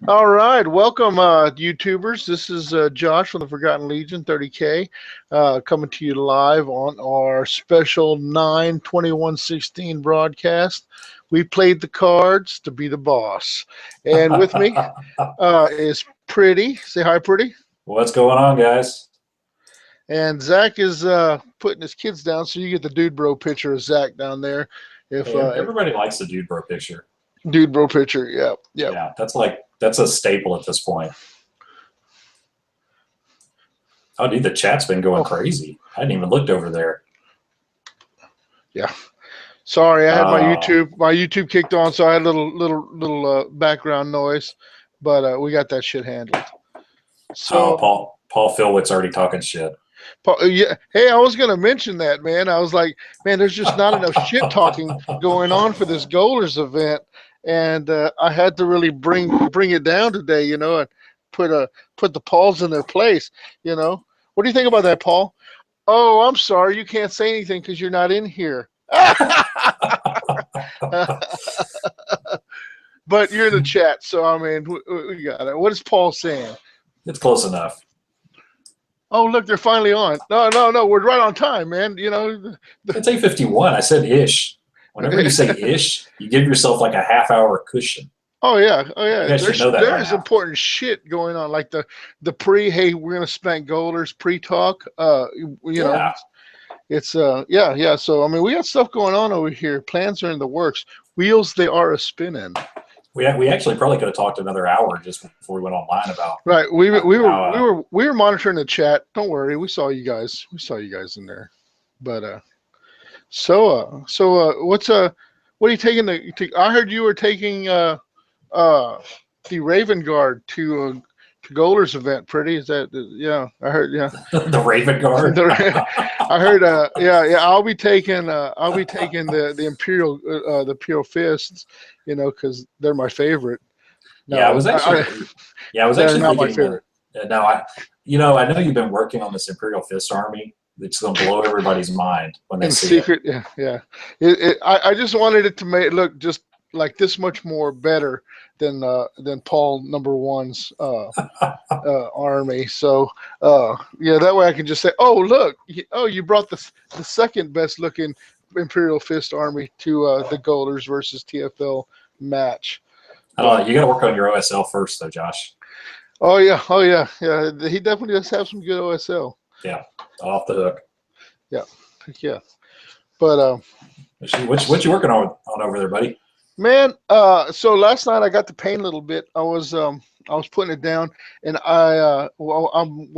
All right, welcome, YouTubers. This is Josh from the Forgotten Legion 30K, coming to you live on our special 9/21/16 broadcast. We played the cards to be the boss, and with me is Pretty. Say hi, Pretty. What's going on, guys? And Zach is putting his kids down, so you get the dude bro picture of Zach down there. If Hey, everybody likes the dude bro picture. dude bro picture, yeah. Yeah, that's a staple at this point. Oh, dude, the chat's been going crazy. I hadn't even looked over there. Yeah. Sorry, I had my YouTube kicked on, so I had a little background noise, but we got that shit handled. So Paul Philwitt's already talking shit. Yeah, hey, I was gonna mention that, man. I was like, man, there's just not enough shit talking going on for this Goalers event, and I had to really bring it down today, and put the Pauls in their place, What do you think about that, Paul? Oh, I'm sorry, you can't say anything because you're not in here. But you're in the chat, so I mean, we got it. What is Paul saying? It's close enough. Oh, look, they're finally on. No, we're right on time, man. It's 8:51. I said ish. Whenever you say ish, you give yourself like a half-hour cushion. Oh yeah. You guys should know that There's important shit going on, like the pre. Hey, we're gonna spank Goalers pre-talk. Yeah. It's yeah. So I mean, we got stuff going on over here. Plans are in the works. Wheels they are a spinning. We actually probably could have talked another hour just before we went online about. Right. We were monitoring the chat. Don't worry. We saw you guys. We saw you guys in there. But so what are you taking? I heard you were taking the Raven Guard to Goalers event. Pretty, is that? Yeah, I heard. Yeah. The Raven Guard. I heard. Yeah. I'll be taking the Imperial Fists. Because they're my favorite. No, yeah, I was actually not my favorite. No, I know you've been working on this Imperial Fist army. It's going to blow everybody's mind when they see secret, it. Yeah. I just wanted it to look just like this much more better than Paul #1's army. So that way I can just say, oh look, you brought the second best looking Imperial Fist army to the Goalers versus TFL match. You got to work on your OSL first, though, Josh. Oh yeah. He definitely does have some good OSL. Yeah, off the hook. Yeah. But what you working on over there, buddy? Man, so last night I got to paint a little bit. I was putting it down, and I'm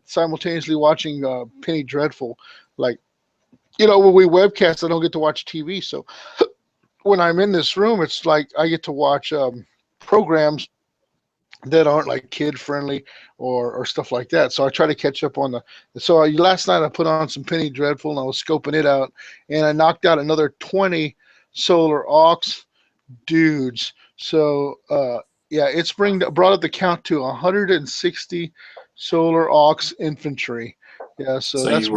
simultaneously watching Penny Dreadful, like. When we webcast, I don't get to watch TV. So when I'm in this room, it's like I get to watch programs that aren't like kid friendly or stuff like that. So I try to catch up on last night I put on some Penny Dreadful and I was scoping it out, and I knocked out another 20 Solar Aux dudes. So it's brought up the count to 160 Solar Aux infantry. Yeah, so that's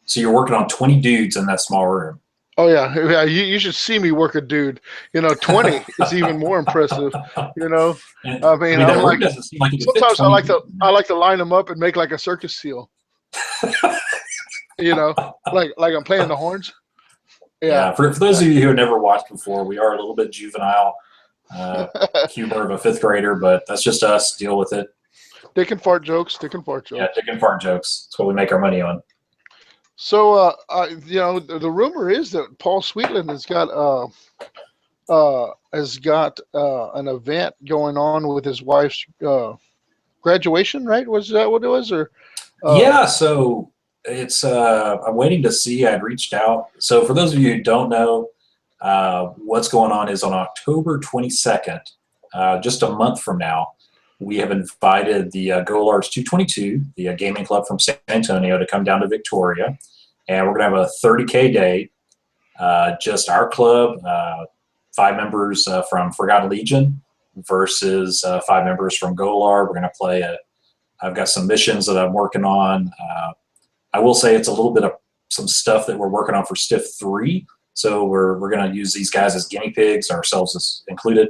So you're working on 20 dudes in that small room. Oh yeah. You should see me work a dude. 20 is even more impressive. I mean, I'm like sometimes I like to line them up and make like a circus seal. Like I'm playing the horns. Yeah. For those of you who have never watched before, we are a little bit juvenile, humor of a 5th grader, but that's just us. Deal with it. Dick and fart jokes. Yeah, dick and fart jokes. That's what we make our money on. So, the rumor is that Paul Sweetland has got an event going on with his wife's graduation, right? Was that what it was? Or yeah, so it's I'm waiting to see. I'd reached out. So for those of you who don't know, what's going on is on October 22nd, just a month from now, we have invited the Goalers 222, the gaming club from San Antonio, to come down to Victoria. And we're going to have a 30K day, just our club, 5 members from Forgotten Legion versus 5 members from Golar. We're going to play I've got some missions that I'm working on. I will say it's a little bit of some stuff that we're working on for Stiff 3 So we're going to use these guys as guinea pigs, ourselves as included.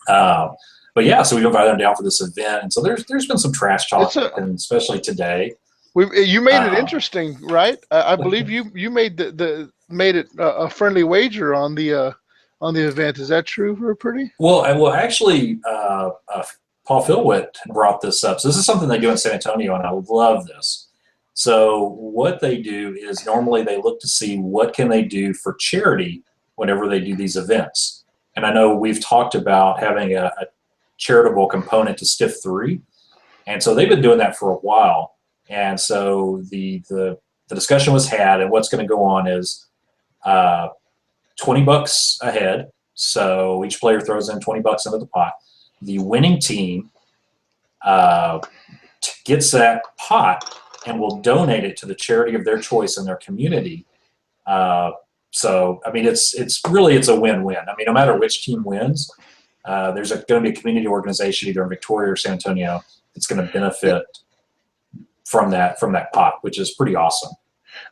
Uh, but yeah, so we invited them down for this event, and so there's been some trash It's talk, a and especially today. you made it Uh, interesting, right? I believe you made the made it a friendly wager on the event. Is that true, for pretty? well, actually, Paul Philwitt brought this up. So this is something they do in San Antonio, and I love this. So what they do is normally they look to see what can they do for charity whenever they do these events. And I know we've talked about having a charitable component to Stiff 3, and so they've been doing that for a while. And so the discussion was had, and what's going to go on is uh, $20 a head. So each player throws in $20 into the pot. The winning team uh, gets that pot and will donate it to the charity of their choice in their community. So I mean, it's really it's a win-win. I mean, no matter which team wins, there's going to be a community organization either in Victoria or San Antonio that's going to benefit from that pot, which is pretty awesome.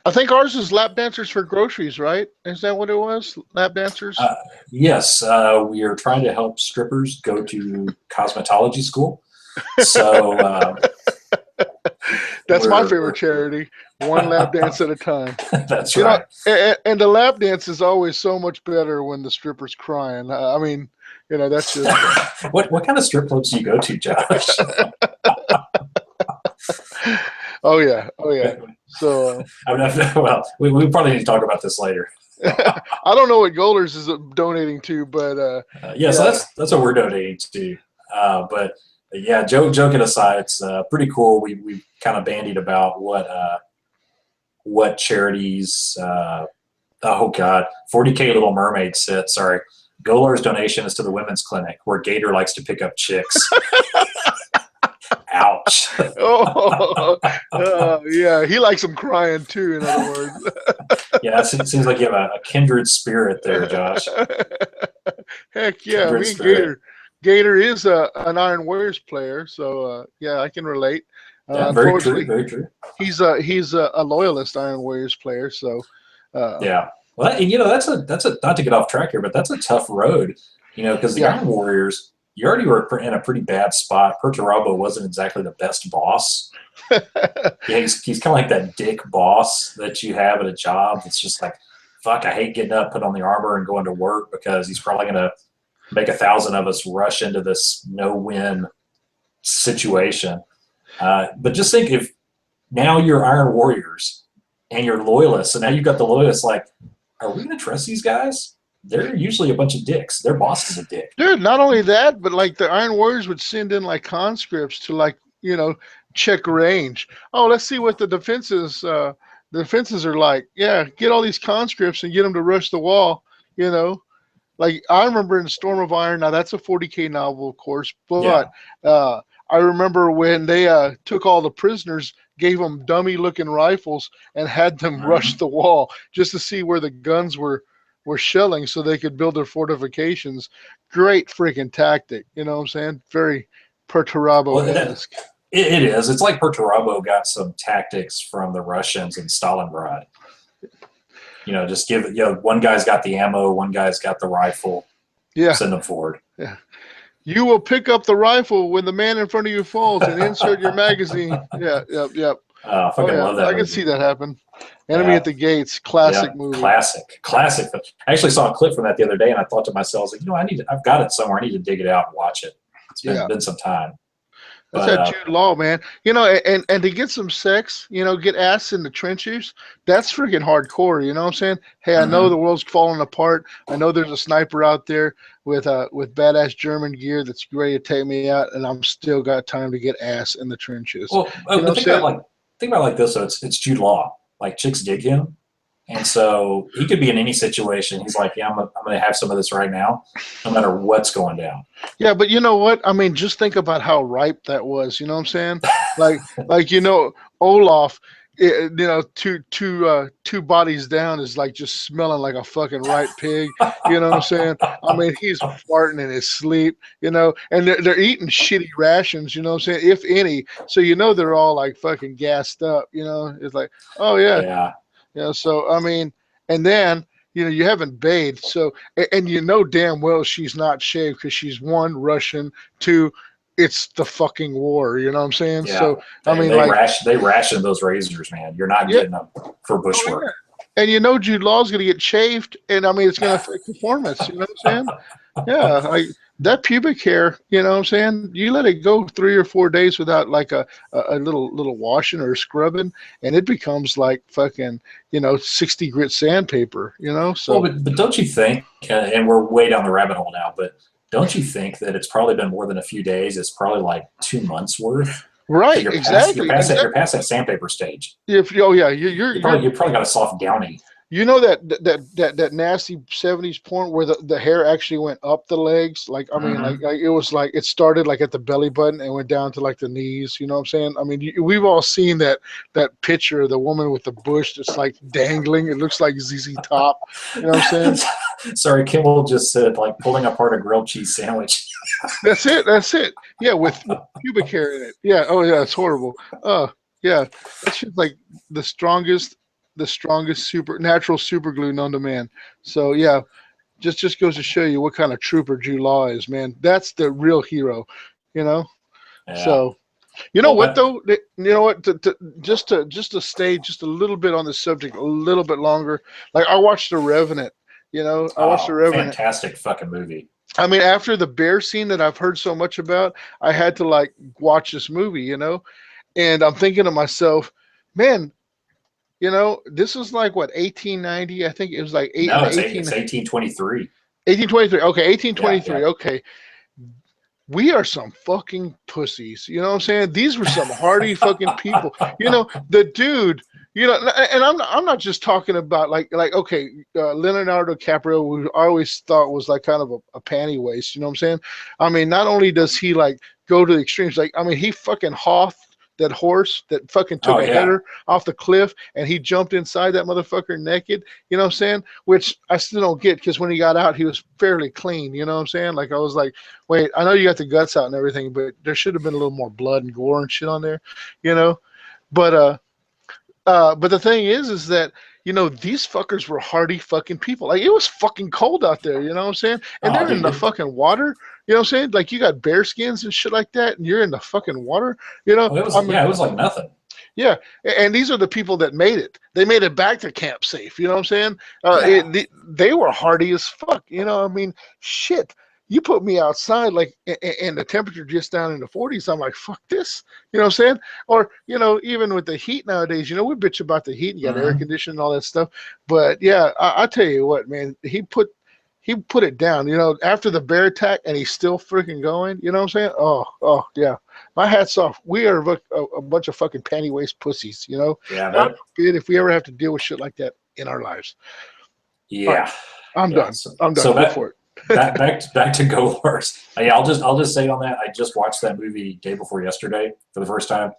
I think ours is lap dancers for groceries, right? Is that what it was? Lap dancers? Uh, yes, we are trying to help strippers go to cosmetology school. So That's my we're favorite charity. One lap dance at a time. that's You know, right. and the lap dance is always so much better when the stripper's crying. I mean, that's just. What kind of strip clubs do you go to, Josh? Oh yeah, oh yeah. So I mean, well, we probably need to talk about this later. I don't know what Golders is donating to, but Yeah, so that's what we're donating to. But yeah, joking aside, it's pretty cool. We kind of bandied about what charities. Oh God, 40K Little Mermaid said, sorry, Golar's donation is to the women's clinic where Gator likes to pick up chicks. Ouch. oh yeah, he likes them crying too. In other words. Yeah, it seems like you have a kindred spirit there, Josh. Heck yeah, Kindred me and spirit. Gator is an Iron Warriors player, so yeah, I can relate. Yeah, very true, Unfortunately, very true. he's a loyalist Iron Warriors player, so Yeah. Well, and that's a not to get off track here, but that's a tough road, because the yeah. Iron Warriors, you already were in a pretty bad spot. Perturabo wasn't exactly the best boss. Yeah, he's kind of like that dick boss that you have at a job. It's just like, fuck, I hate getting up, put on the armor, and going to work because he's probably gonna make 1,000 of us rush into this no-win situation. But just think if now you're Iron Warriors and you're loyalists, so now you've got the loyalists like, are we going to trust these guys? They're usually a bunch of dicks. Their boss is a dick. Dude, not only that, but like the Iron Warriors would send in like conscripts to like, check range. Oh, let's see what the defenses are like. Yeah, get all these conscripts and get them to rush the wall, you know. Like I remember in Storm of Iron, now that's a 40K novel, of course, Yeah. but I remember when they took all the prisoners, gave them dummy looking rifles and had them rush Mhm. the wall just to see where the guns were shelling so they could build their fortifications. Great freaking tactic. You know what I'm saying? Very Well, it, Perturabo-esque. it is. It's like Perturabo got some tactics from the Russians in Stalingrad. Just one guy's got the ammo, one guy's got the rifle, Yeah. send them forward. Yeah. You will pick up the rifle when the man in front of you falls and insert your magazine. Yeah, yep, yep. I Oh fucking yeah, love that I can movie. see that happen. Enemy Yeah, at the Gates, yeah, classic movie. classic. I actually saw a clip from that the other day, and I thought to myself, like, I've got it somewhere. I need to dig it out and watch it. It's Yeah. been some time, That's but that Jude Law, man. And to get some sex, get ass in the trenches, that's freaking hardcore. You know what I'm saying? Hey, I know the mhm. world's falling apart. I know there's a sniper out there with badass German gear that's ready to take me out, and I'm still got time to get ass in the trenches. Well, You know but what I'm saying? think about it like this. So it's Jude Law. Like chicks dig him, and so he could be in any situation. He's like, yeah, I'm gonna have some of this right now, no matter what's going down. Yeah, but you know what? I mean, just think about how ripe that was. You know what I'm saying? Like Olaf. Two bodies down is like just smelling like a fucking ripe pig. You know what I'm saying? I mean, he's farting in his sleep. And they're eating shitty rations. You know what I'm saying? If any, so they're all like fucking gassed up. It's like, oh yeah, Yeah. yeah. So I mean, and then you haven't bathed, so and you know damn well she's not shaved because she's one Russian, two, it's the fucking war. You know what I'm saying? Yeah, So I mean, like, they ration those razors, man. You're not yeah, getting them for bush oh work. yeah, and you know Jude Law's gonna get shaved, and I mean it's gonna affect performance. You know what I'm saying? Yeah, like that pubic hair, you know what I'm saying? You let it go 3 or 4 days without like a little washing or scrubbing, and it becomes like fucking, 60 grit sandpaper, Well, So but don't you think? And we're way down the rabbit hole now, but don't you think that it's probably been more than a few days? It's probably like 2 months worth. So right, exactly, you're exactly. past that sandpaper stage. If oh yeah, you're You probably got a soft downy. you know that nasty '70s porn where the hair actually went up the legs, like I mean, Mm-hmm. like it was like it started like at the belly button and went down to like the knees. You know what I'm saying? I mean, we've all seen that picture of the woman with the bush that's like dangling. It looks like ZZ Top. You know what I'm saying? Sorry, Kimball just said like pulling apart a grilled cheese sandwich. That's it. That's it. Yeah, with pubic hair in it. Yeah. Oh yeah, it's horrible. Yeah, that's just like the strongest, the strongest supernatural super glue known to man. So yeah, just goes to show you what kind of trooper Jude Law is, man. That's the real hero, you know. Yeah. So you know Well, what though? You know what? Just to stay just a little bit on the subject, a little bit longer. Like I watched The Revenant. I watched The oh, Revenant. fantastic fucking movie. I mean, after the bear scene that I've heard so much about, I had to like watch this movie. And I'm thinking to myself, man, this was like what 1890. I think it was like eight in No, the 18 it's 1823. 1823. Okay, Yeah, 1823. yeah. Okay, we are some fucking pussies. You know what I'm saying? These were some hardy fucking people. The dude. And I'm not just talking about like okay, Leonardo DiCaprio, who I always thought was like kind of a panty waist. You know what I'm saying? I mean, not only does he like go to the extremes, like I mean, he fucking hoth that horse that fucking took Oh a yeah. header off the cliff and he jumped inside that motherfucker naked. You know what I'm saying? Which I still don't get because when he got out, he was fairly clean. You know what I'm saying? Like I was like, wait, I know you got the guts out and everything, but there should have been a little more blood and gore and shit on there, you know. But but the thing is that these fuckers were hardy fucking people. Like it was fucking cold out there. You know what I'm saying? And Oh, they're in dude. the fucking water. You know what I'm saying? Like you got bear skins and shit like that, and you're in the fucking water. I mean, It was like nothing. yeah, and these are the people that made it. They made it back to camp safe. You know what I'm saying? Yeah. They were hardy as fuck. I mean, shit. You put me outside, like, and the temperature just down in the 40s. I'm like, fuck this. You know what I'm saying? Or, even with the heat nowadays, we bitch about the heat. You got air Mm-hmm. conditioning and all that stuff. But yeah, I tell you what, man, he put it down. After the bear attack, and he's still freaking going. You know what I'm saying? Oh, yeah. My hat's off. We are a bunch of fucking panty waist pussies. Yeah, God that forbid if we ever have to deal with shit like that in our lives. All right, yeah. I'm Yeah. done. I'm done. So Go for it. back to Go Wars. Yeah, I'll just say on that, I just watched that movie day before yesterday for the first time.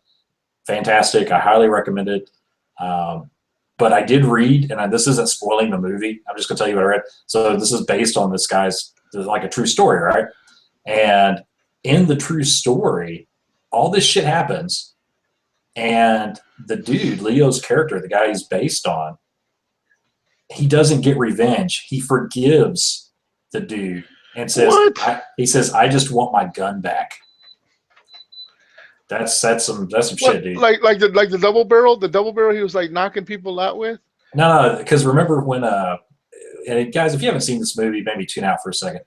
Fantastic. I highly recommend it. But I did read, and this isn't spoiling the movie. I'm just gonna tell you what I read. So this is based on this guy's like a true story, right? And in the true story, all this shit happens, and the dude, Leo's character, the guy he's based on, he doesn't get revenge. He forgives the dude and says, What? he says, I just want my gun back. That's some What? shit, dude. Like the double barrel? The double barrel he was like knocking people out with? No, because remember when and guys, if you haven't seen this movie, maybe tune out for a second.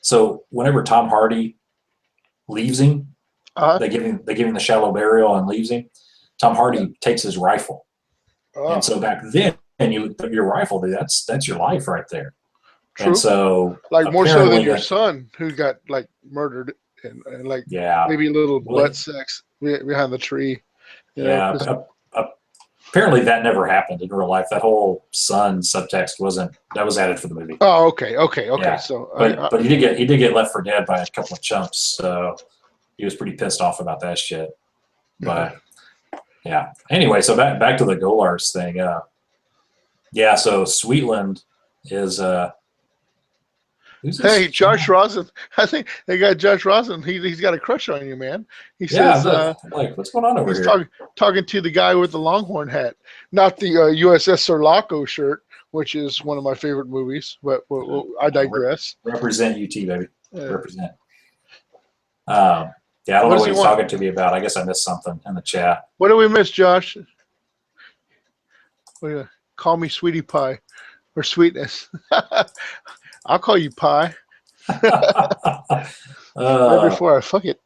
So whenever Tom Hardy leaves him, Uh-huh. they give him the shallow burial and leaves him. Tom Hardy takes his rifle, and Oh, so back then, and your rifle, dude, that's your life right there. And true. so Like more so than apparently, your son who got like murdered and like yeah, maybe a little well, butt sex behind the tree. yeah. 'Cause Apparently, that never happened in real life. That whole son subtext wasn't that was added for the movie. oh, okay. Yeah, So but he did get left for dead by a couple of chumps, so he was pretty pissed off about that shit. But yeah. Anyway, so back to the Golars thing. Yeah. So Sweetland is who's hey, this? Josh Rosen. I think they got Josh Rosen. He's got a crush on you, man. He Yeah. says Like what's going on over he's here? talking to the guy with the Longhorn hat, not the USS Sirlaco shirt which is one of my favorite movies. But I digress. Represent UT, baby. Uh, Represent. Yeah, I don't what know does what he he's want? talking to me about. I guess I missed something in the chat. What do we miss, Josh? Call me Sweetie Pie or Sweetness. I'll call you Pie right uh, before I fuck it.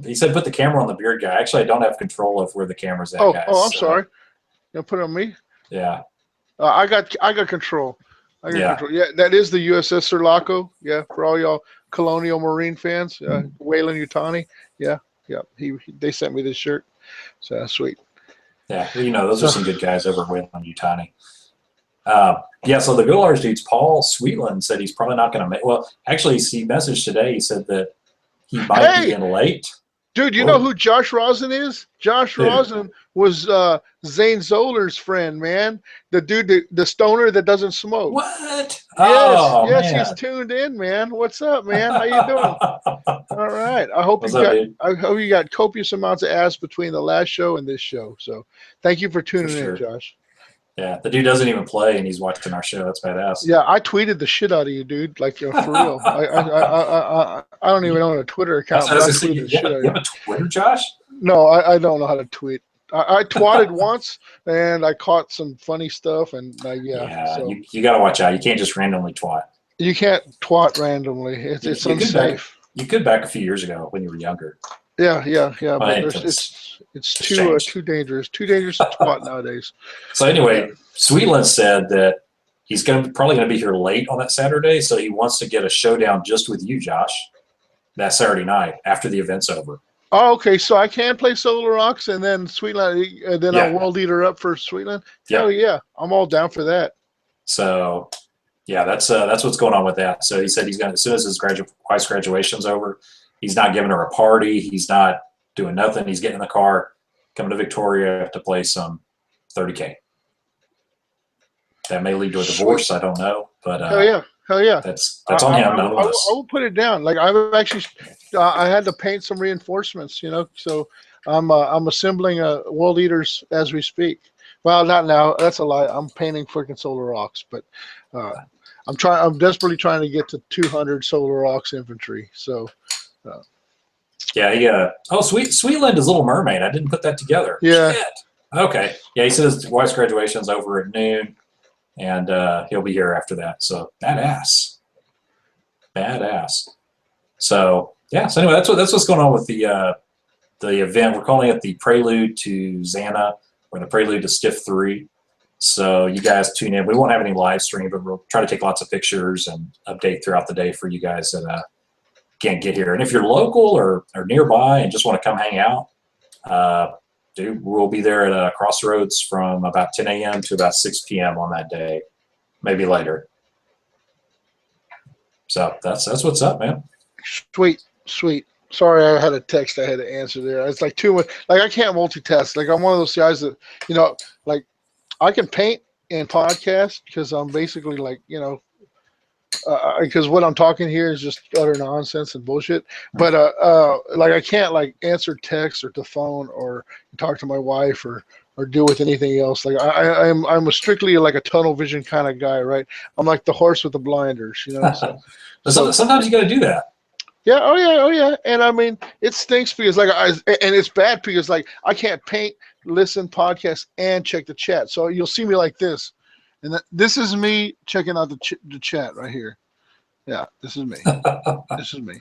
he said put the camera on the beard guy. Actually, I don't have control of where the camera's at, Oh, guys. I'm sorry. You put it on me. Yeah. I got control. I got Yeah. control. Yeah, that is the USS Sulaco. Yeah, for all y'all Colonial Marine fans, Wayland Utani. Yeah, they sent me this shirt. So that's sweet. Yeah. Well, those are some good guys over at Wayland Utani. Yeah, so the Goalars dudes, Paul Sweetland said he's probably not going to make. Well, actually, he messaged today. He said that he might be in late. Dude, you know who Josh Rosen is? Josh Rosen was Zane Zolar's friend, man. The dude, the stoner that doesn't smoke. What? Yes, Man. he's tuned in, man. What's up, man? How you doing? All right. I hope you got copious amounts of ass between the last show and this show. So thank you for tuning in, Josh. Yeah, the dude doesn't even play, and he's watching our show. That's badass. Yeah, I tweeted the shit out of you, dude. Like, for real. I don't even own a Twitter account, but I tweeted the shit out of you. You have a Twitter, Josh? No, I don't know how to tweet. I twatted once, and I caught some funny stuff, and Yeah, so. you got to watch out. You can't just randomly twat. You can't twat randomly. It's unsafe. You could back a few years ago when you were younger. Yeah. But it's too dangerous. Too dangerous to twat nowadays. So anyway, Sweetland said that he's probably going to be here late on that Saturday, so he wants to get a showdown just with you, Josh, that Saturday night after the event's over. Oh, okay. So I can play Solar Rocks and then Sweetland, then I'll World Eater up for Sweetland. Hell yeah, I'm all down for that. So, yeah, that's what's going on with that. So he said he's going to, as soon as his wife's graduation's over, he's not giving her a party. He's not doing nothing. He's getting in the car, coming to Victoria to play some 30K. That may lead to a divorce. Sweet. I don't know, but hell yeah. That's on him. I will put it down. Like I've actually, I had to paint some reinforcements. So I'm assembling World Eaters as we speak. Well, not now. That's a lie. I'm painting freaking Solar Rocks, but I'm desperately trying to get to 200 Solar Rocks infantry. So. Sweetland is Little Mermaid. I didn't put that together. Yeah. Shit. Okay. Yeah, he says his wife's graduation's over at noon, and he'll be here after that. So badass. So yeah. So anyway, that's what's going on with the event. We're calling it the Prelude to Xana or the Prelude to Stiff 3. So you guys tune in. We won't have any live stream, but we'll try to take lots of pictures and update throughout the day for you guys that can't get here. And if you're local or nearby and just want to come hang out, we'll be there at Crossroads from about 10 a.m. to about 6 p.m. on that day, maybe later. So that's what's up, man. Sweet. Sorry, I had a text I had to answer there. It's like too much. Like I can't multitask. Like I'm one of those guys that like I can paint and podcast because I'm basically like because what I'm talking here is just utter nonsense and bullshit. But like I can't like answer text or to phone or talk to my wife or deal with anything else. Like I'm a strictly like a tunnel vision kind of guy, right? I'm like the horse with the blinders, So sometimes you got to do that. Yeah. Oh yeah. And I mean, it stinks because and it's bad because like I can't paint, listen, podcast, and check the chat. So you'll see me like this. And this is me checking out the chat right here. Yeah, this is me. This is me.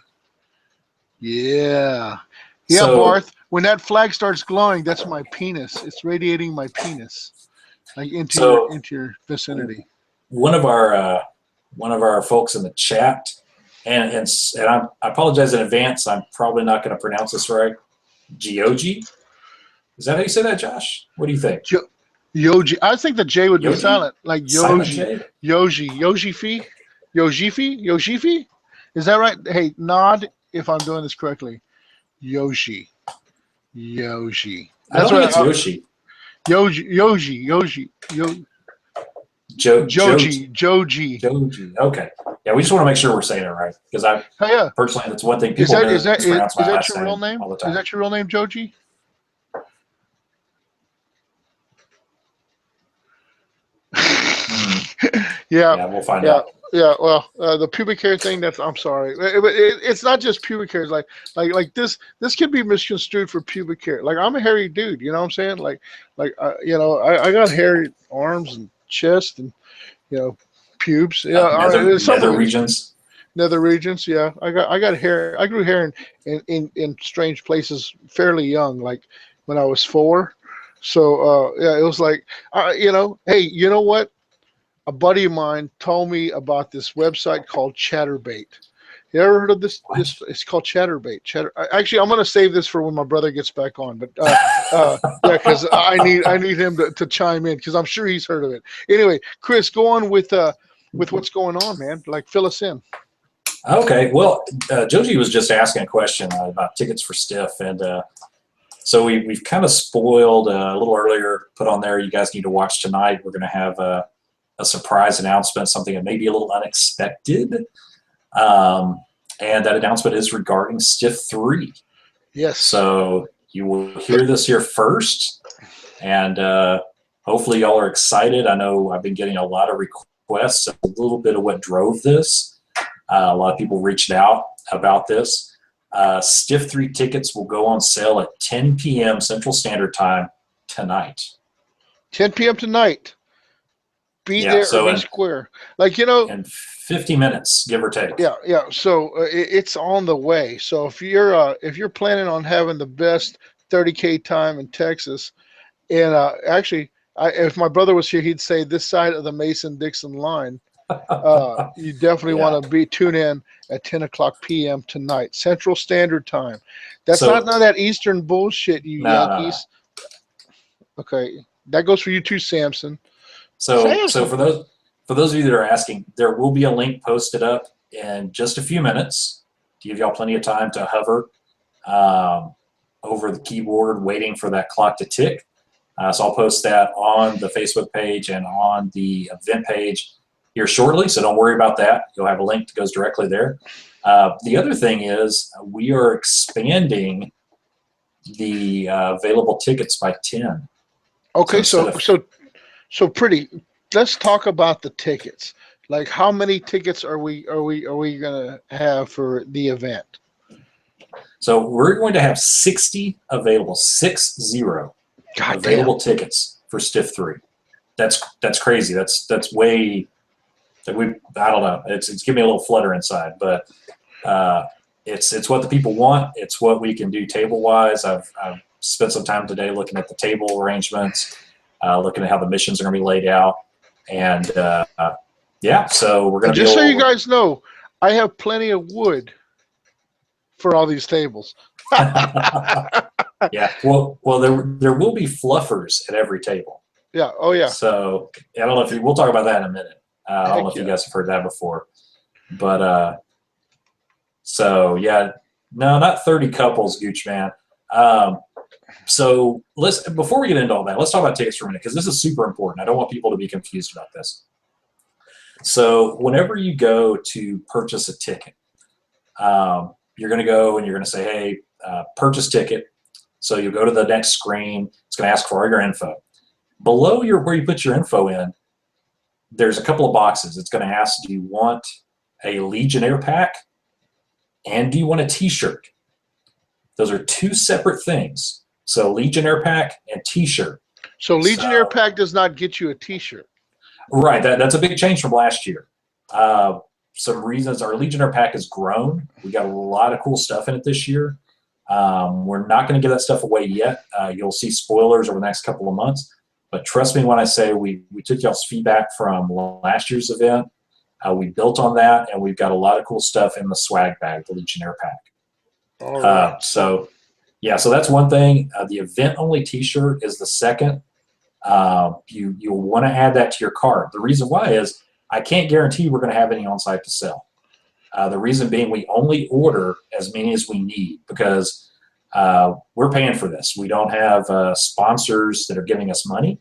Yeah. Yeah, Barth. When that flag starts glowing, that's my penis. It's radiating my penis, like into your vicinity. One of our folks in the chat, and I apologize in advance. I'm probably not going to pronounce this right. Gyoji. Is that how you say that, Josh? What do you think? Yoji. I think the J would be silent, like Yoji. Yojifi. Is that right? Hey, nod if I'm doing this correctly. Yoji. That's what it's Yoshi. Yoji. Joji. Okay. Yeah, we just want to make sure we're saying it right because personally, that's one thing people is that your real name? All the time. Is that your real name, Joji? Yeah, Yeah, we'll find yeah, out. yeah. Well, the pubic hair thing. That's. I'm sorry. It's not just pubic hairs. Like this. This can be misconstrued for pubic hair. Like I'm a hairy dude. You know what I'm saying? I got hairy arms and chest and you know pubes. Yeah. Some Nether reason. regions. Nether regions. Yeah. I got hair. I grew hair in strange places fairly young. Like when I was 4. So yeah, it was like hey, you know what? A buddy of mine told me about this website called Chatterbait. You ever heard of this? What? It's called Chatterbait. Actually, I'm gonna save this for when my brother gets back on. But yeah, because I need him to chime in because I'm sure he's heard of it. Anyway, Chris, go on with what's going on, man. Like fill us in. Okay, well, Joji was just asking a question about tickets for Stiff, and so we've kind of spoiled a little earlier, put on there, you guys need to watch tonight. We're going to have a surprise announcement, something that may be a little unexpected. And that announcement is regarding Stiff 3. Yes. So you will hear this here first, and hopefully y'all are excited. I know I've been getting a lot of requests, a little bit of what drove this. A lot of people reached out about this. Stiff 3 tickets will go on sale at 10 p.m. Central Standard Time tonight. 10 p.m. tonight. Be there or be square. Like in 50 minutes, give or take. Yeah, yeah. So it's on the way. So if you're planning on having the best 30K time in Texas, and actually, if my brother was here, he'd say this side of the Mason-Dixon line. You definitely want to tune in at 10 o'clock p.m. tonight, Central Standard Time. That's not none of that Eastern bullshit, you Yankees. No. Okay, that goes for you too, Samson. So for those of you that are asking, there will be a link posted up in just a few minutes to give y'all plenty of time to hover over the keyboard, waiting for that clock to tick. So I'll post that on the Facebook page and on the event page here shortly, so don't worry about that. You'll have a link that goes directly there. The other thing is we are expanding the available tickets by 10. Okay, so pretty. Let's talk about the tickets. Like, how many tickets are we gonna have for the event? So we're going to have 60 available, 60 available tickets for Stiff 3. That's crazy. That's way. I don't know. It's giving me a little flutter inside, but it's what the people want. It's what we can do table wise. I've spent some time today looking at the table arrangements, looking at how the missions are going to be laid out, and yeah. So we're going to just so you guys know, I have plenty of wood for all these tables. Yeah. Well, there will be fluffers at every table. Yeah. Oh yeah. So I don't know if we'll talk about that in a minute. I don't know if you guys have heard that before, but so yeah, no, not 30 couples, Gooch man. So before we get into all that, let's talk about tickets for a minute because this is super important. I don't want people to be confused about this. So whenever you go to purchase a ticket, you're going to go and you're going to say, hey, purchase ticket. So you'll go to the next screen. It's going to ask for all your info. Below where you put your info in, there's a couple of boxes. It's going to ask, do you want a Legionnaire pack and do you want a t-shirt? Those are two separate things. So Legionnaire pack and t-shirt. So Legionnaire pack does not get you a t-shirt. Right. That's a big change from last year. Some reasons our Legionnaire pack has grown. We got a lot of cool stuff in it this year. We're not going to give that stuff away yet. You'll see spoilers over the next couple of months. But trust me when I say we took y'all's feedback from last year's event. We built on that, and we've got a lot of cool stuff in the swag bag, the Legionnaire pack. All right. So that's one thing. The event-only T-shirt is the second. You'll want to add that to your cart. The reason why is I can't guarantee we're going to have any on site to sell. The reason being we only order as many as we need because we're paying for this. We don't have sponsors that are giving us money.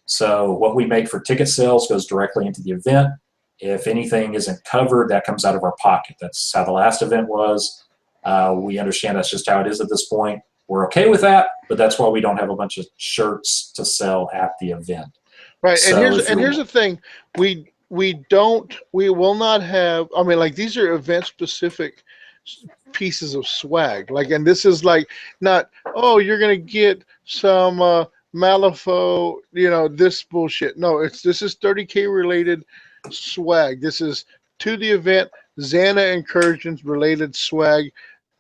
So what we make for ticket sales goes directly into the event. If anything isn't covered, that comes out of our pocket. That's how the last event was. We understand that's just how it is at this point. We're okay with that, but that's why we don't have a bunch of shirts to sell at the event. Right, so and here's the thing: we we will not have, I mean, like, these are event specific pieces of swag, like, and this is like not, oh, you're gonna get some Malifaux, this bullshit. No, this is 30K related swag. This is to the event, Xana incursions related swag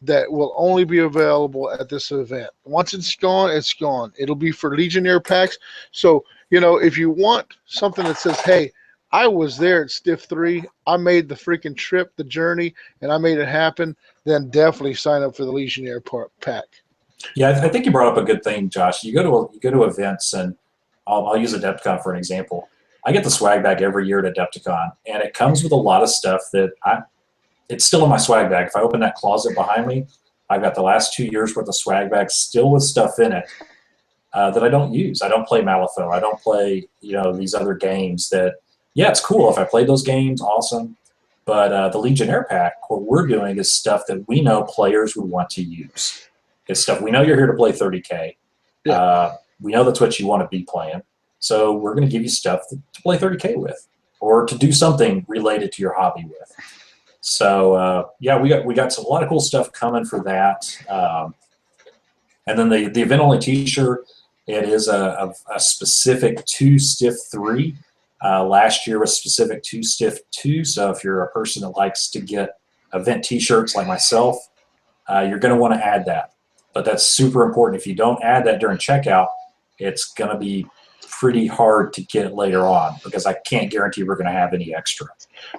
that will only be available at this event. Once it's gone, it's gone. It'll be for Legionnaire packs. So, if you want something that says, hey, I was there at Stiff 3, I made the freaking trip, the journey, and I made it happen, then definitely sign up for the Legionnaire pack. Yeah, I think you brought up a good thing, Josh. You go to events, and I'll use Adepticon for an example. I get the swag bag every year at Adepticon, and it comes with a lot of stuff that it's still in my swag bag. If I open that closet behind me, I've got the last 2 years worth of swag bags still with stuff in it that I don't use. I don't play Malifaux. I don't play these other games that. Yeah, it's cool if I played those games, awesome. But the Legionnaire pack, what we're doing is stuff that we know players would want to use. It's stuff we know you're here to play 30K. Yeah. We know that's what you want to be playing. So we're going to give you stuff to play 30K with, or to do something related to your hobby with. So yeah, we got a lot of cool stuff coming for that. And then the event only T-shirt, it is a specific to Stiff 3. Last year was specific to Stiff 2. So if you're a person that likes to get event T-shirts like myself, you're going to want to add that. But that's super important. If you don't add that during checkout, it's going to be pretty hard to get later on, because I can't guarantee we're going to have any extra.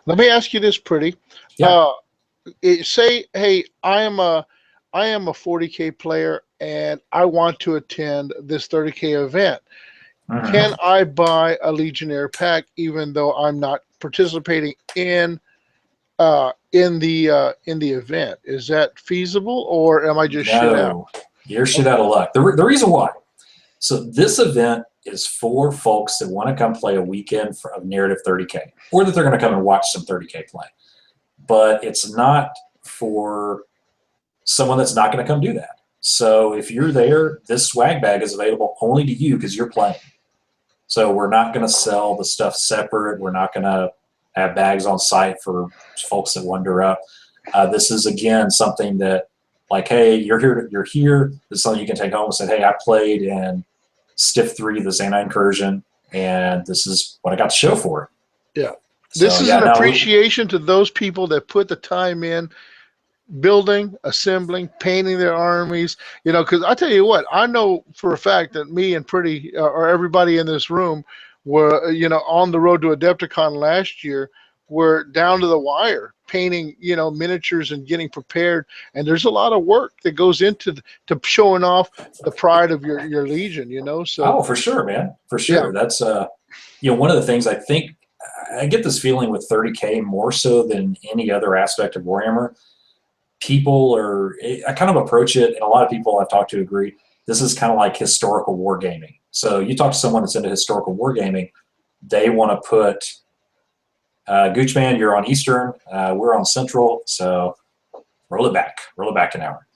Let me ask you this, pretty. Yeah. Uh, Say, hey, I am a 40K player and I want to attend this 30K event. Can Mhm. I buy a Legionnaire pack even though I'm not participating in the event? Is that feasible, or am I just shit out? No, you're shit Okay. out of luck. The reason why. So this event is for folks that want to come play a weekend of narrative 30K, or that they're going to come and watch some 30K play. But it's not for someone that's not going to come do that. So if you're there, this swag bag is available only to you because you're playing. So we're not going to sell the stuff separate. We're not going to have bags on site for folks that wander up. This is, again, something that, like, hey, you're here. You're here. This is something you can take home and say, hey, I played in Stiff 3, the Xana incursion, and this is what I got to show for it. Yeah. This So is yeah, an no, appreciation to those people that put the time in building, assembling, painting their armies. Because I tell you what, I know for a fact that me and Pretty, or everybody in this room, were, on the road to Adepticon last year, were down to the wire painting, miniatures and getting prepared. And there's a lot of work that goes into to showing off the pride of your legion. So oh, for sure, man, for yeah. sure. That's one of the things I think I get this feeling with 30K more so than any other aspect of Warhammer. People are, I kind of approach it, and a lot of people I've talked to agree, this is kind of like historical wargaming. So you talk to someone that's into historical wargaming, they want to put, Goochman, you're on Eastern, we're on Central, so roll it back an hour.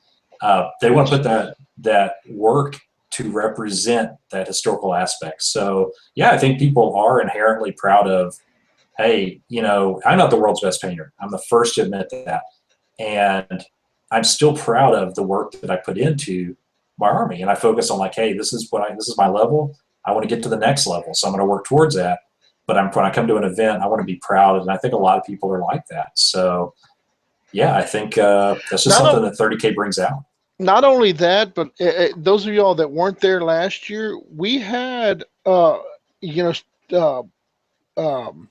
They want to put that work to represent that historical aspect. So yeah, I think people are inherently proud of, hey, I'm not the world's best painter. I'm the first to admit that. And I'm still proud of the work that I put into my army. And I focus on, like, hey, this is my level. I want to get to the next level. So I'm going to work towards that. But when I come to an event, I want to be proud. And I think a lot of people are like that. So yeah, I think that's just Not something o- that 30K brings out. not only that, but those of y'all that weren't there last year, we had, you know, um,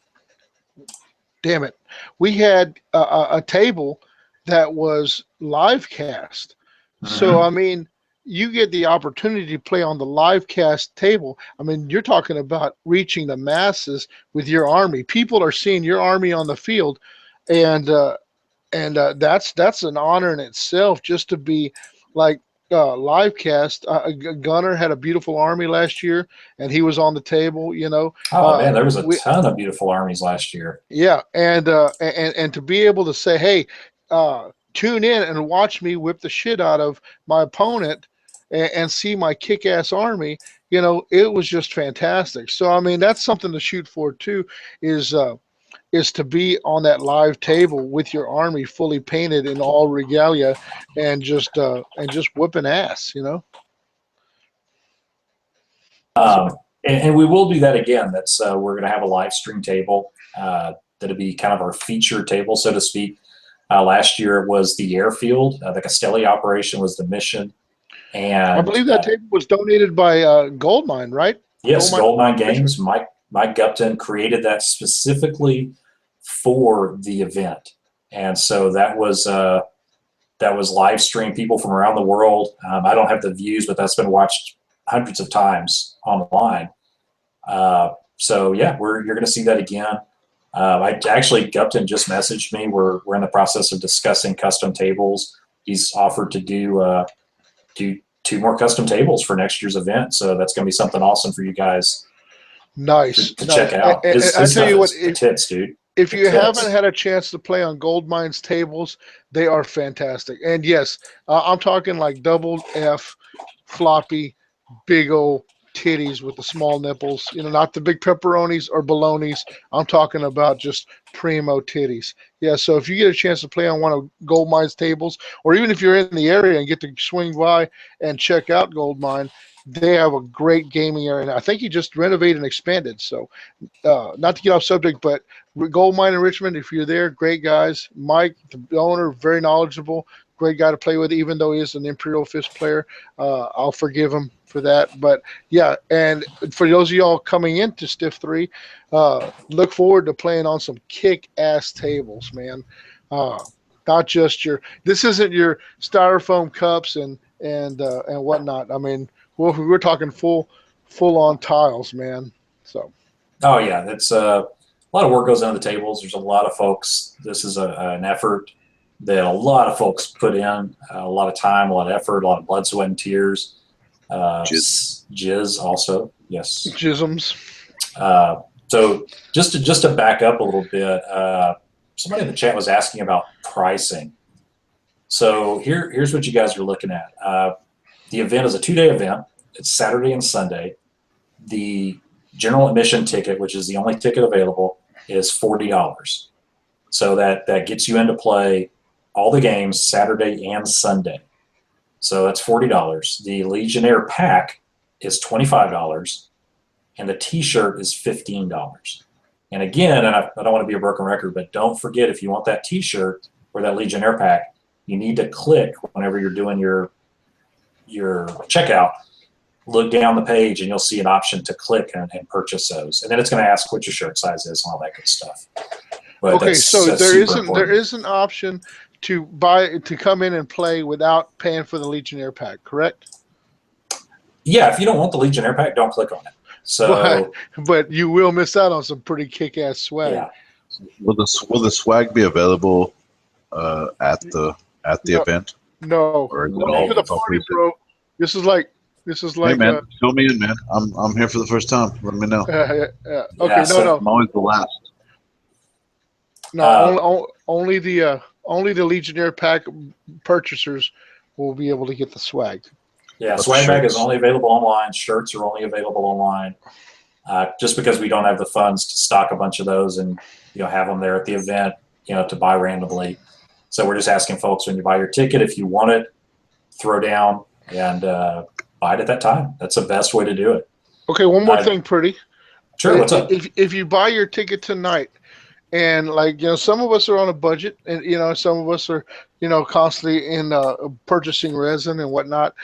damn it, we had a table that was live cast. So Mm-hmm. I mean, you get the opportunity to play on the live cast table. I mean, you're talking about reaching the masses with your army. People are seeing your army on the field, and that's an honor in itself, just to be like, live cast. Gunner had a beautiful army last year, and he was on the table. Oh man, there was a We ton of beautiful armies last year. Yeah, and to be able to say, hey, tune in and watch me whip the shit out of my opponent, and see my kick-ass army. It was just fantastic. So I mean, that's something to shoot for too. Is is to be on that live table with your army fully painted in all regalia and just whipping ass, you know. So And we will do that again. That's we're going to have a live stream table that'll be kind of our feature table, so to speak. Last year it was the airfield. The Castelli operation was the mission, I and believe that table was donated by Goldmine, right? yes, Goldmine Goldmine Richmond. Games. Mike Gupton created that specifically for the event, and so that was live stream. People from around the world. I don't have the views, but that's been watched hundreds of times online. So yeah, you're going to see that again. Gupton just messaged me. We're in the process of discussing custom tables. He's offered to do 2 more custom tables for next year's event. So that's going to be something awesome for you guys Nice, to nice. check out. His I tell stuff you what, is the tits, dude. if The you haven't tits. had a chance to play on Goldmine's tables, they are fantastic. And yes, I'm talking like double F, floppy, big old titties with the small nipples. You know, not the big pepperonis or bolognas. I'm talking about just primo titties. Yeah. So if you get a chance to play on one of Goldmine's tables, or even if you're in the area and get to swing by and check out Goldmine, they have a great gaming area. And I think he just renovated and expanded. So not to get off subject, but Gold Mine in Richmond, if you're there, great guys. Mike, the owner, very knowledgeable, great guy to play with, even though he is an Imperial Fist player. I'll forgive him for that. But yeah, and for those of y'all coming into Stiff 3, look forward to playing on some kick ass tables, man. Not just this isn't your styrofoam cups and whatnot. I mean, we're talking full on tiles, man. So. Oh yeah, that's a lot of work goes into the tables. There's a lot of folks. This is an effort that a lot of folks put in, a lot of time, a lot of effort, a lot of blood, sweat, and tears. Jizz also, yes. Jisms. So just to back up a little bit, somebody in the chat was asking about pricing. So here's what you guys are looking at. The event is a 2-day event. It's Saturday and Sunday. The general admission ticket, which is the only ticket available, is $40. So that gets you into play all the games Saturday and Sunday. So that's $40. The Legionnaire pack is $25, and the T-shirt is $15. And again, and I don't want to be a broken record, but don't forget, if you want that T-shirt or that Legionnaire pack, you need to click whenever you're doing your checkout. Look down the page and you'll see an option to click and purchase those. And then it's going to ask what your shirt size is and all that good stuff. But Okay, so that's there is an option to come in and play without paying for the Legionnaire pack, correct? Yeah, if you don't want the Legionnaire pack, don't click on it. So, but you will miss out on some pretty kick-ass swag. Yeah. Will the swag be available at the event? No, Or is it welcome all to the party, bro. This is like hey man, fill me in, man. I'm here for the first time. Let me know. Okay, Yeah, so- I'm always the last. No, only the Legionnaire pack purchasers will be able to get the swag. Yeah, But swag bag is shirts? only available online. Shirts are only available online. Just because we don't have the funds to stock a bunch of those and have them there at the event, to buy randomly. So we're just asking folks, when you buy your ticket, if you want it, throw down and buy it at that time. That's the best way to do it. Okay, one more thing, Pretty. Sure, what's up? If you buy your ticket tonight, and some of us are on a budget, and some of us are constantly in purchasing resin and whatnot.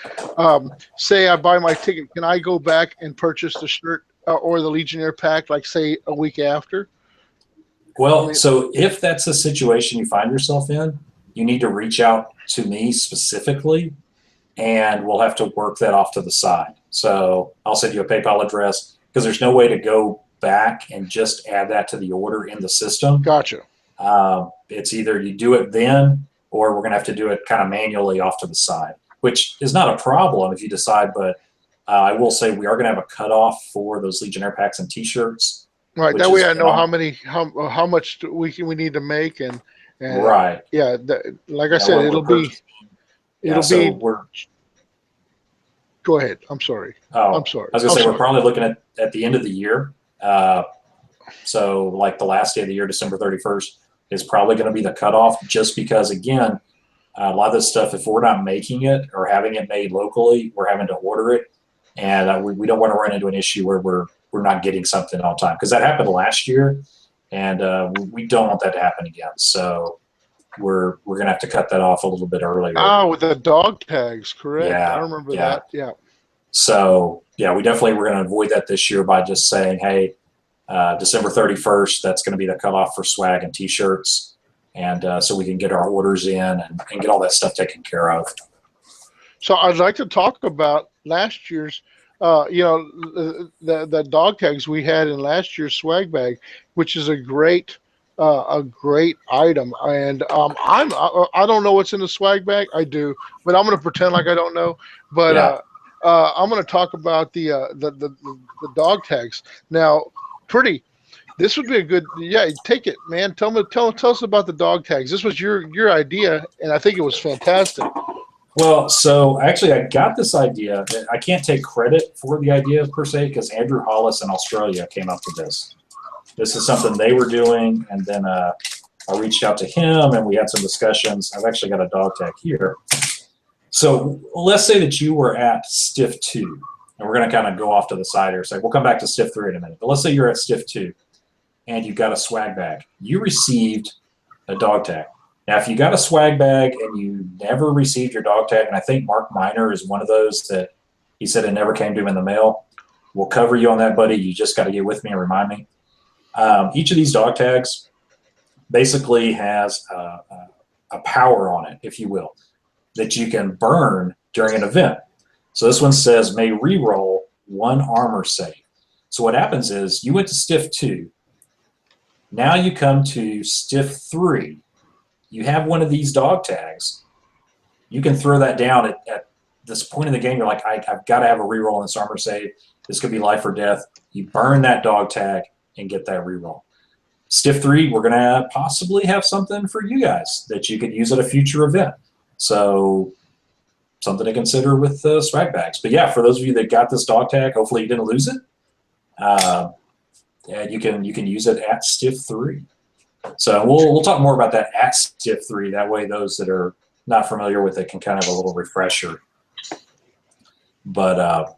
Say I buy my ticket, can I go back and purchase the shirt or the Legionnaire pack, like say a week after? Well, so if that's a situation you find yourself in, you need to reach out to me specifically, and we'll have to work that off to the side. So I'll send you a PayPal address, because there's no way to go back and just add that to the order in the system. Gotcha. It's either you do it then, or we're going to have to do it kind of manually off to the side, which is not a problem if you decide. But I will say we are going to have a cutoff for those Legionnaire packs and T-shirts. Right. That way I know how much we need to make and right. Yeah. Like I said, it'll be. Go ahead. I'm sorry. Oh, I'm sorry. I was going to say we're probably looking at the end of the year. So like the last day of the year, December 31st, is probably going to be the cutoff, just because, again, a lot of this stuff, if we're not making it or having it made locally, we're having to order it. And we don't want to run into an issue where we're not getting something on time, because that happened last year, and we don't want that to happen again. So we're going to have to cut that off a little bit earlier. Ah, with the dog tags, correct? Yeah, I remember yeah. that. Yeah. So yeah, we're going to avoid that this year by just saying, hey, December 31st, that's going to be the cutoff for swag and T-shirts, and so we can get our orders in and get all that stuff taken care of. So I'd like to talk about last year's, the dog tags we had in last year's swag bag, which is a great item. And I don't know what's in the swag bag. I do, but I'm going to pretend like I don't know. But Yeah. I'm going to talk about the dog tags now. Pretty. This would be a good. Yeah, take it, man. Tell us about the dog tags. This was your idea, and I think it was fantastic. Well, so actually, I got this idea. I can't take credit for the idea per se, because Andrew Hollis in Australia came up with this. This is something they were doing, and then I reached out to him, and we had some discussions. I've actually got a dog tag here. So let's say that you were at Stiff 2, and we're going to kind of go off to the side here. So we'll come back to Stiff 3 in a minute. But let's say you're at Stiff 2, and you've got a swag bag. You received a dog tag. Now, if you got a swag bag and you never received your dog tag, and I think Mark Miner is one of those that he said it never came to him in the mail, we'll cover you on that, buddy. You just got to get with me and remind me. Each of these dog tags basically has a power on it, if you will, that you can burn during an event. So this one says, may reroll 1 armor save. So what happens is you went to Stiff 2. Now you come to Stiff 3. You have one of these dog tags. You can throw that down at this point in the game. You're like, I've got to have a reroll on this armor save. This could be life or death. You burn that dog tag and get that reroll. Stiff 3, we're going to possibly have something for you guys that you could use at a future event. So something to consider with swag bags. But yeah, for those of you that got this dog tag, hopefully you didn't lose it. And you can use it at Stiff 3. So we'll talk more about that at Stiff 3. That way those that are not familiar with it can kind of have a little refresher. But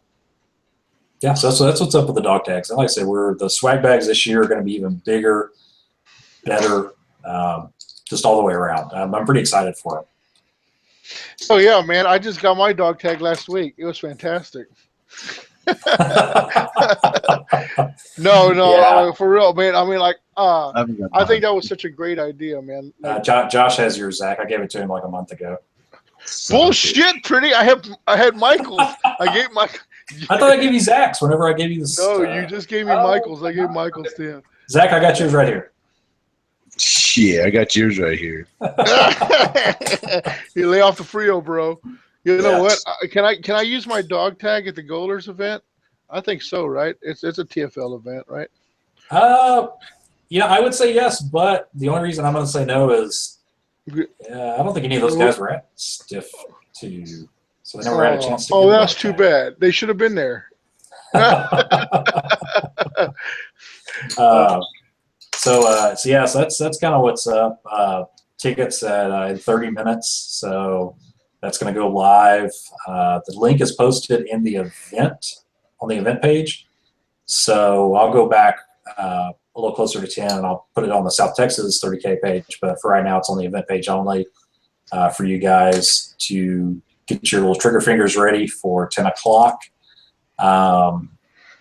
yeah, so that's what's up with the dog tags. And like I said, the swag bags this year are going to be even bigger, better, just all the way around. I'm pretty excited for them. Oh yeah, man! I just got my dog tag last week. It was fantastic. No, Yeah. for real, man. I mean, like, I haven't got I think mine. that was such a great idea, man. Like, Josh has yours, Zach. I gave it to him like a month ago. bullshit, pretty. I had Michael's. I gave Mike. I thought I gave you Zach's whenever I gave you this. No, you just gave me Michael's. I gave Michael's to him. Zach, I got yours right here. Yeah, I got yours right here. You lay off the Frio, bro. You know Yeah. what? Can I use my dog tag at the Goalers event? I think so, right? It's a TFL event, right? Yeah, I would say yes, but the only reason I'm going to say no is I don't think any of those guys were at Stiff 2, so they never had a chance to. Oh, that's too bad. They should have been there. So that's kind of what's up. Tickets in 30 minutes, so that's going to go live. The link is posted in the event on the event page. So I'll go back a little closer to 10, and I'll put it on the South Texas 30K page. But for right now, it's on the event page only for you guys to get your little trigger fingers ready for 10 o'clock. I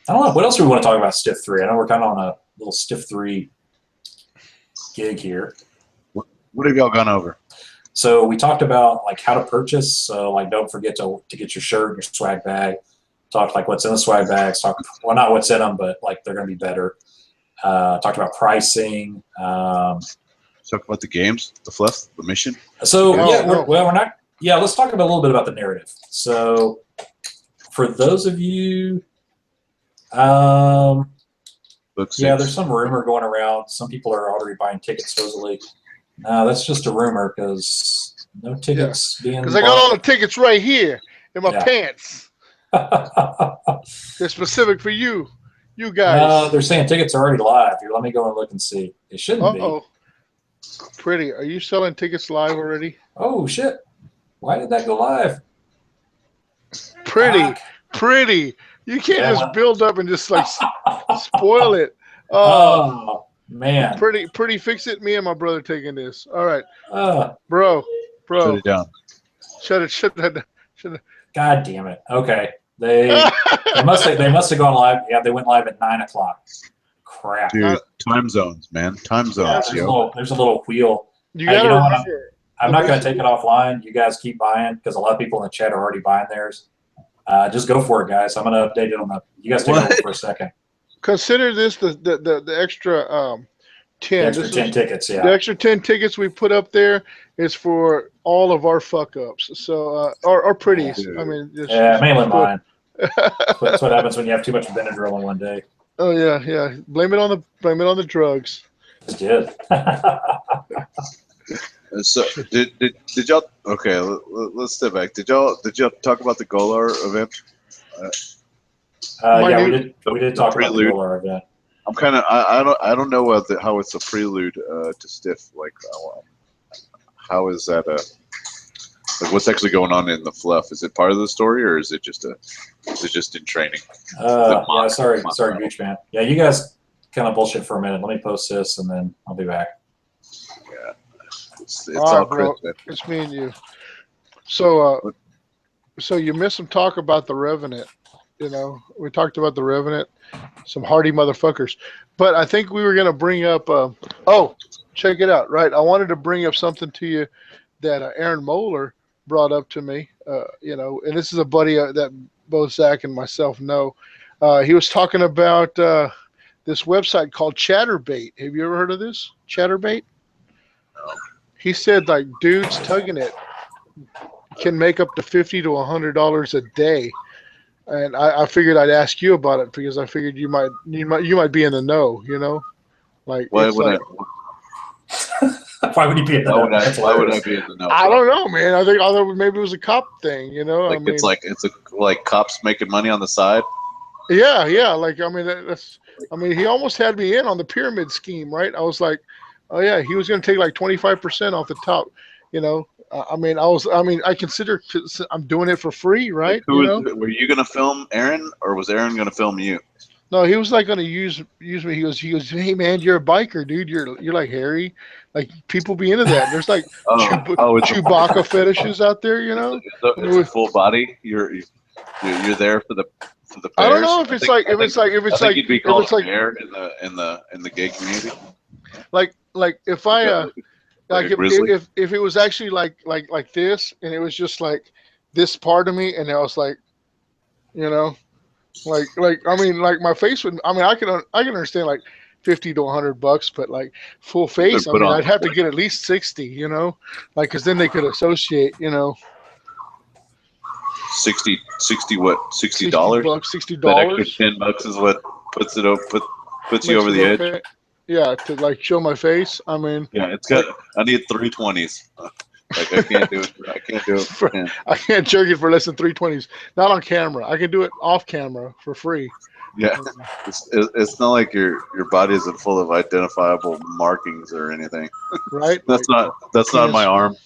don't know. What else do we want to talk about Stiff 3? I know we're kind of on a little Stiff 3 gig here. What have y'all gone over? So we talked about like how to purchase. So like don't forget to get your shirt, your swag bag. Talked like what's in the swag bags. Well, not what's in them, but like they're going to be better. Talked about pricing. Talk about the games, the fluff, the mission. So No. we're not. Yeah, let's talk about a little bit about the narrative. So for those of you, Book yeah, 6. there's some rumor going around. Some people are already buying tickets supposedly. No, that's just a rumor because no tickets being Because I got all the tickets right here in my Yeah. pants. They're specific for you. You guys. They're saying tickets are already live. Here, let me go and look and see. It shouldn't be. Uh-oh. Pretty. Are you selling tickets live already? Oh, shit. Why did that go live? Pretty. Fuck. Pretty. You can't Yeah, just build up and just like spoil it. oh, man. Pretty. Fix it. Me and my brother taking this. All right, Uh, bro. Shut it down. Shut it. Shut that. Shut it. God damn it. Okay. They must have gone live. Yeah, they went live at 9 o'clock. Crap. Dude, time zones, man. Time zones, yo. There's a little wheel. You gotta you know what? remember. I'm not going to take it offline. You guys keep buying because a lot of people in the chat are already buying theirs. Just go for it, guys. I'm going to update it on the. You guys take it over for a second. Consider this the extra 10. The extra 10 tickets, yeah. The extra 10 tickets we put up there is for all of our fuck ups. So our pretties. I mean, mainly mine. That's what happens when you have too much Benadryl in one day. Oh yeah. Blame it on the drugs. Just did. So did y'all? Okay, let's step back. Did y'all talk about the Golar event? We did talk about the Golar event. I'm kind of I don't know how it's a prelude to Stiff. Like, how is that like what's actually going on in the fluff? Is it part of the story or is it just in training? Sorry, Gooch man. Yeah, you guys kind of bullshit for a minute. Let me post this and then I'll be back. Yeah, it's all bro. Chris, it's me and you. So you missed some talk about the Revenant. You know, we talked about the Revenant, some hardy motherfuckers. But I think we were going to bring up, check it out, right? I wanted to bring up something to you that Aaron Moeller brought up to me, and this is a buddy that both Zach and myself know. He was talking about this website called Chatterbait. Have you ever heard of this? Chatterbait? No. He said, like, dudes tugging it can make up to $50 to $100 a day. And I figured I'd ask you about it because I figured you might be in the know, like why would why would he be in the know? Why would I be in the know? I don't know, man. I think although maybe it was a cop thing, Like it's like cops making money on the side. Yeah. Like he almost had me in on the pyramid scheme, right? I was like, oh yeah, he was going to take like 25% off the top, I consider I'm doing it for free, right? Like were you gonna film Aaron, or was Aaron gonna film you? No, he was like gonna use me. He goes, hey man, you're a biker, dude. You're like hairy. Like people be into that. There's like Chewbacca fetishes out there, It's a full body. You're there for the bears. I don't know if it's like you'd be called a bear in the gay community. Like if I Like if it was actually like this, and it was just like this part of me, and I was like, like my face would. I can understand like $50 to $100, but like full face, I'd have to get at least 60, like because then they could associate, 60 what? $60? $60. That extra $10 is what puts you over the edge. Yeah, to like show my face. I need 320s. Like I can't do it. I can't jerk it for less than 320s. Not on camera. I can do it off camera for free. Yeah, it's not like your body isn't full of identifiable markings or anything. Right. That's not my arm.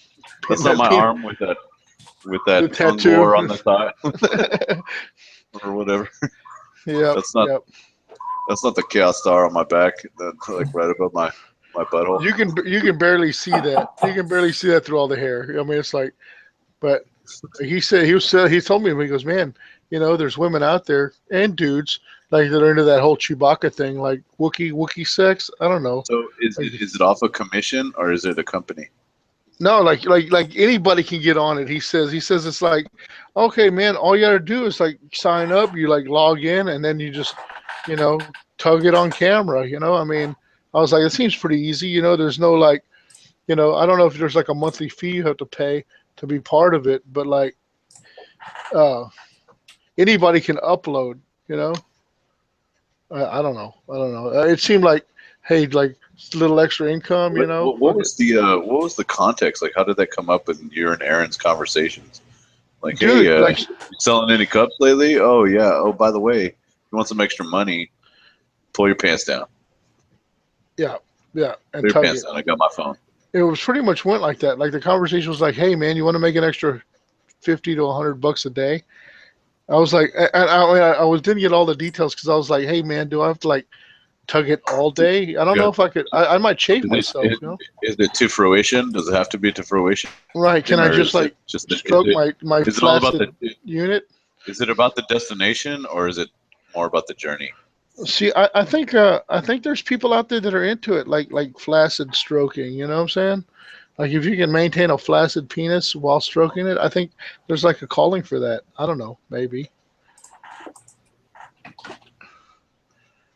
That's not my arm with that tattoo on the thigh or whatever. Yeah. That's not the Chaos Star on my back. That's like right above my butthole. You can barely see that. You can barely see that through all the hair. It's like, but he told me, he goes, man, there's women out there and dudes like that are into that whole Chewbacca thing, like Wookiee sex. I don't know. So is it off a commission or is it a company? No, like anybody can get on it. He says it's like, okay, man, all you gotta do is like sign up. You like log in and then you just tug it on camera, I was like, it seems pretty easy, there's no like, I don't know if there's like a monthly fee you have to pay to be part of it, but like, anybody can upload, I don't know. It seemed like, hey, like a little extra income, What was the context? Like, how did that come up in your and Aaron's conversations? Like, dude, hey, you selling any cups lately? Oh yeah. Oh, by the way, you want some extra money? pull your pants down. Yeah, and Pull your tug pants it. down. I got my phone. It was pretty much went like that. Like the conversation was like, "Hey, man, you want to make an extra 50 to $100 a day?" I was like, and I was didn't get all the details because I was like, "Hey, man, do I have to like tug it all day? I don't know Good. if I could. I might chafe Is myself, it, you know? is it to fruition? Does it have to be to fruition, Right? Can I or just is it like just stroke my is it all about flaccid unit?" is it about the destination, or is it more about the journey? See, I think there's people out there that are into it, like flaccid stroking. You know what I'm saying? Like if you can maintain a flaccid penis while stroking it, I think there's like a calling for that. I don't know, maybe.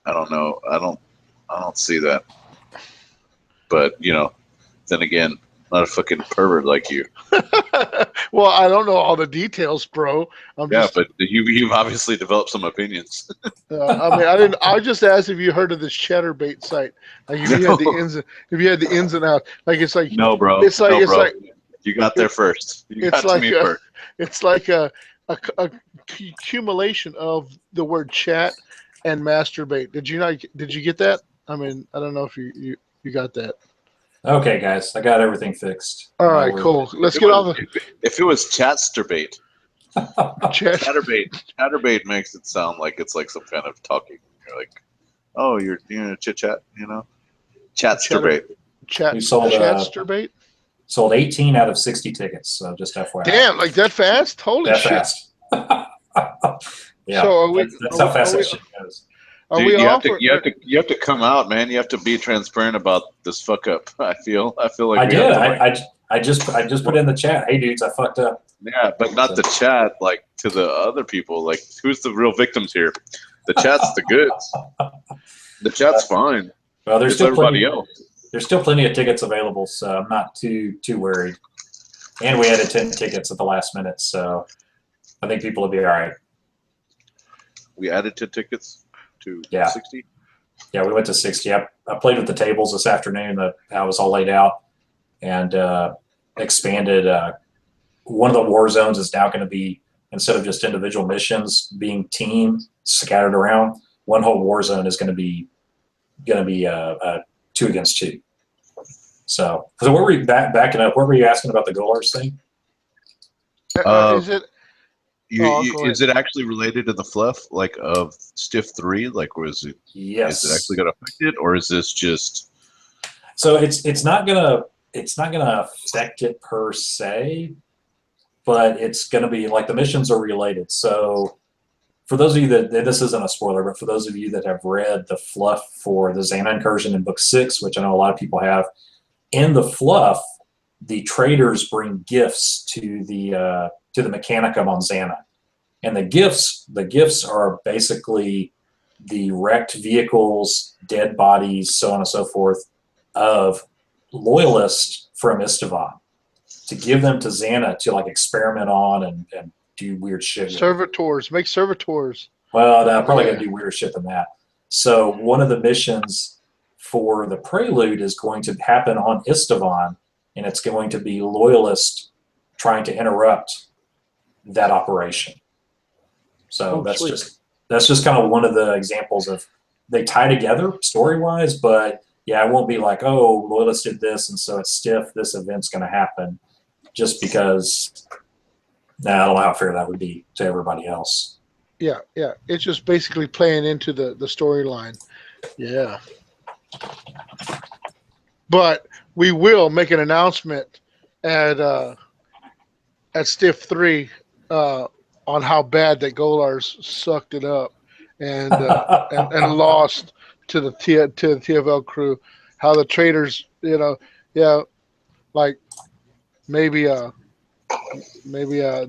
I don't know. I don't see that. But then again, I'm not a fucking pervert like you. Well, I don't know all the details, bro. I'm Yeah, just. but you've obviously developed some opinions. I mean, I didn't. I just asked if you heard of this chatterbait site. Like if you had the No, if you had the ins and outs. Like no, bro, it's like no, it's bro. like You got there first. You it's got to like me first. it's like a accumulation of the word chat and masturbate. Did you not? Did you get that? I mean, I don't know if you got that. Okay, guys, I got everything fixed. All No right, worries. cool. Let's get all the If it was chatsterbait, chat. chatterbait makes it sound like it's like some kind of talking. You're like, oh, you're chit chat, chatsterbait. We sold Chatsterbait. sold 18 out of 60 tickets. So just FYI. Damn, like that fast? Holy That shit! fast. Yeah, So are we? that's how fast that shit goes. Are Dude, we you have off? to you have to come out, man. You have to be transparent about this fuck up. I feel like I we did. have to like, I just put in the chat. Hey, dudes, I fucked up. yeah, but not the chat like to the other people. Like, who's the real victims here? The chat's the goods. The chat's fine. Well, there's It's still everybody plenty. else. There's still plenty of tickets available, so I'm not too worried. And we added 10 tickets at the last minute, so I think people will be all right. We added 10 tickets to Yeah. 60. Yeah, we went to 60. I played with the tables this afternoon. That was all laid out and expanded. One of the war zones is now going to be, instead of just individual missions being team scattered around, one whole war zone is going to be 2 against 2. So what were you backing up? What were you asking about the Golars thing? Is it? Go Is ahead. it actually related to the fluff like of Stiff 3? Like, was it? Yes. Is it actually going to affect it, or is this just? So it's not gonna affect it per se, but it's gonna be like the missions are related. So for those of you that this isn't a spoiler, but for those of you that have read the fluff for the Xana incursion in book 6, which I know a lot of people have, in the fluff, the traders bring gifts to the Mechanicum on Xana, and the gifts are basically the wrecked vehicles, dead bodies, so on and so forth, of loyalists from Istvan, to give them to Xana to like experiment on and do weird shit. Servitors. Make servitors. Well, they're probably going to do weirder shit than that. So one of the missions for the Prelude is going to happen on Istvan, and it's going to be loyalists trying to interrupt that operation. So that's just kind of one of the examples of they tie together story-wise, but yeah, it won't be like, oh, loyalists did this, and so it's stiff. This event's going to happen, just because. I don't know how fair that would be to everybody else. Yeah. It's just basically playing into the storyline. Yeah. But we will make an announcement at Stiff 3 on how bad that Golars sucked it up and lost to the TFL crew. How the traders, like maybe the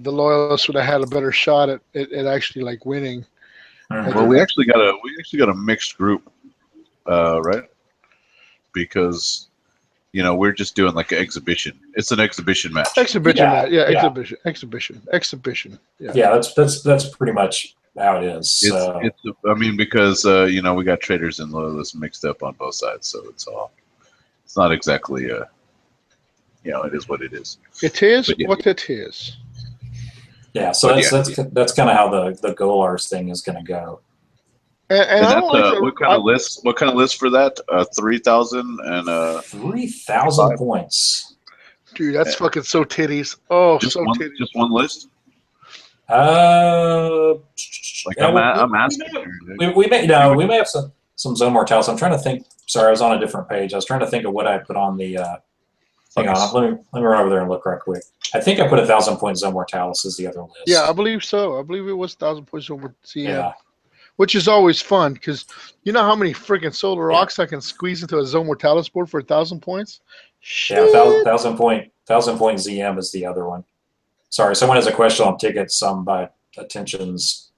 loyalists would have had a better shot at actually like winning. Well, we actually got a mixed group, right? Because we're just doing like an exhibition. It's an exhibition match. Exhibition. Yeah. Exhibition. Yeah. Yeah, that's pretty much how it is. I mean, because we got traders and loyalists mixed up on both sides, so it's not exactly it is what it is. It is what it is. Yeah, so that's kind of how the Golars thing is going to go. And And I that's don't like what kind of list? What kind of list for that? 3,000 and 3,000 points. dude. That's fucking so titties. Oh, just so one, titties. just one list. Like Yeah, I'm asking. we may have some Zone Mortalis. I'm trying to think. Sorry, I was on a different page. I was trying to think of what I put on the. Hang on, let me run over there and look right quick. I think I put 1,000 points Zone Mortalis is the other list. Yeah, I believe so. I believe it was 1,000 points over CM. Yeah. Which is always fun because you know how many freaking solar rocks I can squeeze into a Zone Mortalis board for 1,000 points? Shit. Yeah, 1,000 point ZM is the other one. Sorry, someone has a question on tickets. By attention's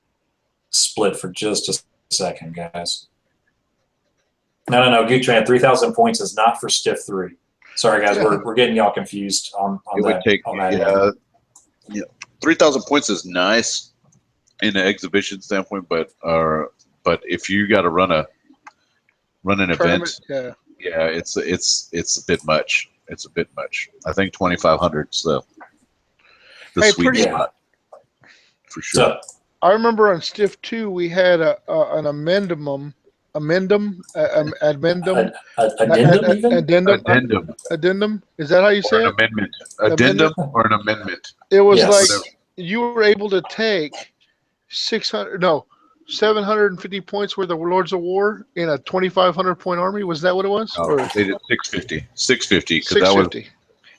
split for just a second, guys. No, Gutran, 3,000 points is not for Stiff 3. Sorry, guys, we're getting y'all confused on it that. Would take, on that yeah, 3,000 points is nice in an exhibition standpoint, but if you got to run an event, yeah, it's a bit much. It's a bit much. I think 2,500 is the sweet spot for sure. So, I remember on Stiff 2 we had an addendum. Addendum. Is that how you say it? Amendment. Addendum or an amendment. It was like you were able to take 750 points worth of Lords of War in a 2,500 point army. Was that what it was? No, they did 650. 650 because that was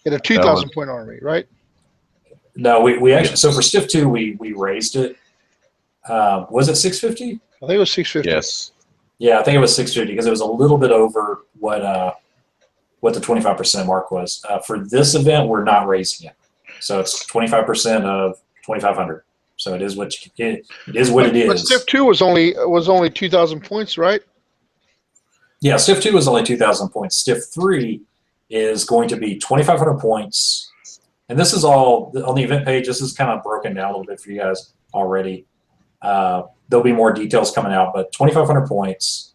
in a 2,000 point army, right? No, we actually so for Stiff 2 we raised it. Was it 650? I think it was 650. Yes. Yeah, I think it was 650 because it was a little bit over what the 25% mark was. For this event, we're not raising it, so it's 25% of 2,500. So it is what it is. But Stiff 2 was only 2,000 points, right? Yeah, Stiff 2 is only 2,000 points. Stiff 3 is going to be 2,500 points, and this is all on the event page. This is kind of broken down a little bit for you guys already. There'll be more details coming out, but 2,500 points.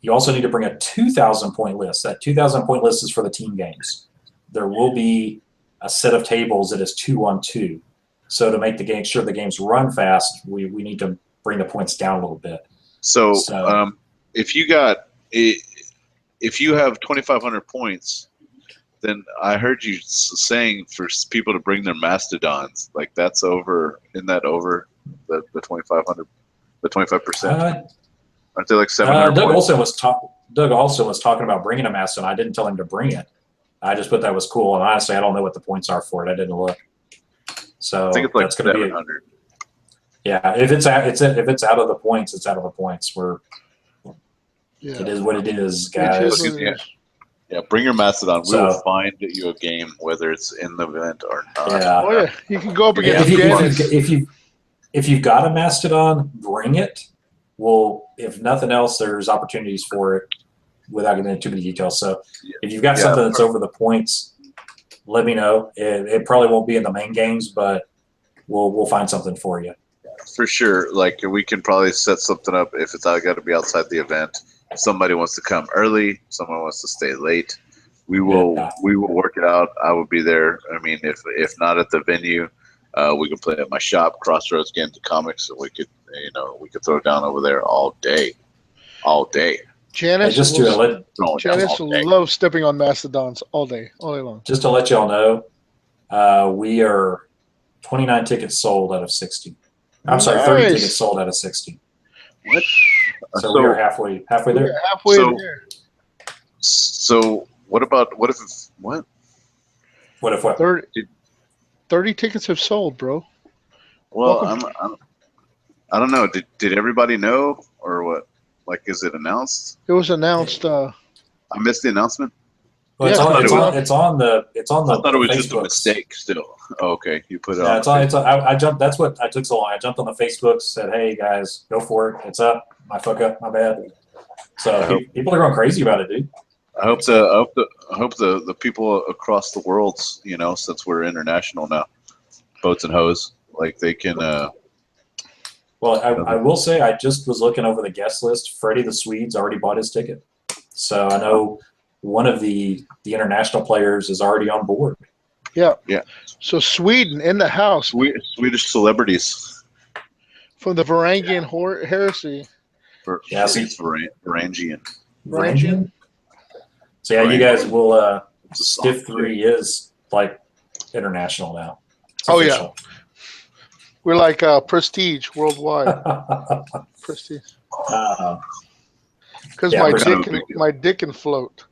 You also need to bring a 2,000 point list. That 2,000 point list is for the team games. There will be a set of tables that is 2-on-2. So to make sure the games run fast, we need to bring the points down a little bit. So if you have 2,500 points, then I heard you saying for people to bring their mastodons. Like that's over. Isn't that over the 2,500? The 25%. Aren't they like 700? Doug also was talking about bringing a mastodon. I didn't tell him to bring it. I just put that was cool, and honestly, I don't know what the points are for it. I didn't look. So I think it's like that's going to be 700. Yeah, if it's out of the points, it's out of the points. It is what it is, guys. Yeah, bring your mastodon. We will find you a game, whether it's in the event or not. Yeah. Oh yeah, you can go up against if you've got a mastodon, bring it. Well, if nothing else, there's opportunities for it without getting into too many details. So if you've got something that's over the points, let me know. It probably won't be in the main games, but we'll find something for you. For sure. Like we can probably set something up if it's got to be outside the event. If somebody wants to come early, someone wants to stay late, we will work it out. I will be there. I mean, if not at the venue, we can play at my shop, Crossroads Games and Comics, and we could throw down over there all day. Janice loves stepping on mastodons all day long. Just to let y'all know, we are 29 tickets sold out of 60. I'm sorry, 30 tickets sold out of 60. What? So we are halfway there. There. So what if 30 tickets have sold, bro. Well, I don't know. Did everybody know or what? Like, is it announced? It was announced. I missed the announcement. Well, it's on the. I thought it was Facebooks. just a mistake. Still, okay. You put it on. I jumped. That's what I took so long. I jumped on the Facebook, said, "Hey guys, go for it. It's up. My fuck up. My bad." So people are going crazy about it, dude. I hope the people across the world, since we're international now, boats and hoes, like they can. Well, I will say I just was looking over the guest list. Freddie the Swede's already bought his ticket, so I know one of the international players is already on board. Yeah. So Sweden in the house. Swedish celebrities from the Varangian heresy. Yeah, so It's Varangian. Varangian. So yeah, you guys will. Stiff 3 is like international now. It's official. Yeah, we're like Prestige worldwide. Prestige. Because my dick can float.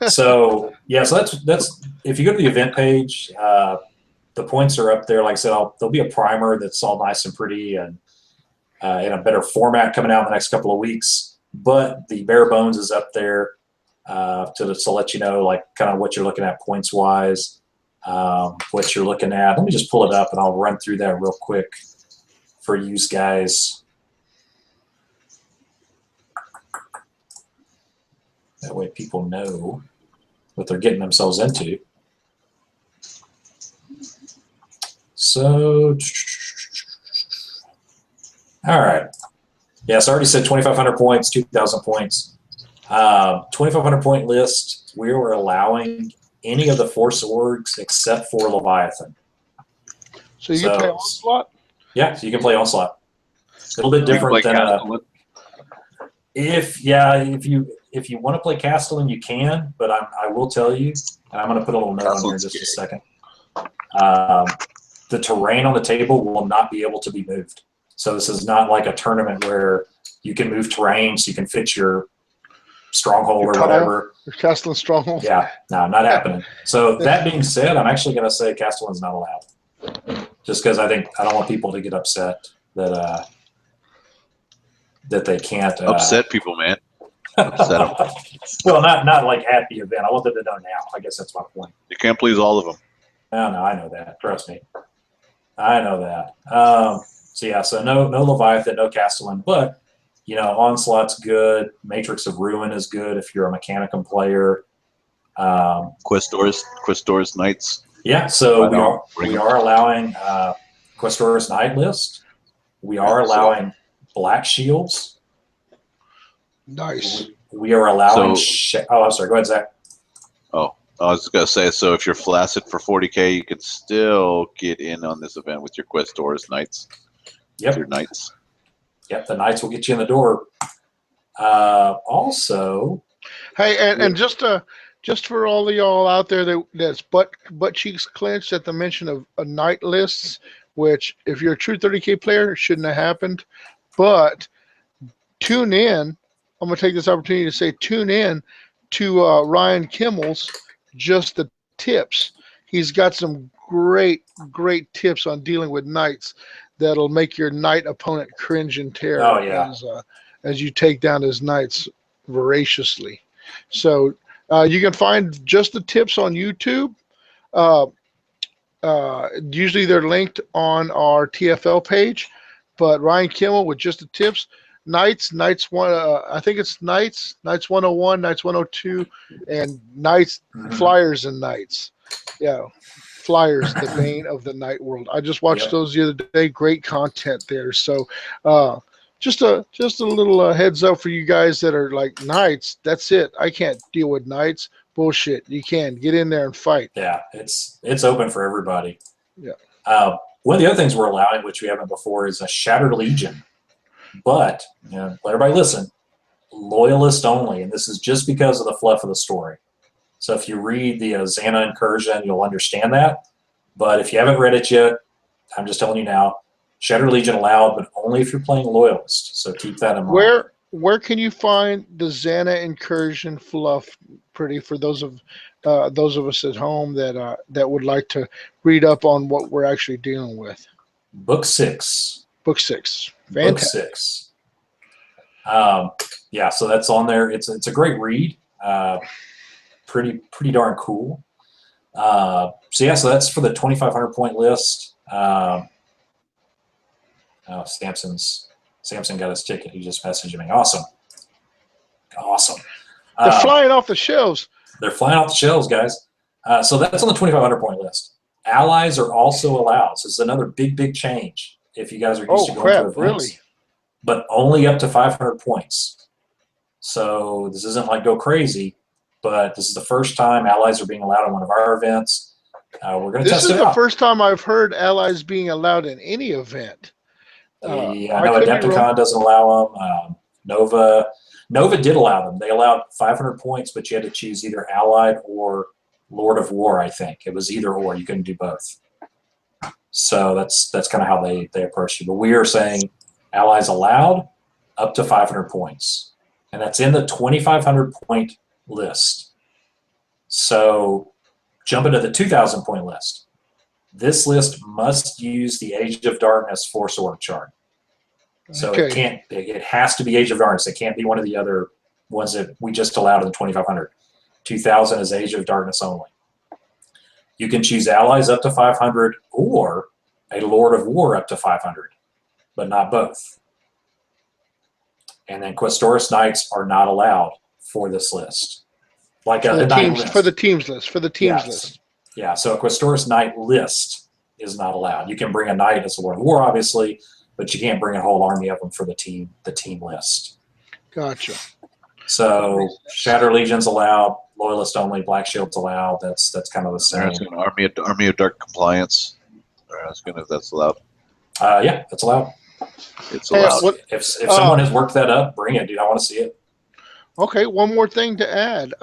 So yeah, so that's if you go to the event page, the points are up there. Like I said, there'll be a primer that's all nice and pretty and in a better format coming out in the next couple of weeks. But the bare bones is up there to let you know like kind of what you're looking at points wise, what you're looking at. Let me just pull it up and I'll run through that real quick for you guys. That way people know what they're getting themselves into. So, all right. Yeah, so I already said 2,500 points, 2,000 points. 2,500 point list, we were allowing any of the Force orgs except for Leviathan. So you can play Onslaught? Yeah, so you can play Onslaught. A little bit different than if you want to play Castellan, you can, but I will tell you, and I'm going to put a little note on here in just a second. The terrain on the table will not be able to be moved. So this is not like a tournament where you can move terrain so you can fit your stronghold or whatever. Your Castellan stronghold. Yeah, no, not happening. So that being said, I'm actually going to say Castellan's not allowed, just because I don't want people to get upset that they can't upset people, man. Upset them. Well, not like at the event. I want them to know now. I guess that's my point. You can't please all of them. No, I know that. Trust me. I know that. So yeah, so no Leviathan, no Castellan, but Onslaught's good. Matrix of Ruin is good if you're a Mechanicum player. Questors Knights. Yeah, so we are allowing Questors Knight list. We are allowing Black Shields. Nice. We are allowing. I'm sorry. Go ahead, Zach. Oh, I was gonna say. So if you're flaccid for 40K, you can still get in on this event with your Questors Knights. Yep. Your Knights. Yep. The Knights will get you in the door. Also. Hey, and just for all of y'all out there that's butt cheeks clenched at the mention of a Knight lists, which if you're a true 30K player, it shouldn't have happened. But tune in. I'm going to take this opportunity to say tune in to Ryan Kimmel's Just the Tips. He's got some great tips on dealing with Knights that'll make your Knight opponent cringe in terror as you take down his Knights voraciously. So you can find Just the Tips on YouTube. Usually they're linked on our TFL page, but Ryan Kimmel with Just the Tips. Knights one. I think it's Knights 101, Knights 102, and Knights Flyers and Knights. Yeah, Flyers, the bane of the Knight world. I just watched those the other day. Great content there. So, just a little heads up for you guys that are like Knights. That's it. I can't deal with Knights. Bullshit. You can get in there and fight. Yeah, it's open for everybody. Yeah. One of the other things we're allowing, which we haven't before, is a Shattered Legion. But, everybody listen, loyalist only, and this is just because of the fluff of the story. So if you read the Xana Incursion, you'll understand that. But if you haven't read it yet, I'm just telling you now, Shattered Legion allowed, but only if you're playing loyalist. So keep that in mind. Where can you find the Xana Incursion fluff, pretty, for those of us at home that would like to read up on what we're actually dealing with? Book 6. Book 6. Fantastic. Book 6. Yeah, so that's on there. It's a great read. Pretty darn cool. So that's for the 2,500 point list. Samson got his ticket. He just messaged me. Awesome. They're flying off the shelves. They're flying off the shelves, guys. So that's on the 2,500 point list. Allies are also allowed. So it's another big change. If you guys are used to going to events, really? But only up to 500 points. So this isn't like go crazy, but this is the first time allies are being allowed in one of our events. We're going to test it out. This is the first time I've heard allies being allowed in any event. I know Adepticon doesn't allow them. Nova did allow them. They allowed 500 points, but you had to choose either Allied or Lord of War, I think. It was either or. You couldn't do both. So that's kind of how they approached it. But we are saying Allies allowed up to 500 points. And that's in the 2,500 point list. So jump into the 2,000 point list. This list must use the Age of Darkness Force org chart. So it has to be Age of Darkness. It can't be one of the other ones that we just allowed in the 2,500. 2,000 is Age of Darkness only. You can choose Allies up to 500 or a Lord of War up to 500, but not both. And then Questoris Knights are not allowed for this list. Like for a the teams yes. list. Yeah, so a Questoris Knight list is not allowed. You can bring a knight as a Lord of War, obviously, but you can't bring a whole army of them for the team list. Gotcha. So Shatter Legion's allowed, Loyalist only, Black Shield's allowed. That's kind of the same. Army of Dark Compliance. I was gonna if that's allowed. Yeah, that's allowed. It's allowed. If someone has worked that up, bring it, dude. I want to see it. Okay, one more thing to add.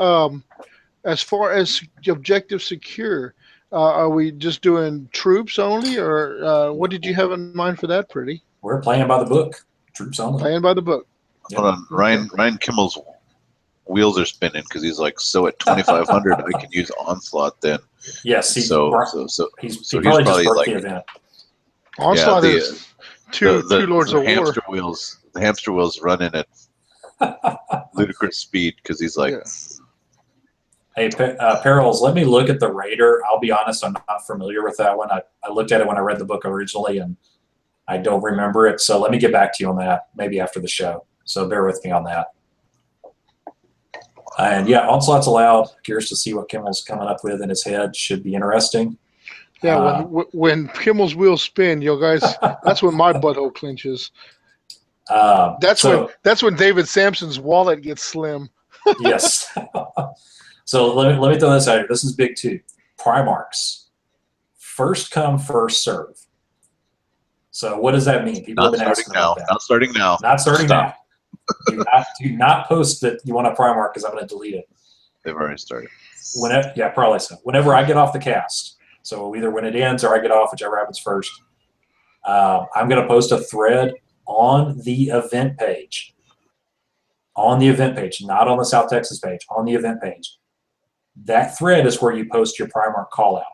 As far as objective secure, are we just doing troops only, or what did you have in mind for that, Pretty? We're playing by the book. Troops only. Playing by the book. Hold on. Ryan Kimmel's wheels are spinning because he's like, so at 2,500 I can use Onslaught then. Yes, he's probably just broke like, the event. Onslaught is two Lords of War. The hamster wheels running at ludicrous speed because he's like. Yeah. Hey, Perils, let me look at the Raider. I'll be honest, I'm not familiar with that one. I looked at it when I read the book originally, and I don't remember it. So let me get back to you on that, maybe after the show. So bear with me on that. And yeah, Onslaught's allowed. Curious to see what Kimmel's coming up with in his head. Should be interesting. Yeah, when Kimmel's wheels spin, you guys, that's when my butthole clinches. That's when David Sampson's wallet gets slim. Yes. So let me throw this out here. This is big too. Primarchs. First come, first serve. So what does that mean? People have been asking about that. Not starting now. Not starting now. Do not post that you want a Primarch because I'm going to delete it. They've already started. Yeah, probably so. Whenever I get off the cast, so either when it ends or I get off, whichever happens first, I'm going to post a thread on the event page. On the event page, not on the South Texas page, on the event page. That thread is where you post your Primarch call out.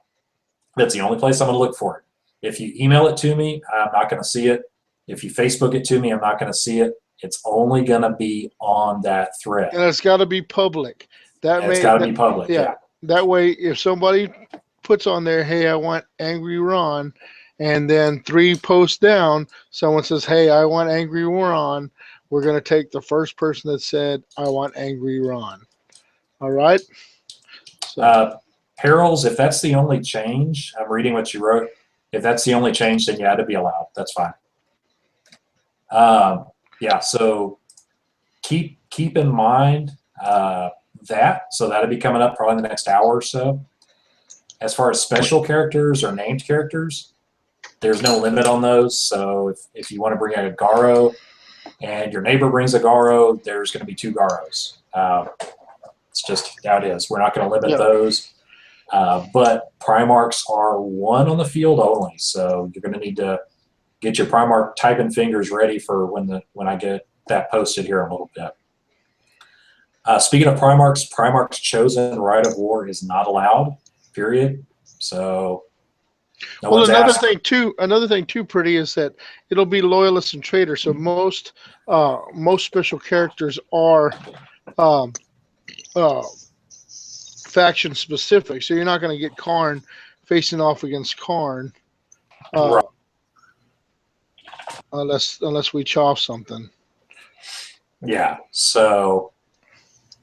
That's the only place I'm going to look for it. If you email it to me, I'm not going to see it. If you Facebook it to me, I'm not going to see it. It's only going to be on that thread. And it's got to be public. It's got to be public, yeah. That way, if somebody puts on there, hey, I want Angry Ron, and then 3 posts down, someone says, hey, I want Angry Ron, we're going to take the first person that said, I want Angry Ron. All right? So. Perils, if that's the only change, I'm reading what you wrote. If that's the only change, then yeah, it'd be allowed. That's fine. Yeah, so keep in mind that. So that'll be coming up probably in the next hour or so. As far as special characters or named characters, there's no limit on those. So if you want to bring a Garo and your neighbor brings a Garo, there's going to be 2 Garos. It's just how it is. We're not going to limit those. But Primarchs are 1 on the field only. So you're going to need to get your Primarch typing fingers ready for when I get that posted here in a little bit. Speaking of Primarchs chosen right of war is not allowed, period. So another thing too, Pretty, is that it'll be loyalists and traitors. So most special characters are faction specific. So you're not going to get Karn facing off against Karn. Right. Unless we chop something. Yeah, so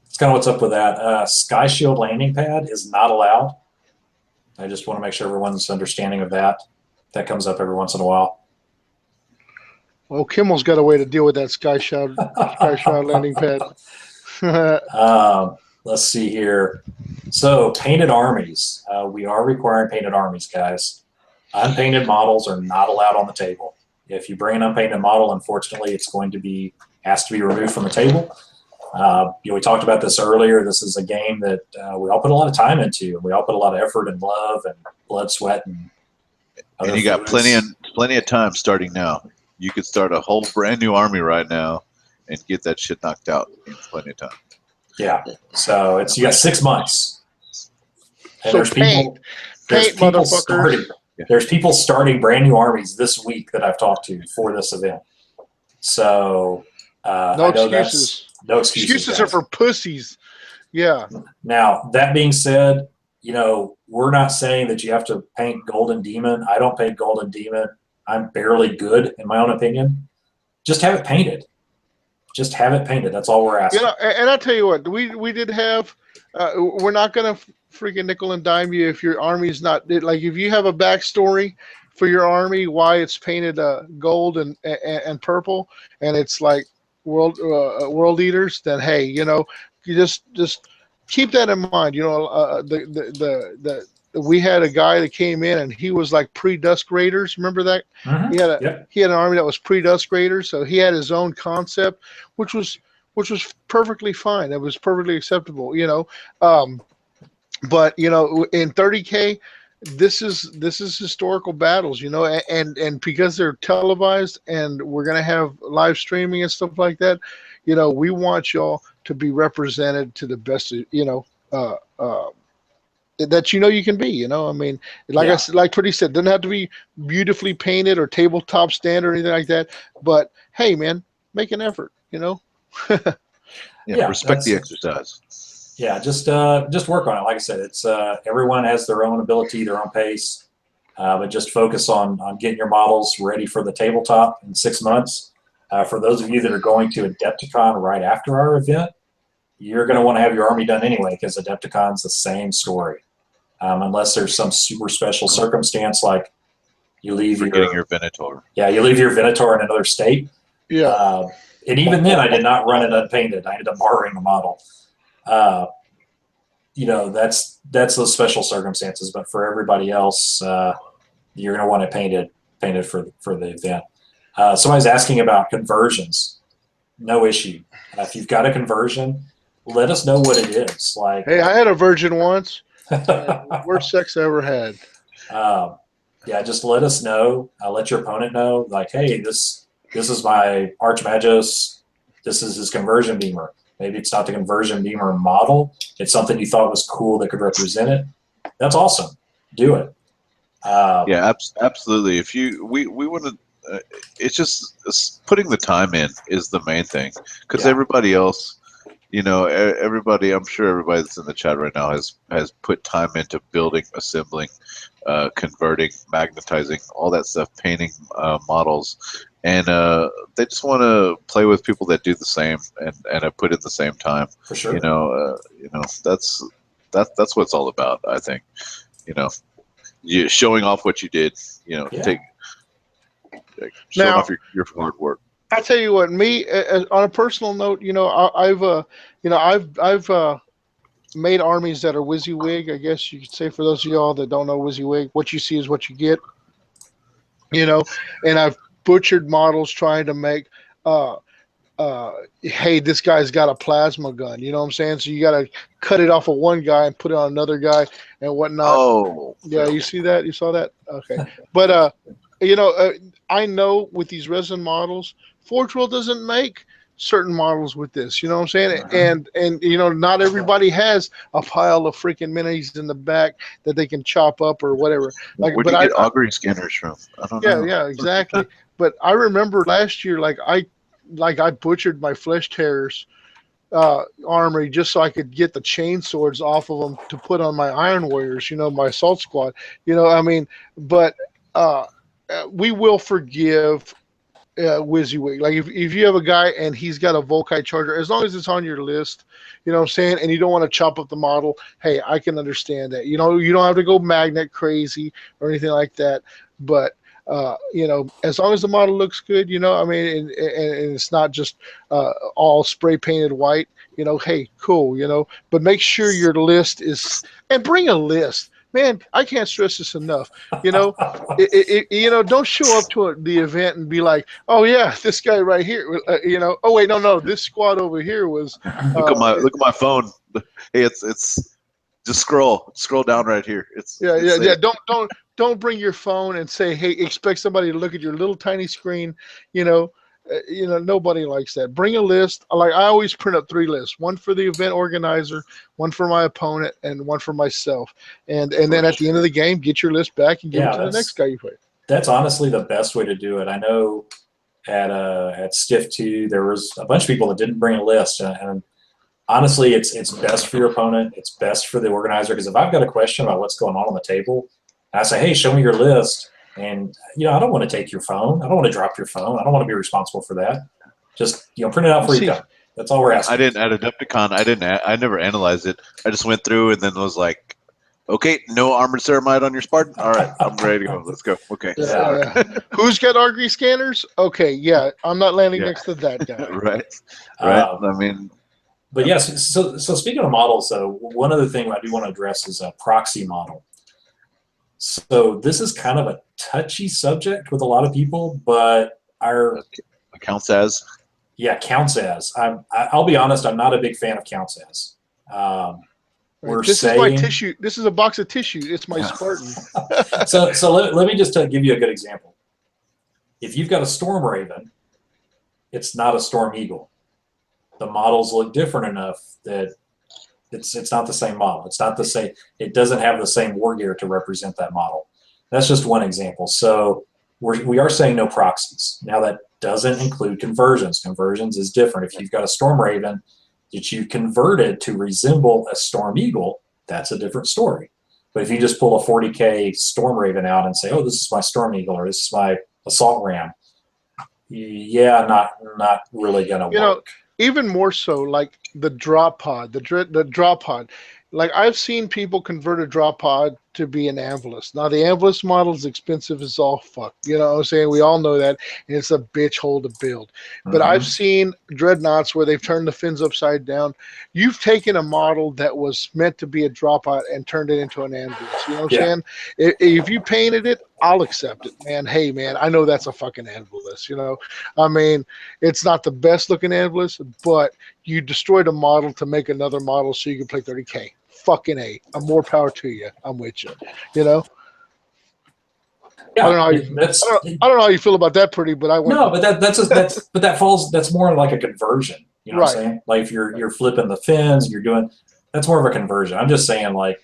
it's kind of what's up with that. Sky Shield landing pad is not allowed. I just want to make sure everyone's understanding of that. That comes up every once in a while. Well, Kimmel's got a way to deal with that Sky Shroud landing pad. Let's see here. So painted armies. We are requiring painted armies, guys. Unpainted models are not allowed on the table. If you bring an unpainted model, unfortunately, it's going to be has to be removed from the table. We talked about this earlier. This is a game that we all put a lot of time into. We all put a lot of effort and love and blood, sweat, and other And you got fluids. plenty of time starting now. You could start a whole brand new army right now and get that shit knocked out in plenty of time. Yeah. So you got 6 months. And So paint, motherfuckers. There's people starting brand new armies this week that I've talked to for this event. So No excuses. No excuses. Excuses are for pussies. Yeah. Now, that being said, we're not saying that you have to paint Golden Demon. I don't paint Golden Demon. I'm barely good, in my own opinion. Just have it painted. Just have it painted. That's all we're asking. And I'll tell you what, we did have. We're not gonna freaking nickel and dime you if your army's not like if you have a backstory for your army why it's painted gold and purple and it's like world eaters. Then hey, you just keep that in mind. We had a guy that came in and he was like pre-Dusk Raiders. Remember that? Mm-hmm. He had an army that was pre-Dusk Raiders, so he had his own concept, which was perfectly fine. It was perfectly acceptable, But in 30K, this is historical battles, and because they're televised and we're gonna have live streaming and stuff like that, we want y'all to be represented to the best, that you can be. I mean, like I said, like Pretty said, doesn't have to be beautifully painted or tabletop standard or anything like that. But hey, man, make an effort. Respect the exercise. Yeah, just work on it. Like I said, it's everyone has their own ability, their own pace, but just focus on getting your models ready for the tabletop in 6 months. For those of you that are going to Adepticon right after our event, you're going to want to have your army done anyway because Adepticon's the same story. Unless there's some super special circumstance like you leave your Venator. Yeah, you leave your Venator in another state. Yeah. And even then, I did not run it unpainted. I ended up borrowing a model. That's those special circumstances. But for everybody else, you're going to want it painted for the event. Somebody's asking about conversions. No issue. If you've got a conversion, let us know what it is. Like, hey, I had a virgin once. Worst sex I ever had. Just let us know. Let your opponent know. Like, hey, this is my Archmagos. This is his conversion beamer. Maybe it's not the conversion beamer model. It's something you thought was cool that could represent it. That's awesome. Do it. Absolutely. If we want to, it's putting the time in is the main thing because everybody else. Everybody. I'm sure everybody that's in the chat right now has put time into building, assembling, converting, magnetizing, all that stuff, painting models, and they just want to play with people that do the same and have put in the same time. For sure. That's what it's all about. I think. You showing off what you did. Showing off your hard work. I tell you what, me on a personal note, I've made armies that are WYSIWYG. I guess you could say for those of y'all that don't know WYSIWYG, what you see is what you get. And I've butchered models trying to make, hey, this guy's got a plasma gun. You know what I'm saying? So you got to cut it off of one guy and put it on another guy and whatnot. Oh, yeah, you see that? You saw that? Okay, but I know with these resin models, Forge World doesn't make certain models with this. You know what I'm saying? And not everybody has a pile of freaking minis in the back that they can chop up or whatever. Where do you get augury scanners from? I don't know. Yeah, exactly. But I remember last year, I butchered my Flesh Terrors armory just so I could get the chain swords off of them to put on my Iron Warriors. My assault squad. But we will forgive WYSIWYG. Like if you have a guy and he's got a Volkite charger, as long as it's on your list, you know what I'm saying, and you don't want to chop up the model, hey, I can understand that. You don't have to go magnet crazy or anything like that. But as long as the model looks good, and it's not just all spray painted white, hey, cool, but make sure your list is, and bring a list. man, I can't stress this enough. You know, don't show up to the event and be like, oh yeah, this guy right here. Oh wait, no, this squad over here was. Look at my phone. Hey, it's just scroll down right here. It's Yeah. there. Don't bring your phone and say, hey, expect somebody to look at your little tiny screen. You know, nobody likes that. Bring a list. Like I always print up 3 lists: one for the event organizer, one for my opponent, and one for myself. And then at the end of the game, get your list back and give it Yeah, to the next guy you play. that's honestly the best way to do it. I know at Stiff 2 there was a bunch of people that didn't bring a list, and honestly, it's best for your opponent. It's best for the organizer, because if I've got a question about what's going on the table, I say, hey, show me your list. And, I don't want to take your phone. I don't want to drop your phone. I don't want to be responsible for that. Just, print it out before you come. That's all we're asking. I didn't at Adepticon. I never analyzed it. I just went through and then was like, okay, no armored ceramide on your Spartan. All right, I'm ready to go. Let's go. Okay. Yeah. Who's got RG scanners? Okay, yeah, I'm not landing next to that guy. Right. I mean. But yes, so speaking of models, though, one other thing I do want to address is a proxy model. So this is kind of a touchy subject with a lot of people, but counts as. Yeah, counts as. I'll be honest, I'm not a big fan of counts as. This is my tissue. This is a box of tissue. It's my Spartan. so let me just give you a good example. If you've got a Storm Raven, it's not a Storm Eagle. The models look different enough that it's not the same model. It's not the same. It doesn't have the same war gear to represent that model. That's just one example. So we are saying no proxies. Now that doesn't include conversions. Conversions is different. If you've got a Storm Raven that you converted to resemble a Storm Eagle, that's a different story. But if you just pull a 40K Storm Raven out and say, oh, this is my Storm Eagle or this is my Assault Ram, yeah, not really going to work. Even more so, like the drop pod, the drop pod. Like I've seen people convert a drop pod to be an Anvilus. Now the Anvilus model is expensive as all fuck. You know what I'm saying? We all know that, and it's a bitch hole to build. But I've seen dreadnoughts where they've turned the fins upside down. You've taken a model that was meant to be a drop pod and turned it into an Anvilus. You know what I'm saying? If you painted it, I'll accept it, man. Hey, man, I know that's a fucking Anvilus. I mean, it's not the best looking Anvilus, but you destroyed a model to make another model so you can play 30K. Fucking A. I'm more power to you. I'm with you. Yeah, I don't know how you feel about that, Pretty, but I want. No, but that's more like a conversion. You know what I'm saying? Like if you're flipping the fins, that's more of a conversion. I'm just saying, like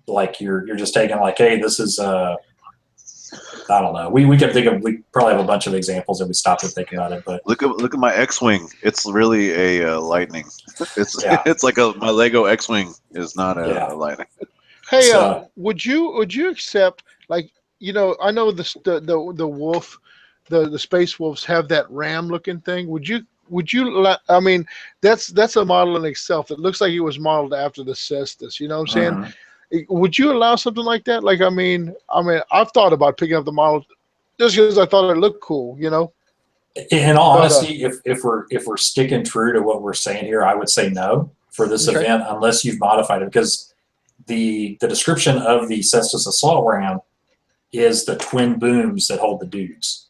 like you're just taking like, hey, this is I don't know. We probably have a bunch of examples that we stopped and think about it, but look at my X-wing. It's really a Lightning. It's like my Lego X-wing is not a Lightning. Hey, would you accept, like, I know the wolf, the space wolves have that ram looking thing. Would you? I mean, that's a model in itself. It looks like it was modeled after the Cestus. You know what I'm saying? Would you allow something like that? Like, I mean, I've thought about picking up the model just because I thought it looked cool. In all honesty, if we're sticking true to what we're saying here, I would say no for this event unless you've modified it, because the description of the Cestus Assault Ram is the twin booms that hold the dudes.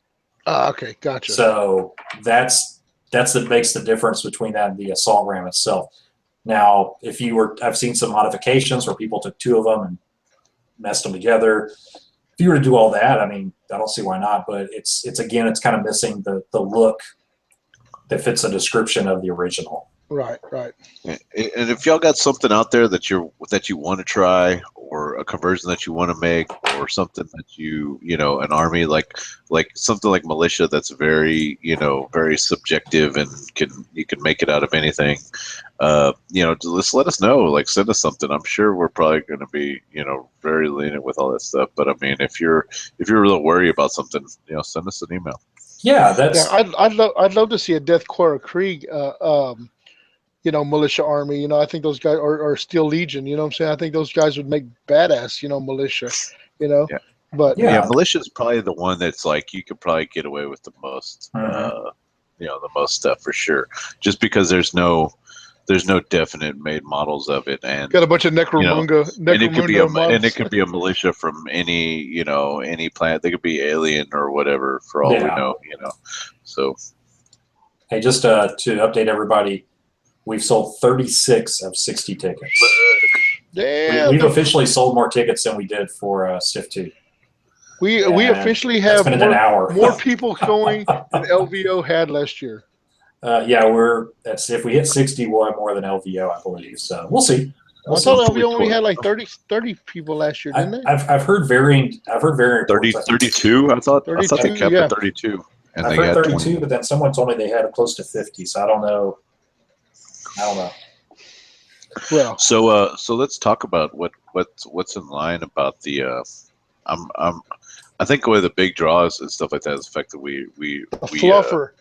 Okay, gotcha. So that's that makes the difference between that and the Assault Ram itself. Now, I've seen some modifications where people took 2 of them and messed them together. If you were to do all that, I mean, I don't see why not. But it's kind of missing the look that fits the description of the original. Right. And if y'all got something out there that you want to try, or a conversion that you want to make, or something that an army like something like militia that's very very subjective and you can make it out of anything, just let us know. Like, send us something. I'm sure we're probably going to be very lenient with all that stuff. But I mean, if you're really worried about something, send us an email. Yeah, I'd love to see a Death Korps Krieg militia army. I think those guys are Steel Legion. You know what I'm saying? I think those guys would make badass, militia. Yeah. But militia is probably the one that's like you could probably get away with the most. The most stuff for sure. Just because there's no there's no definite made models of it, and Got a bunch of you know, Necromunda and it models. could be a militia from any planet. They could be alien or whatever for all we Yeah. know. So Hey, just to update everybody, we've sold 36 of 60 tickets. Damn. We've officially sold more tickets than we did for Stiff 2. We And officially that's have been in an hour. more people going than LVO had last year. Yeah, if we hit 60, we'll have more than LVO, I believe. So we'll see. I thought LVO only had like 30 people last year, didn't they? I've heard varying. I've heard varying 30, reports. 32. I thought they 32, kept yeah. it 32, and I've they heard had 32, 20. but then someone told me they had close to 50. So I don't know. Well, So let's talk about what's in line about the. I think one of the big draws and stuff like that is the fact that we fluffer.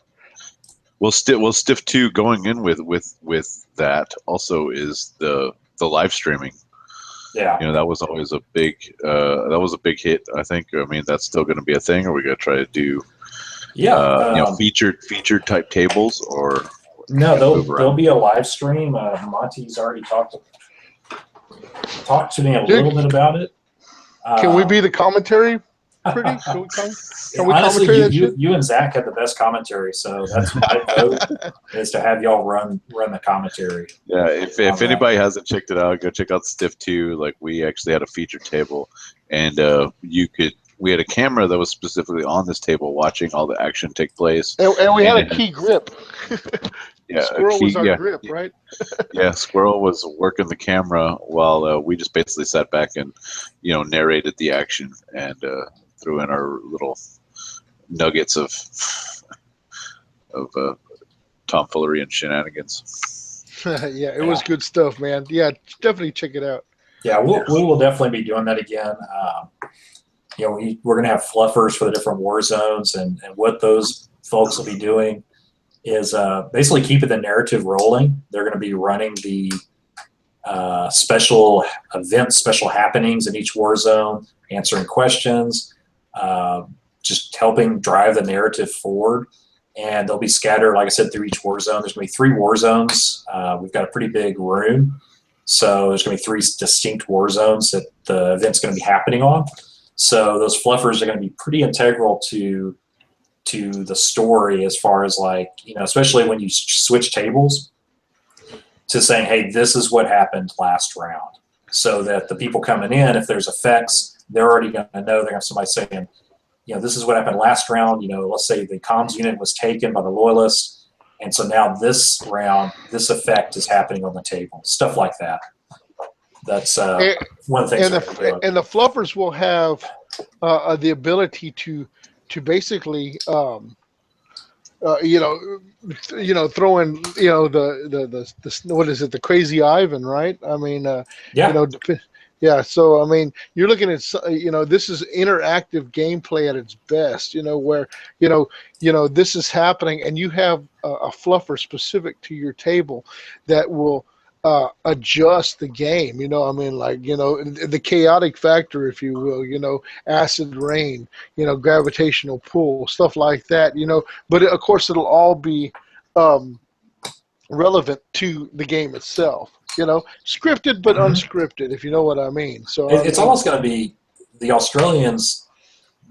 Stiff 2 going in with that also is the live streaming. Yeah. That was always a big hit. I think. I mean, that's still going to be a thing. Or we got to try to do featured type tables or no, there'll be a live stream. Monty's already talked to me a little bit about it. Can we be the commentary? Pretty? Can we honestly, commentary that shit? you and Zach had the best commentary, so that's my vote is to have y'all run the commentary. Yeah, if anybody hasn't checked it out, go check out Stiff 2. Like, we actually had a feature table, and we had a camera that was specifically on this table watching all the action take place. And we had a key grip. Yeah, Squirrel was our grip, right? Yeah, Squirrel was working the camera while we just basically sat back and narrated the action and threw in our little nuggets of tomfoolery and shenanigans. Yeah, it was good stuff, man. Yeah, definitely check it out. Yeah, we will definitely be doing that again. We're going to have fluffers for the different war zones, and what those folks will be doing is basically keeping the narrative rolling. They're going to be running the special events, special happenings in each war zone, answering questions, just helping drive the narrative forward. And they'll be scattered, like I said, through each war zone. There's going to be 3 war zones. We've got a pretty big room. So there's going to be 3 distinct war zones that the event's going to be happening on. So those fluffers are going to be pretty integral to the story, as far as especially when you switch tables, to saying, hey, this is what happened last round. So that the people coming in, if there's effects, they're already going to know. They're going to have somebody saying, this is what happened last round. Let's say the comms unit was taken by the loyalists, and so now this round, this effect is happening on the table. Stuff like that. That's one of the things. And the fluffers will have the ability to basically throw in the what is it, the crazy Ivan, right? I mean, yeah. So I mean, you're looking at this is interactive gameplay at its best. Where this is happening, and you have a fluffer specific to your table that will adjust the game. I mean, the chaotic factor, if you will. Acid rain. Gravitational pull, stuff like that. But of course, it'll all be relevant to the game itself. Scripted but unscripted, if you know what I mean. So it's almost going to be, the Australians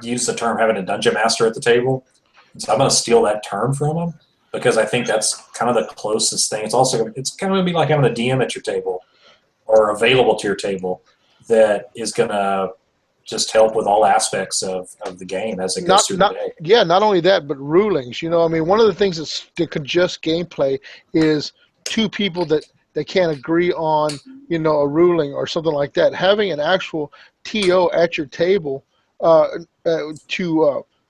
use the term having a dungeon master at the table. So I'm going to steal that term from them, because I think that's kind of the closest thing. It's kind of going to be like having a DM at your table, or available to your table, that is going to just help with all aspects of the game as it goes through the day. Yeah, not only that, but rulings. I mean, one of the things that congest gameplay is 2 people that can't agree on, a ruling or something like that. Having an actual TO at your table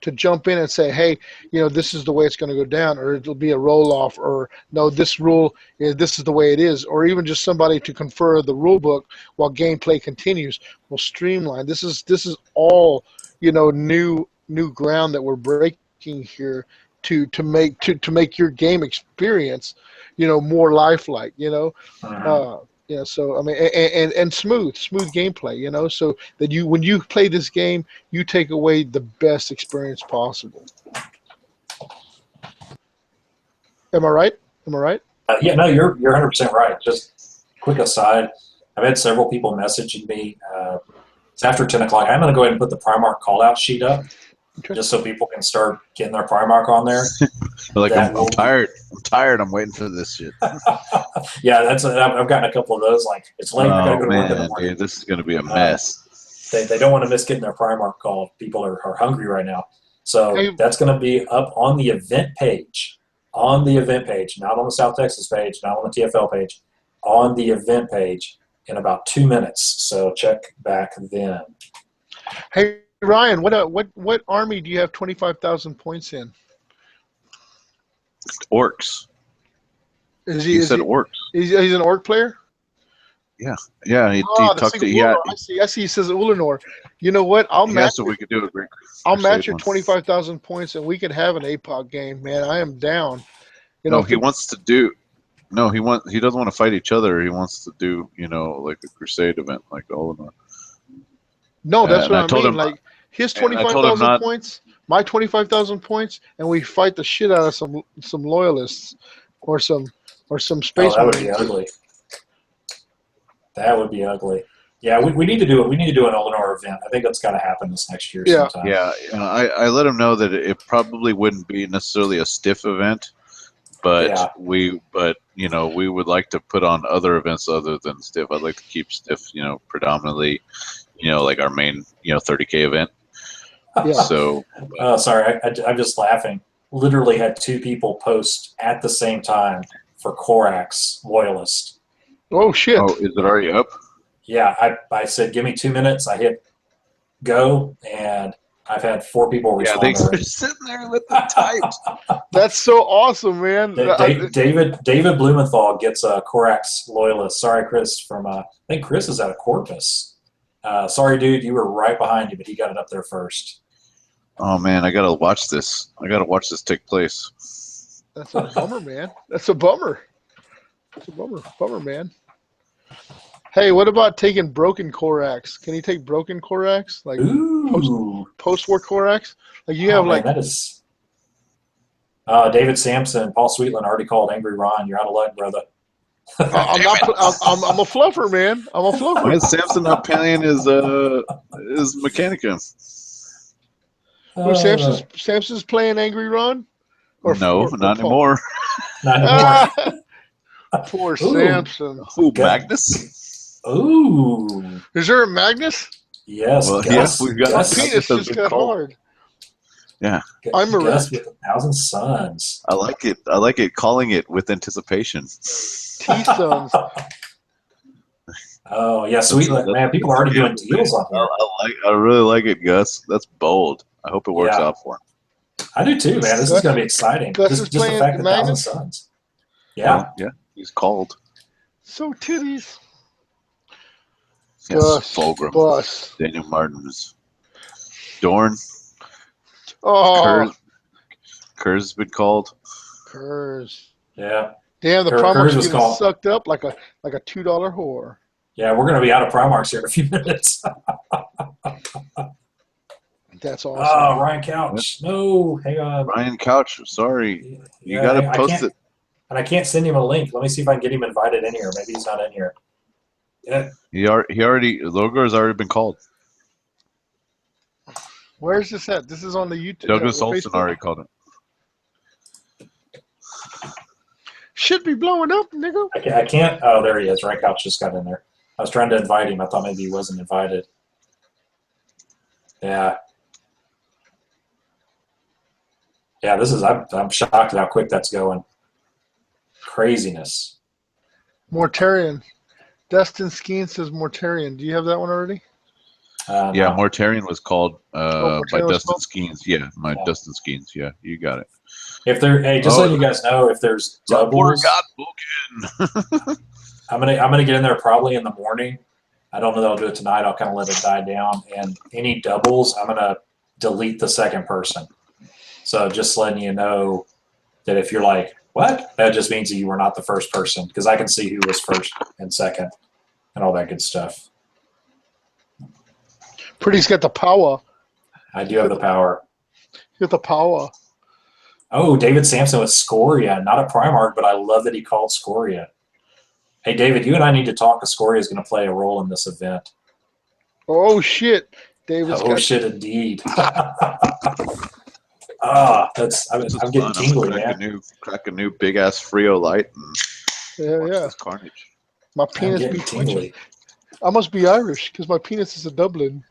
to jump in and say, hey, this is the way it's going to go down, or it'll be a roll-off, or no, this rule, this is the way it is, or even just somebody to confer the rule book while gameplay continues will streamline. This is all, new ground that we're breaking here to make your game experience, more lifelike, so I mean, and smooth gameplay, so that when you play this game, you take away the best experience possible. Am I right? Yeah, no, you're 100% right. Just quick aside, I've had several people messaging me. It's after 10 o'clock. I'm going to go ahead and put the Primark call-out sheet up Okay. just so people can start getting their Primark on there. Like That I'm will- tired. I'm tired. I'm waiting for this shit. Yeah, I've gotten a couple of those. Like, it's late. I got to Oh go to work in the man, morning. dude, this is gonna be a mess. They don't want to miss getting their Primark call. People are hungry right now. So Hey. that's going to be up on the event page. On the event page, not on the South Texas page, not on the TFL page, on the event page in about 2 minutes. So check back then. Hey Ryan, what army do you have 25,000 points in? Orcs. Is He said orcs. He's an orc player? Yeah, he The talked to single yeah. Ulanor. I see. He says Ulanor. You know what? I'll He match. asked if we could do a great. I'll match Crusade your one. 25,000 points, and we could have an APOC game, man. I am down. You No, know, he wants to do. No, he doesn't want to fight each other. He wants to do, like a crusade event, like Oliver. No, that's and what I I told mean. him- Like his and I told him 25,000 not- points, my 25,000 points, and we fight the shit out of some loyalists or some space That would be marines. ugly. That would be ugly. Yeah, we need to do it. We need to do an Eleanor event. I think that's got to happen this next year Yeah. sometime. Yeah, I let him know that it probably wouldn't be necessarily a stiff event, but Yeah. we would like to put on other events other than stiff. I'd like to keep stiff, predominantly, like our main, 30K event. Yeah. So Sorry, I'm just laughing. Literally had 2 people post at the same time for Korax Loyalist. Oh shit. oh, is it already up? Yeah, I said, give me 2 minutes. I hit go, and I've had 4 people Yeah, respond they were already. sitting there with the types. That's so awesome, man. David Blumenthal gets a Korax Loyalist. Sorry, Chris, I think Chris is out of Corpus. Sorry, dude, you were right behind you, but he got it up there first. Oh man, I gotta watch this. I gotta watch this take place. That's a bummer, man. That's a bummer. That's a bummer, man. Hey, what about taking broken Korax? Can you take broken Korax? Like Ooh. post-war Korax? Like you have Man, that is. David Sampson, Paul Sweetland already called Angry Ron. You're out of luck, brother. I'm a fluffer, man. I'm a fluffer. Why is Samson not playing his Mechanicum? Who's Samson's playing Angry Ron? No, not Paul? anymore. Not anymore. Poor Ooh. Samson. Who, Good. Magnus? Ooh. Is there a Magnus? Yes, Well, Gus. yeah, we've got My Gus, penis has just been got called. hard. Yeah, I'm Gus erect. with 1,000 Suns. I like it. I like it. Calling it with anticipation. T-Sons. Oh, yeah, Sweetland. Man, people are already doing deals on here. I really like it, Gus. That's bold. I hope it works Yeah. out for him. I do too, man. This Gus- is going to be exciting. Gus Just is the playing fact that 1,000 Magnus? Suns. Yeah. Well, yeah, he's called. So titties. Yes, Gus. Fulgrim. Bus. Daniel Martins. Dorn. Oh, Kerr's been called. Kurs. Yeah. Damn, the Kurs Primark's was getting called. sucked up like a $2 whore. Yeah, we're going to be out of Primarks here in a few minutes. That's Oh, awesome. Ryan Couch. No, hang on. Ryan Couch. Sorry, you Yeah, got to I post can't- it. And I can't send him a link. Let me see if I can get him invited in here. Maybe he's not in here. Yeah. He already. Logor's already been called. Where's this at? This is on the YouTube. Douglas the Olson Facebook. already called it. Should be blowing up, nigga. I can't. Oh, there he is. Ryan Couch just got in there. I was trying to invite him. I thought maybe he wasn't invited. Yeah. Yeah, this is. I'm shocked at how quick that's going. Craziness. Mortarian. Dustin Skeen says Mortarian. Do you have that one already? Yeah, No. Mortarian was called by Mortarian was Dustin called? Skeens. Yeah, Yeah. Dustin Skeens. Yeah, you got it. If there, hey, just Oh, letting you guys know, if there's doubles, I'm gonna get in there probably in the morning. I don't know that I'll do it tonight. I'll kind of let it die down. And any doubles, I'm gonna delete the second person. So just letting you know that if you're like, what? That just means that you were not the first person, because I can see who was first and second and all that good stuff. Pretty's got the power. I do have the power. Got the power. Oh, David Sampson with Scoria, not a Primarch, but I love that he called Scoria. Hey, David, you and I need to talk. Scoria is going to play a role in this event. Oh shit, David's Oh got shit, indeed. This is I'm getting fun. I'm tingly, gonna man. crack a new big ass Frio light and watch yeah. this carnage. My I'm penis be getting twitching. tingly. I must be Irish because my penis is a Dublin.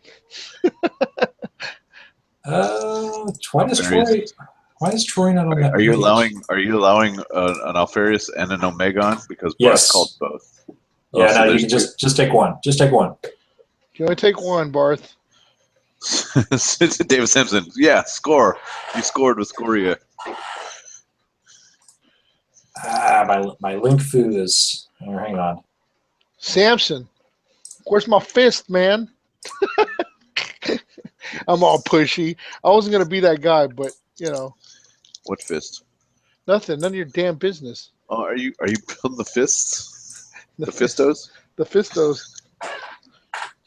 Alfarius. Why is Troy not on that Are you page? allowing an Alfarius and an Omegon? Because Barth called Yes. both. Oh, Yeah, so no, you there's can two. just take one. Just take one. You only take one, Barth. David Simpson. Yeah, score. You scored with Scoria. My link foo is here, hang on. Samson, where's my fist, man? I'm all pushy. I wasn't gonna be that guy, but you know, What fist? nothing. None of your damn business. Oh, are you building the fists? The fist- fistos? The fistos.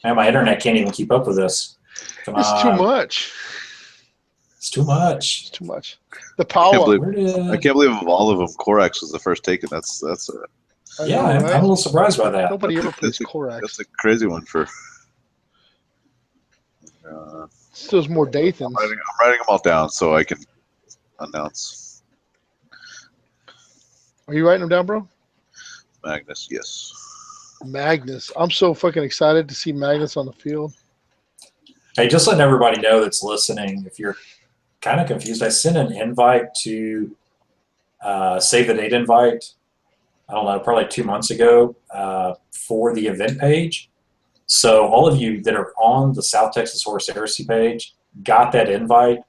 Man, my internet can't even keep up with this. Come It's too on. much. It's too much. It's too much. The I can't power. believe of all of them, Korax was the first taken. That's I Yeah, know, I'm right? a little surprised by that. Nobody ever that's plays Korax. that's a crazy one for. Still more Dathans. I'm writing them all down so I can announce. Are you writing them down, bro? Magnus, yes. Magnus. I'm so fucking excited to see Magnus on the field. Hey, just letting everybody know that's listening, if you're kind of confused, I sent an invite to save the date invite, I don't know, probably 2 months ago for the event page. So all of you that are on the South Texas Horse Heresy page got that invite.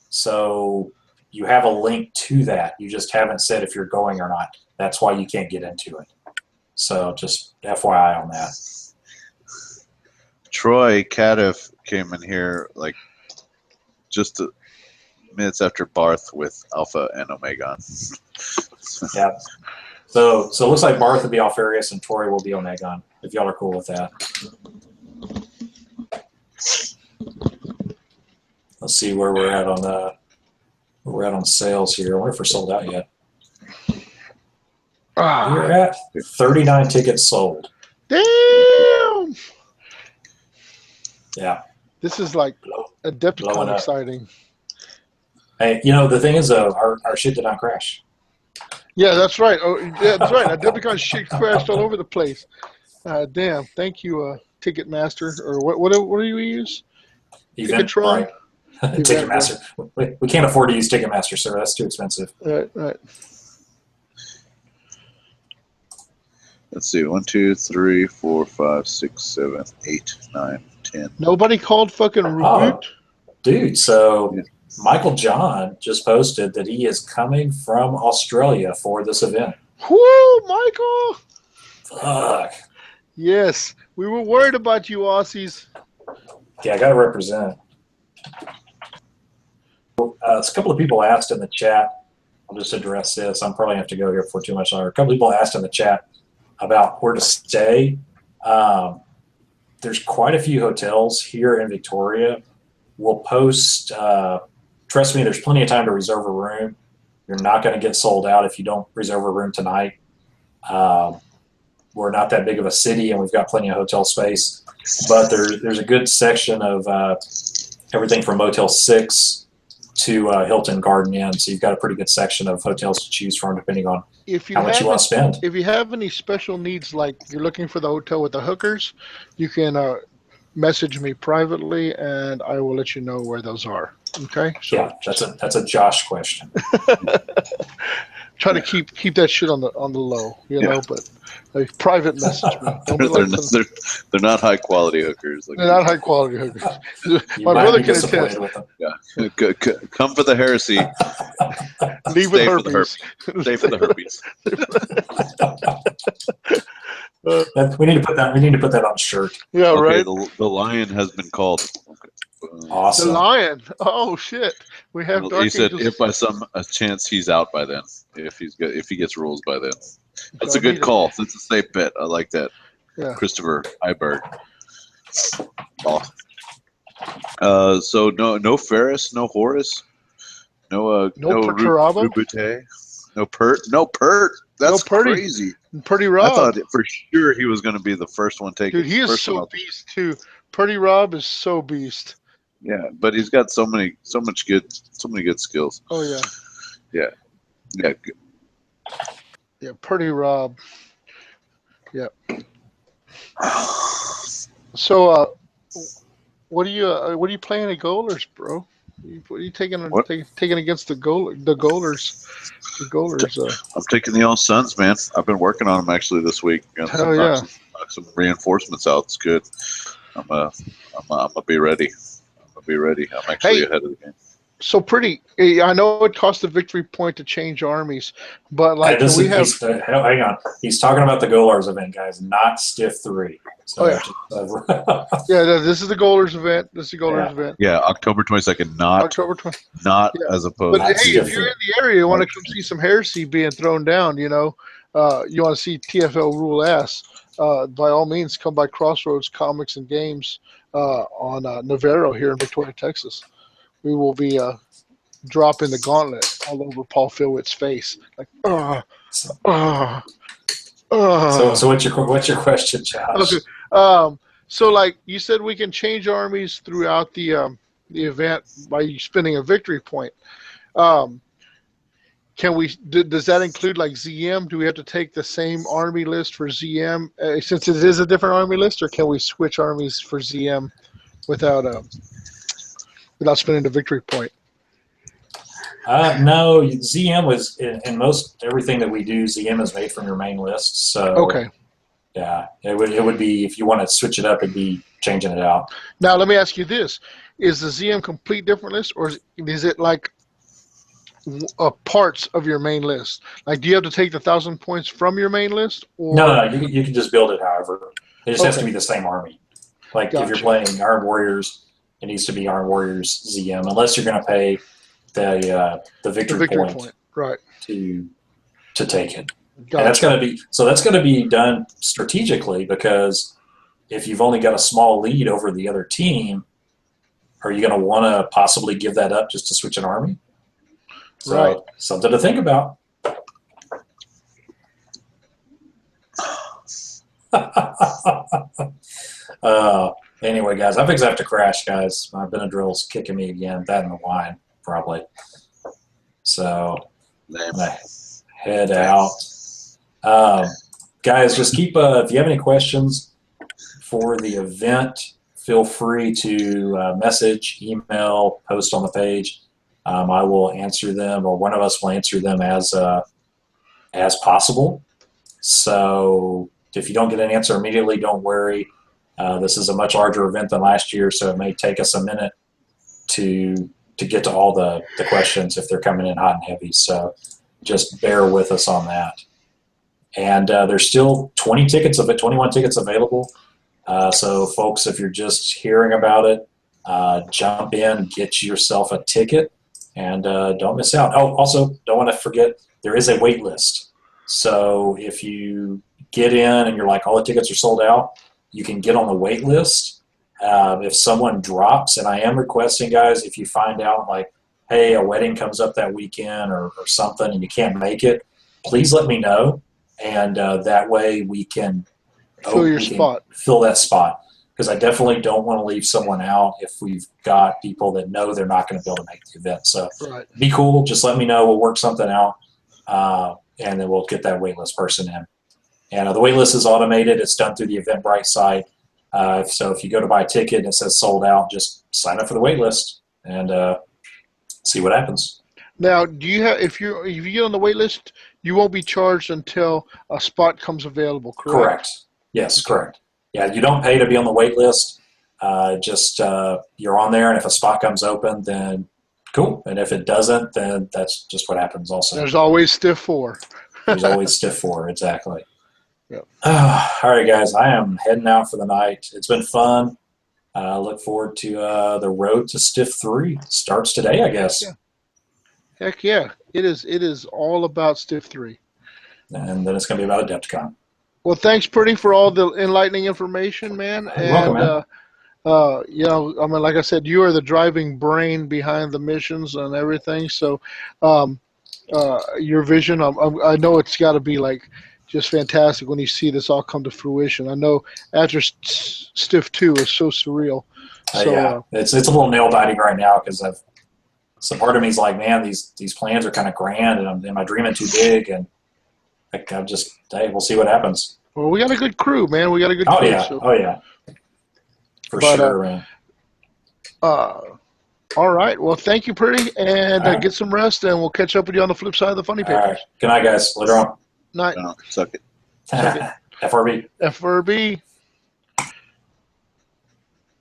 So you have a link to that. You just haven't said if you're going or not. That's why you can't get into it. So just FYI on that. Troy Cadiff came in here like just minutes after Barth with Alpha and Omegon. Yeah. So it looks like Barth will be Alfarius and Troy will be Omegon, if y'all are cool with that. Let's see where we're at on sales here. I wonder if we're sold out yet. We're at 39 tickets sold. Damn! Yeah. This is like Adepticon exciting. Hey, the thing is, though, our shit did not crash. Yeah, that's right. Oh, yeah, that's right. Adepticon shit crashed all over the place. Damn. Thank you, Ticketmaster, or what do you use? Ticketron? Right. Ticketmaster. We can't afford to use Ticketmaster, sir. That's too expensive. Right. Let's see. 1, 2, 3, 4, 5, 6, 7, 8, 9, 10. Nobody called fucking reboot? Oh, dude, so Michael John just posted that he is coming from Australia for this event. Whoo, Michael! Fuck. Yes, we were worried about you, Aussies. Yeah, I got to represent. A couple of people asked in the chat. I'll just address this. I'm probably going to have to go here for too much longer. A couple of people asked in the chat about where to stay. There's quite a few hotels here in Victoria. We'll post, trust me, there's plenty of time to reserve a room. You're not going to get sold out if you don't reserve a room tonight. We're not that big of a city, and we've got plenty of hotel space. But there's a good section of everything from Motel 6 to Hilton Garden Inn. So you've got a pretty good section of hotels to choose from, depending on how much you want to spend. If you have any special needs, like you're looking for the hotel with the hookers, you can message me privately, and I will let you know where those are. Okay? So yeah, that's a Josh question. Try to keep that shit on the low, know. But like, private message me. They're not high quality hookers. They're not high quality hookers. My brother can attest. With them. Yeah, come for the heresy. Leave with herpes. Stay for the herpes. We need to put that. We need to put that on a shirt. Yeah, okay, right. The lion has been called. Okay. Awesome. The lion. Oh shit. We have. Well, he said, if by some chance he's out by then, if he gets rules by then, that's a good call. That's a safe bet. I like that. Yeah. Christopher Heiberg. Awesome. So no Ferris, no Horus. No Perturabo? Rubute, no Pert. That's Purdy. crazy. Purdy I Rob. thought for sure he was going to be the first one taken. Dude, he is first so one out. beast too. Purdy Rob is so beast. Yeah, but he's got so many good skills. Oh yeah. Yeah. Yeah, Purdy Rob. Yeah. So, what are you playing at Goalers, bro? What are you taking against the goalers? The goalers. I'm taking the old Suns, man. I've been working on them actually this week. Got Hell yeah. some reinforcements out. It's good. I'm gonna be ready. I'm actually ahead of the game. So pretty. I know it costs a victory point to change armies, but like, Hey, can we have? hang on. He's talking about the Goalers event, guys, not Stiff 3. So Yeah, this is the Goalers event. Event. Yeah, October 22nd, not October 20th. not Yeah. as opposed. But to hey, if you're in the area, you want to come see some heresy being thrown down, you want to see TFL rule ass, by all means, come by Crossroads Comics and Games on Navarro here in Victoria, Texas. We will be dropping the gauntlet all over Paul Philwitt's face, like, So what's your question, Josh? Okay. So like you said, we can change armies throughout the event by spending a victory point. Can we? Does that include like ZM? Do we have to take the same army list for ZM since it is a different army list, or can we switch armies for ZM without spending the victory point? No, ZM was in most everything that we do. ZM is made from your main list. So Okay. Yeah, it would be if you want to switch it up, it'd be changing it out. Now let me ask you this: is the ZM complete different list, or is it like parts of your main list? Like, do you have to take the 1,000 points from your main list? Or? No, you can just build it however. It just has to Okay. be the same army. Like if you're Gotcha. playing Iron Warriors, it needs to be Iron Warriors ZM, unless you're going to pay the victory point right to take it. Gotcha. And that's going to be done strategically, because if you've only got a small lead over the other team, are you going to want to possibly give that up just to switch an army? So Right. Something to think about. Anyway, guys, I think I have to crash, guys. My Benadryl's kicking me again. That and the wine, probably. So I'm going to head out. Guys, just keep, if you have any questions for the event, feel free to message, email, post on the page. I will answer them, or one of us will answer them as possible. So if you don't get an answer immediately, don't worry. This is a much larger event than last year, so it may take us a minute to get to all the questions if they're coming in hot and heavy. So just bear with us on that. And there's still 21 tickets available. So folks, if you're just hearing about it, jump in, get yourself a ticket, and don't miss out. Oh, also, don't want to forget, there is a wait list. So if you get in and you're like, all the tickets are sold out, you can get on the wait list. If someone drops, and I am requesting, guys, if you find out like, hey, a wedding comes up that weekend or something and you can't make it, please let me know. And that way we can fill that spot. Because I definitely don't want to leave someone out if we've got people that know they're not going to be able to make the event. So Be cool. Just let me know. We'll work something out, and then we'll get that waitlist person in. And the waitlist is automated. It's done through the Eventbrite site. So if you go to buy a ticket and it says sold out, just sign up for the waitlist and see what happens. Now, do you have if you get on the wait list, you won't be charged until a spot comes available, correct? Correct. Yes, correct. Yeah, you don't pay to be on the wait list. Just you're on there, and if a spot comes open, then cool. And if it doesn't, then that's just what happens also. There's always Stiff 4. There's always Stiff 4, exactly. Yep. All right, guys, I am heading out for the night. It's been fun. Look forward to the road to Stiff 3. Starts today, I guess. Yeah. Heck yeah. It is all about Stiff 3. And then it's going to be about Adepticon. Well, thanks, Purdy, for all the enlightening information, man. You're welcome, man. You know, I mean, like I said, you are the driving brain behind the missions and everything. So, um, your vision, I know it's got to be like just fantastic when you see this all come to fruition. I know after Stiff 2 is so surreal. So, Yeah, it's a little nail biting right now because I've. So part of me is like, man, these plans are kind of grand, and am I dreaming too big? And like, I'm just, hey, we'll see what happens. well, we got a good crew, man. We got a good Oh crew. yeah, So, oh yeah, for but sure, man. uh, all right. Well, thank you, Pretty, and All right, get some rest, and we'll catch up with you on the flip side of the funny all right. papers. Good night, guys. Later on. Night. No, suck it. Suck it. FRB. FRB.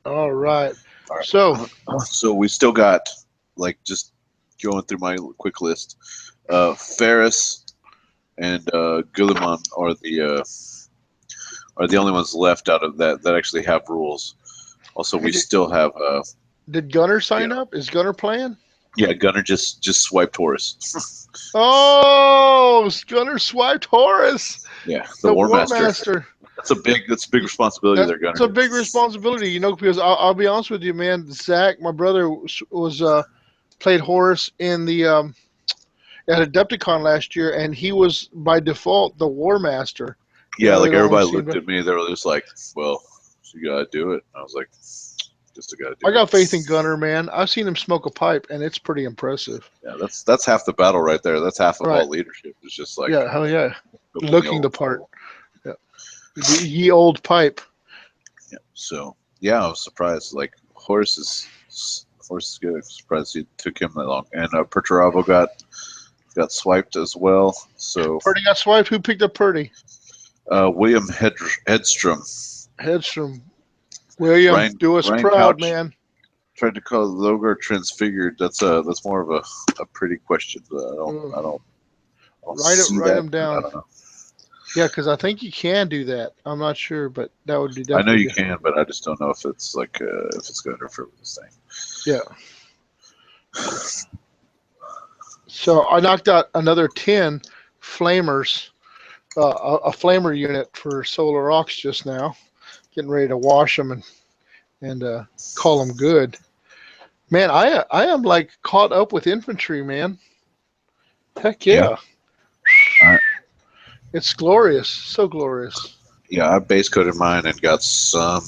All right. All right. So, So we still got, like, just going through my quick list. Ferris and Guilliman are the only ones left out of that actually have rules. Also, we still have did Gunner sign yeah. up? Is Gunner playing? Yeah, Gunner just swiped Horus. Oh, Gunner swiped Horus, Yeah, the the War War Master. Master. That's a big responsibility there, Gunner. That's a big responsibility, you know, because I'll be honest with you, man. Zach, my brother, was played Horus in the at Adepticon last year, and he was by default the War Master. Yeah, like they'd only everybody seen- looked at me, they were just like, "Well, you gotta do it." I was like, "Just gotta do I it." got faith in Gunner, man. I've seen him smoke a pipe, and it's pretty impressive. Yeah, that's half the battle right there. That's half of Right. all leadership. It's just like Yeah, hell yeah, building looking the old- part. Yeah, ye old pipe. Yeah. So yeah, I was surprised. Like Horus is good. I'm surprised it took him that long. And Perturabo got swiped as well. So Purdy got swiped. Who picked up Purdy? William Hedstrom Hedstrom. William, Ryan- do us Ryan proud, Couch. man. tried to call Logar transfigured. That's more of a pretty question. But I don't see Write that. them down. I don't know. Yeah, because I think you can do that. I'm not sure, but that would be I know definitely. you can, but I just don't know if it's like if it's going to interfere with this thing. Yeah. So I knocked out another 10 flamers, a flamer unit for Solar Ox just now. Getting ready to wash them and call them good. Man, I am like caught up with infantry, man. Heck yeah. It's glorious, so glorious. Yeah, I base coded mine and got some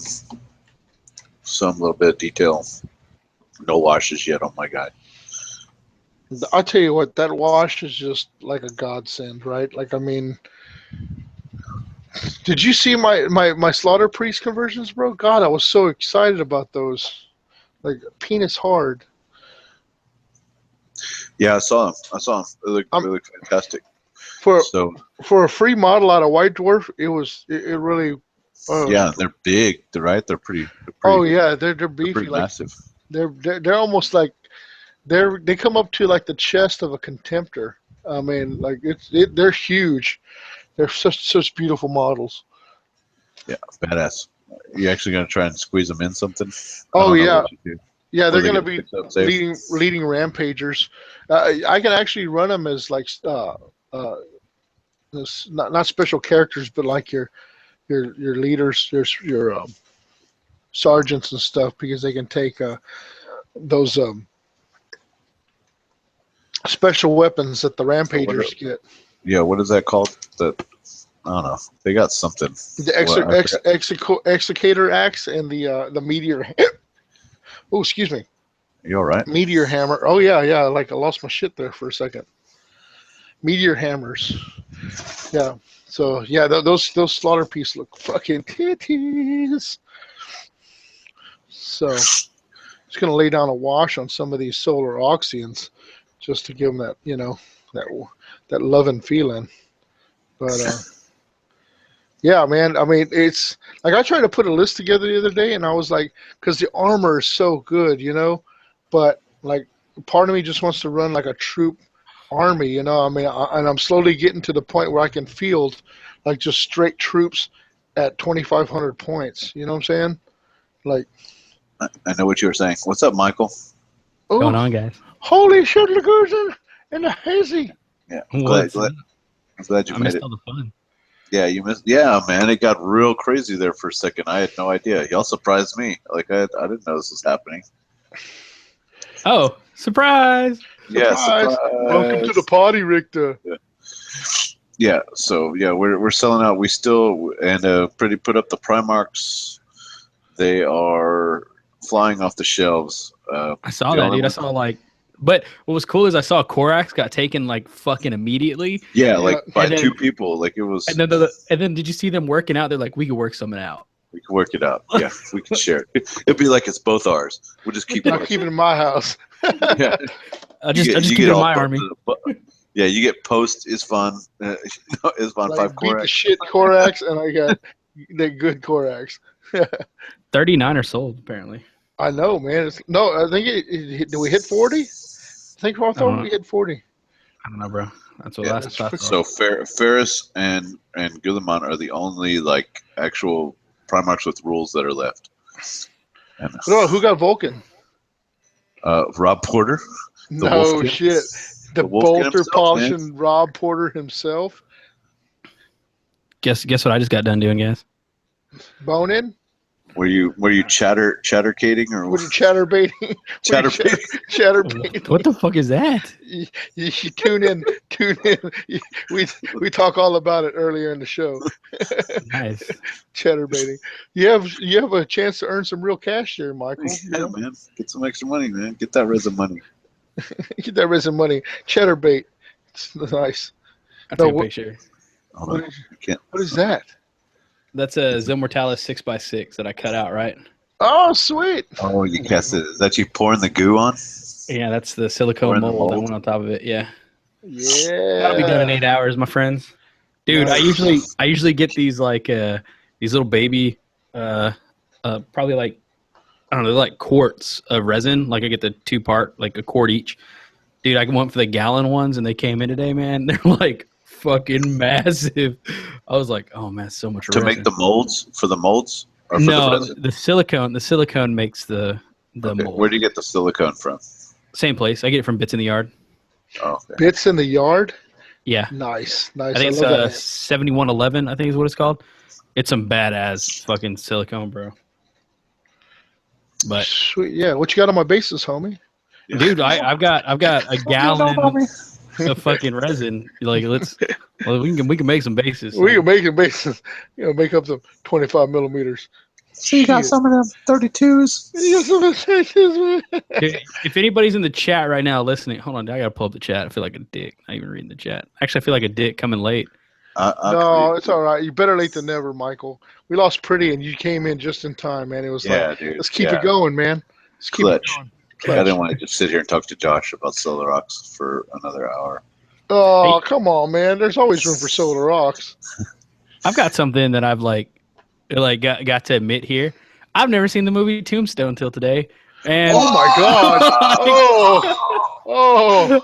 little bit of detail. No washes yet on my guy. I'll tell you what, that wash is just like a godsend, right? Like, I mean, did you see my slaughter priest conversions, bro? God, I was so excited about those. Like, penis hard. Yeah, I saw them. They look fantastic. For So a free model out of White Dwarf, it really. yeah, they're big. They're right. They're pretty. Oh yeah, they're beefy. pretty Like massive. they're almost like they come up to like the chest of a contemptor. I mean, like they're huge. They're such beautiful models. Yeah, badass. You actually gonna try and squeeze them in something? Oh yeah, yeah. Or They're they gonna get be picked up safe? leading rampagers. I can actually run them as like not special characters, but like your leaders, your sergeants and stuff, because they can take those special weapons that the rampagers get. Yeah, what is that called? I don't know. They got something. The executor axe and the meteor. Oh, excuse me. You all right? Meteor hammer. Oh yeah. Like I lost my shit there for a second. Meteor hammers. Yeah. So yeah, those slaughter pieces look fucking titties. So just gonna lay down a wash on some of these solar oxians, just to give them that that loving feeling. But yeah, man. I mean, it's like I tried to put a list together the other day, and I was like, because the armor is so good, but like part of me just wants to run like a troop army, I mean, and I'm slowly getting to the point where I can field like just straight troops at 2,500 points. You know what I'm saying? Like, I know what you were saying. What's up, Michael? oh, Going on, guys? holy shit, Lagoon and the hazy. Yeah, What's I'm glad you I made missed it. all the fun. Yeah, you missed. Yeah, man, it got real crazy there for a second. I had no idea. Y'all surprised me. Like I didn't know this was happening. Oh, surprise! Yeah, Surprise! Welcome to the surprise. party, Richter. Yeah, so yeah, we're selling out. We still pretty put up the Primarks. They are flying off the shelves. I saw the that, only dude. I one- saw like, but what was cool is I saw Korax got taken like fucking immediately, Yeah, like by And then- two people. Like it was. and then did you see them working out? They're like, we could work something out. We can work it out. Yeah, we can share it. It'd be like it's both ours. We'll just keep I'll it. keep it in my house. Yeah. I just you keep it in all my post- army. Yeah, you get post is fun. Is fun. Like, 5 beat the Korax. shit Korax, and I got the good Korax. 39 are sold apparently. I know, man. No, I think did we hit 40? I think I don't thought know. we hit 40. I don't know, bro. That's what Yeah, last I that's saw. So Ferris and Guillemot are the only like actual Primarchs with rules that are left. And No, who got Vulcan? Rob Porter, The No Wolfkin. shit. The Wolfkin bolter himself, polishing Rob Porter himself. Guess what I just got done doing, guys. Bone in? were you chattercating or Were you chatterbaiting? chatterbaiting? Chatterbaiting. What the fuck is that? You should tune in. We talk all about it earlier in the show. Nice. Chatterbaiting. You have a chance to earn some real cash there, Michael. You Yeah, know? man, get some extra money, man. Get that resin money. Get that resin money. Chatterbait. It's nice. I'll No, take a what- picture. Hold What on. is, I can't. what is that? That's a Zilmortalis 6x6 that I cut out, right? Oh, sweet. Oh, you cast it. Is that you pouring the goo on? Yeah, that's the Or silicone in the mold that mold. went on top of it. Yeah. Yeah. That'll be done in 8 hours, my friends. Dude, I usually get these like these little baby probably like I don't know, they're like quarts of resin. Like I get the 2-part, like a quart each. Dude, I went for the gallon ones and they came in today, man. They're like fucking massive. I was like, oh man, so much To resin. make the molds for the molds or for the No, resin? the silicone makes the Okay. mold. Where do you get the silicone from? Same place. I get it from Bits in the Yard. Oh, okay. Bits in the yard. Yeah. Nice. Nice. I think it's love that. 7111, I think is what it's called. It's some badass fucking silicone, bro. But Sweet. Yeah. What you got on my bases, homie? dude, I've got a gallon of fucking resin. Like we can make some bases. We can make it bases. Make up some 25 millimeters. So you got Shit. some of them 32s? You got some bases, man. Dude, if anybody's in the chat right now listening, hold on, I gotta pull up the chat. I feel like a dick. Not even reading the chat. Actually, I feel like a dick coming late. No, it's all right. You better late than never, Michael. We lost Pretty, and you came in just in time, man. It was Yeah, like, dude. let's keep yeah. it going, man. Let's keep Clutch. it going. I didn't want to just sit here and talk to Josh about Solar Rocks for another hour. Oh, come on, man. There's always room for Solar Rocks. I've got something that I've got to admit here. I've never seen the movie Tombstone until today. And Oh, my God. Oh.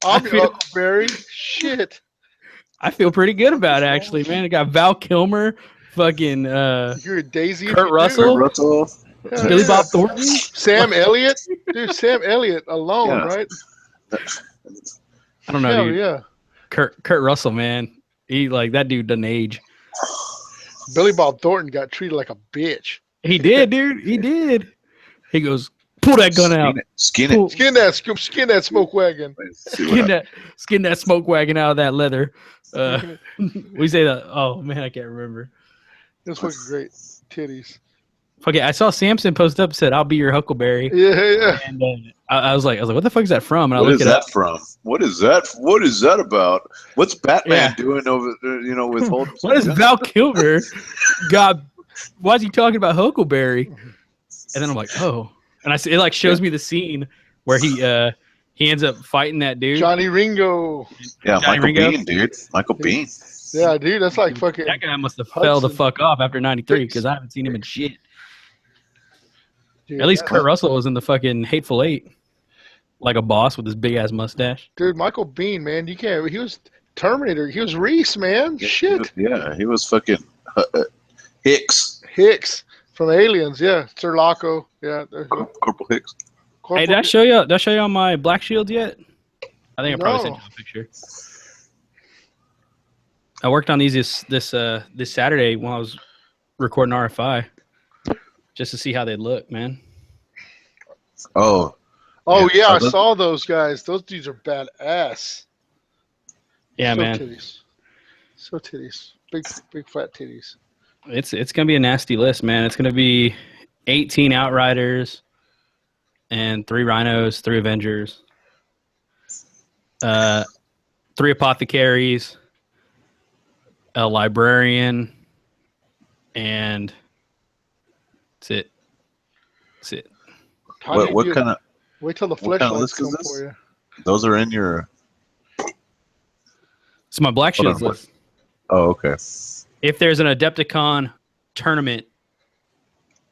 I'm I your feel- Uncle Barry. Shit. I feel pretty good about it actually, man. It got Val Kilmer, fucking You're a daisy. if Kurt you do. Russell? Russell. Hell Billy yeah. Bob Thornton. Sam Elliott. Dude, Sam Elliott alone, Yeah. right? I don't know, Hell dude. yeah. Kurt Russell, man. He like that dude doesn't age. Billy Bob Thornton got treated like a bitch. He did, dude. He did. He goes, pull that gun out. Skin Pull- it. Skin that smoke wagon. Let's see what Skin that smoke wagon out of that leather. We say that. Oh man, I can't remember. It was fucking great. Titties. Okay, I saw Samson post up said, "I'll be your Huckleberry," Yeah. and I was like, what the fuck is that from? And I What looked is it that up. from? What is that? What is that about? What's Batman Yeah. doing over? With Holt? What is Val Kilmer? God, why is he talking about Huckleberry? And then I'm like, oh, and it like shows me the scene where he ends up fighting that dude. Johnny Ringo. Yeah, Johnny Michael Ringo? Bean, dude. Michael Bean. Yeah, dude, that's like fucking. That guy must have fell the Hudson. fuck off after '93 because I haven't seen him in shit. Dude, At least that- Kurt Russell was in the fucking Hateful Eight, like a boss with his big ass mustache. Dude, Michael Bean, man, you can't. He was Terminator. He was Reese, man. Shit. Yeah, he was fucking Hicks. Hicks from Aliens. Yeah, Sir Laco. Yeah. there's- Corporal Hicks. Hey, did I show you on my Black Shield yet? I think I probably No. sent you a picture. I worked on these this Saturday when I was recording RFI, just to see how they look, man. Oh, Oh yeah, Are I those- saw those guys. Those dudes are badass. Yeah, So man. titties. So titties. Big fat titties. It's gonna be a nasty list, man. It's gonna be 18 Outriders and 3 Rhinos, 3 Avengers, 3 Apothecaries, a Librarian, and that's it. That's it. How do you what do- kind of Wait till the what kind of fleshlights list is come this? for you. those are in your? It's my Black Hold on, Shields what- list. Oh, okay. If there's an Adepticon tournament,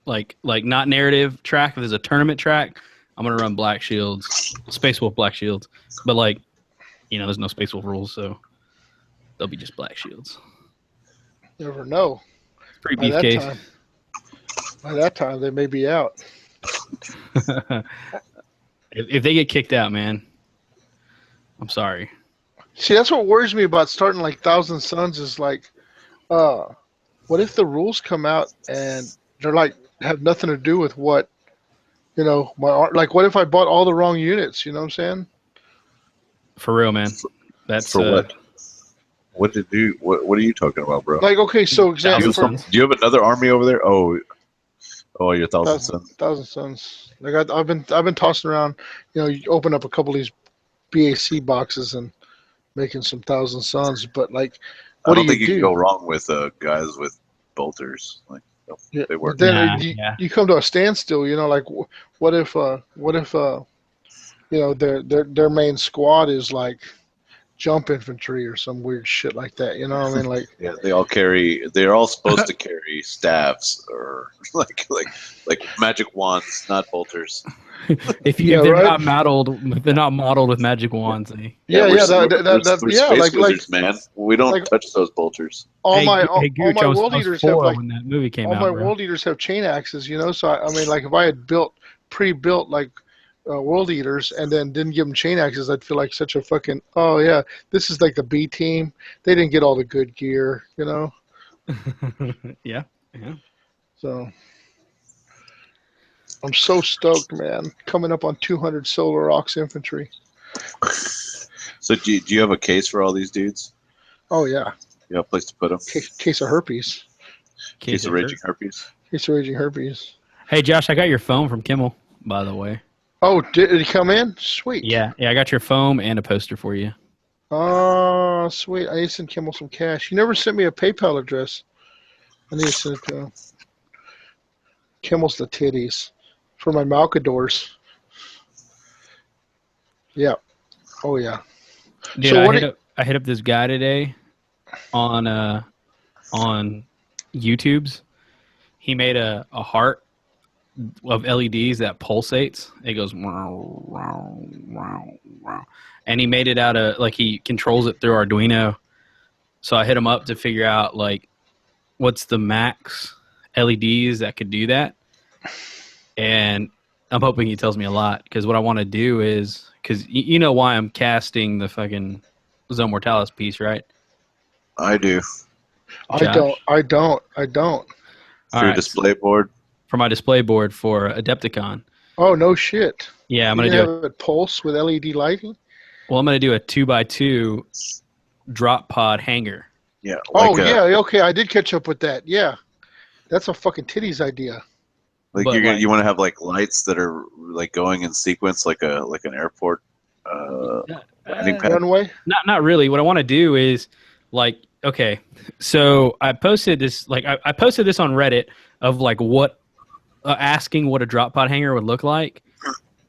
like not narrative track, if there's a tournament track, I'm gonna run Black Shields, Space Wolf Black Shields. But like, there's no Space Wolf rules, so they'll be just Black Shields. You never know. Pretty By that beefcake. time. By that time, they may be out. if they get kicked out, man, I'm sorry. See, that's what worries me about starting like Thousand Sons is like, what if the rules come out and they're like have nothing to do with what, my art. Like, what if I bought all the wrong units? You know what I'm saying? For real, man. That's For what? What did you? What are you talking about, bro? Like, okay, so Thousand example, Sons. Do you have another army over there? Oh, your Thousand Sons. Thousand Sons. Like I've been tossing around. You open up a couple of these BAC boxes and making some Thousand Sons, but like, I what don't do think you you do? can go wrong with guys with bolters. Like Yeah, they work. but then Nah, you, yeah. you come to a standstill. Like, what if their main squad is like jump infantry or some weird shit like that. You know what I mean? Like, Yeah, they all carry. They're all supposed to carry staves or like magic wands, not bolters. if Yeah, they're right. not modeled with magic wands, yeah, we're, that we're yeah, space like wizards, man. We don't like- touch those bolters. all my Gooch, I was world eaters have 4 like when that movie came all out, my bro. world eaters have chain axes. So I mean, like if I had pre-built like world eaters and then didn't give them chain axes, I'd feel like such a fucking this is like the B team. They didn't get all the good gear. Yeah. So I'm so stoked, man. Coming up on 200 Solar Ox infantry. So do you have a case for all these dudes? Oh yeah, You have a place to put them? case of herpes. Case of raging herpes. Case of raging herpes. Hey, Josh, I got your foam from Kimmel, by the way. Oh, did he come in? Sweet. Yeah, I got your foam and a poster for you. Oh, sweet. I need to send Kimmel some cash. You never sent me a PayPal address. I need to send it to him. Kimmel's the titties for my Malcadors. Yeah. Oh yeah. Dude, So I hit up this guy today on YouTube's. He made a heart of LEDs that pulsates. It goes wow, wow, wow, wow. And he made it out of he controls it through Arduino. So I hit him up to figure out what's the max LEDs that could do that. And I'm hoping he tells me a lot, because what I want to do is, because you know why I'm casting the fucking Zone Mortalis piece, right? I do. I Josh? don't. All For your right, display board. for my display board for Adepticon. Oh no shit. Yeah, I'm You gonna do have it pulse with LED lighting. I'm gonna do a 2x2 drop pod hanger. Yeah. Oh yeah, okay. I did catch up with that. Yeah, that's a fucking titties idea. Like But, you want to have lights that are going in sequence, like an airport landing pad. Runway. Not really. What I want to do is okay. So I posted this I posted this on Reddit of what asking what a drop pod hanger would look like,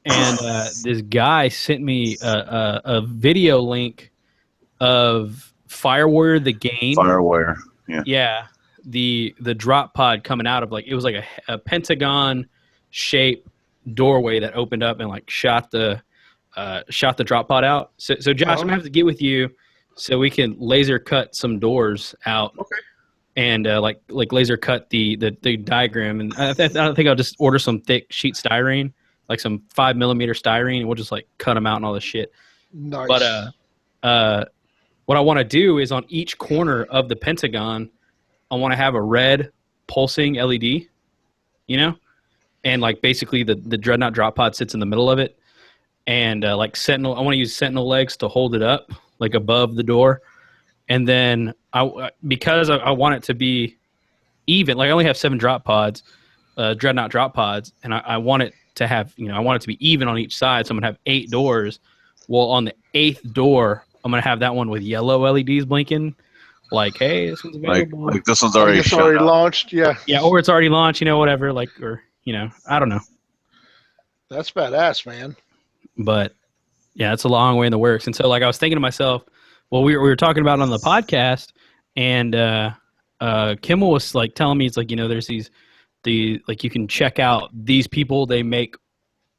and this guy sent me a video link of Fire Warrior the game. Firewire. Yeah. Yeah, the drop pod coming out of it was like a pentagon shaped doorway that opened up and shot the drop pod out. So Josh, I'm gonna have to get with you so we can laser cut some doors out. Okay. And laser cut the diagram, and I think I'll just order some thick sheet styrene, some 5mm styrene, and we'll just cut them out and all this shit. Nice. But what I want to do is on each corner of the pentagon, I want to have a red pulsing LED, and like basically the dreadnought drop pod sits in the middle of it, and like sentinel, I want to use sentinel legs to hold it up like above the door, and then because I want it to be even, like I only have 7 drop pods, dreadnought drop pods, and I want it to have, I want it to be even on each side, so I'm gonna have 8 doors. Well, on the 8th door, I'm gonna have that one with yellow LEDs blinking, like, hey, this one's available. Like this one's already It's already launched. Yeah. Yeah, or it's already launched, whatever, like, or I don't know. That's badass, man. But yeah, it's a long way in the works. And so, like, I was thinking to myself, well, we were talking about it on the podcast, and Kimmel was like telling me, it's like, there's like you can check out these people, they make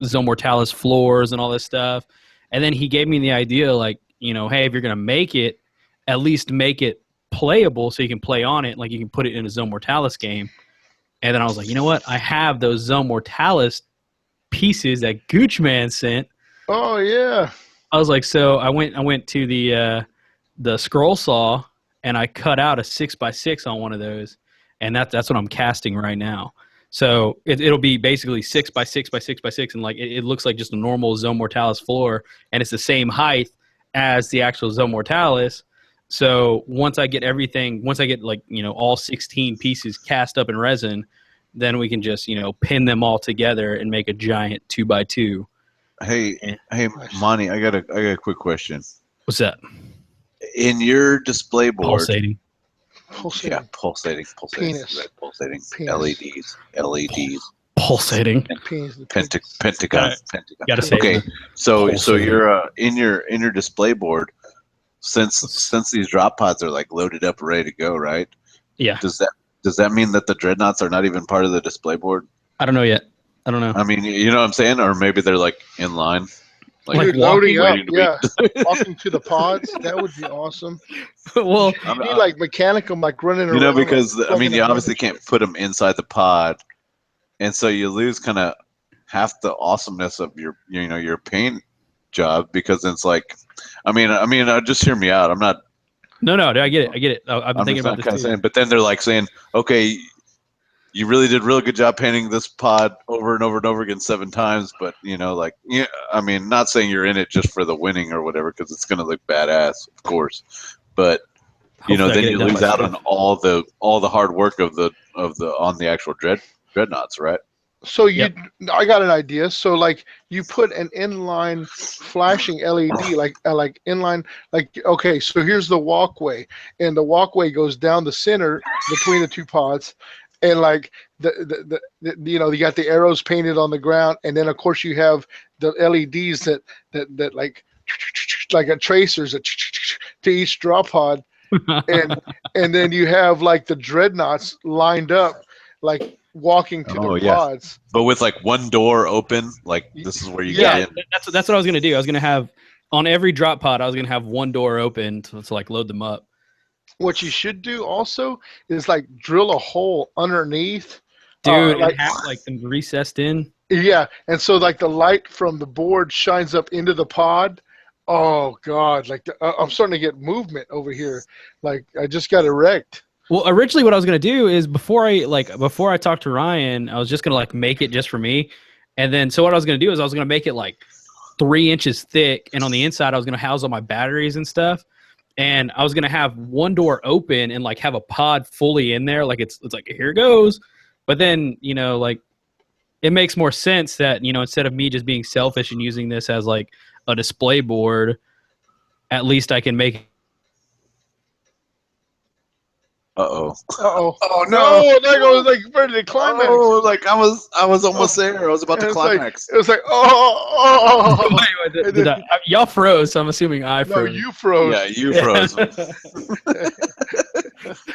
Zone Mortalis floors and all this stuff. And then he gave me the idea, like, hey, if you're gonna make it, at least make it playable so you can play on it, like you can put it in a Zone Mortalis game. And then I was like, you know what? I have those Zone Mortalis pieces that Goochman sent. Oh yeah. I was like, so I went to the scroll saw and I cut out a 6x6 on one of those, and that's what I'm casting right now. So it'll be basically 6x6x6x6, and like it looks like just a normal Zone Mortalis floor, and it's the same height as the actual Zone Mortalis. So once I get like, all 16 pieces cast up in resin, then we can just, pin them all together and make a giant 2x2. Hey, Monty, I got a quick question. What's that? In your display board, Pulsating. yeah, pulsating, Penis. red pulsating, Penis. LEDs, Pulsating. pentagon. Gotta say Okay, so pulsating. you're in your display board. Since these drop pods are like loaded up, ready to go, right? Yeah. Does that mean that the dreadnoughts are not even part of the display board? I don't know yet. I don't know. I mean, you know what I'm saying, or maybe they're like in line, Like Dude, loading up, waiting to be- walking to the pods. That would be awesome. Well, You need like mechanical, like running around. because like, I mean, plugging you them obviously in. can't put them inside the pod, and so you lose kind of half the awesomeness of your paint job, because it's like, I mean, just hear me out. I'm not. no, I get it. I've been I'm thinking just about this kind too. of saying, but then they're like saying, okay, you really did a real good job painting this pod over and over and over again 7 times, but I mean, not saying you're in it just for the winning or whatever, because it's gonna look badass, of course, but Hopefully I then get it you done lose by out Steve. on all the hard work of the on the actual dreadnoughts, right? So Yep. I got an idea. So like you put an inline flashing LED, like inline, like, okay, so here's the walkway, and the walkway goes down the center between the 2 pods, and like the you got the arrows painted on the ground, and then of course you have the LEDs that like a tracers to each drop pod, and then you have like the dreadnoughts lined up, like walking to Oh, their yeah. pods. But with like one door open, like this is where you Yeah. get in. That's what I was gonna do. I was gonna have on every drop pod. I was gonna have one door open to like load them up. What you should do also is like drill a hole underneath, Dude, like, and have like them recessed in. yeah, and so like the light from the board shines up into the pod. Oh God, like I'm starting to get movement over here. Like I just got erect. Well, originally what I was gonna do is before I talked to Ryan, I was just gonna like make it just for me, and then so what I was gonna do is I was gonna make it like 3 inches thick, and on the inside I was gonna house all my batteries and stuff, and I was gonna have one door open and like have a pod fully in there, like it's like here it goes, but then like it makes more sense that instead of me just being selfish and using this as like a display board, at least I can make. Uh-oh. Oh no. no! Like I was like ready to climax. Oh, like I was almost there. I was about to It's climax. It was like oh. Wait, y'all froze, so I'm assuming I No, froze. you froze. Yeah, you froze. Did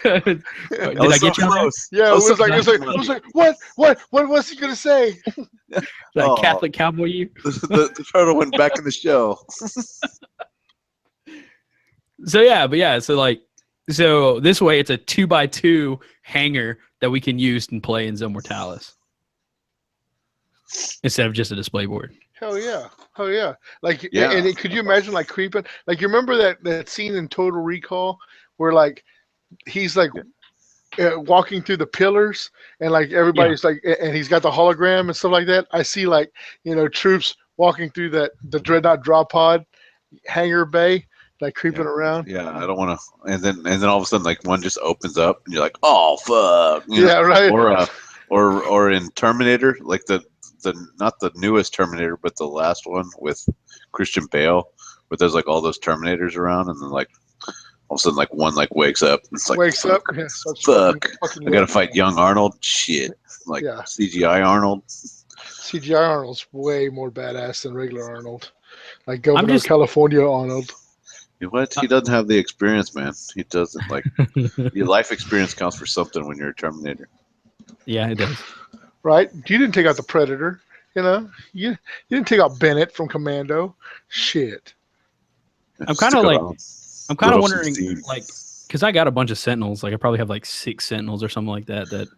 I I was get so you on there? close. Yeah, I it was was so like it was close, like it was like what was he gonna say? That Oh. Catholic cowboy you? the turtle went back in the shell. So this way it's a 2x2 hanger that we can use and play in Zone Mortalis instead of just a display board. Hell yeah. Hell yeah. Like, Yeah. could you imagine like creeping? Like, you remember that scene in Total Recall where like he's like walking through the pillars and like Yeah. everybody's like, and he's got the hologram and stuff like that. I see like, troops walking through the dreadnought drop pod hangar bay, like creeping Yeah. around. Yeah, I don't want to. And then all of a sudden, like one just opens up, and you're like, "Oh fuck!" Yeah, right. Or in Terminator, like the not the newest Terminator, but the last one with Christian Bale, where there's like all those Terminators around, and then like all of a sudden, like one like wakes up, and it's like, Wakes up. fuck, Yeah, starts fuck, fucking I gotta with fight him. young Arnold. Shit, like Yeah. CGI Arnold. CGI Arnold's way more badass than regular Arnold. Like I'm Governor of just California Arnold. You know what? He doesn't have the experience, man. He doesn't like your life experience counts for something when you're a Terminator. yeah, it does. Right? You didn't take out the Predator. You didn't take out Bennett from Commando. Shit. I'm kind of like I'm kind Let of off some wondering, steam. like, because I got a bunch of Sentinels. Like, I probably have like 6 Sentinels or something like that. That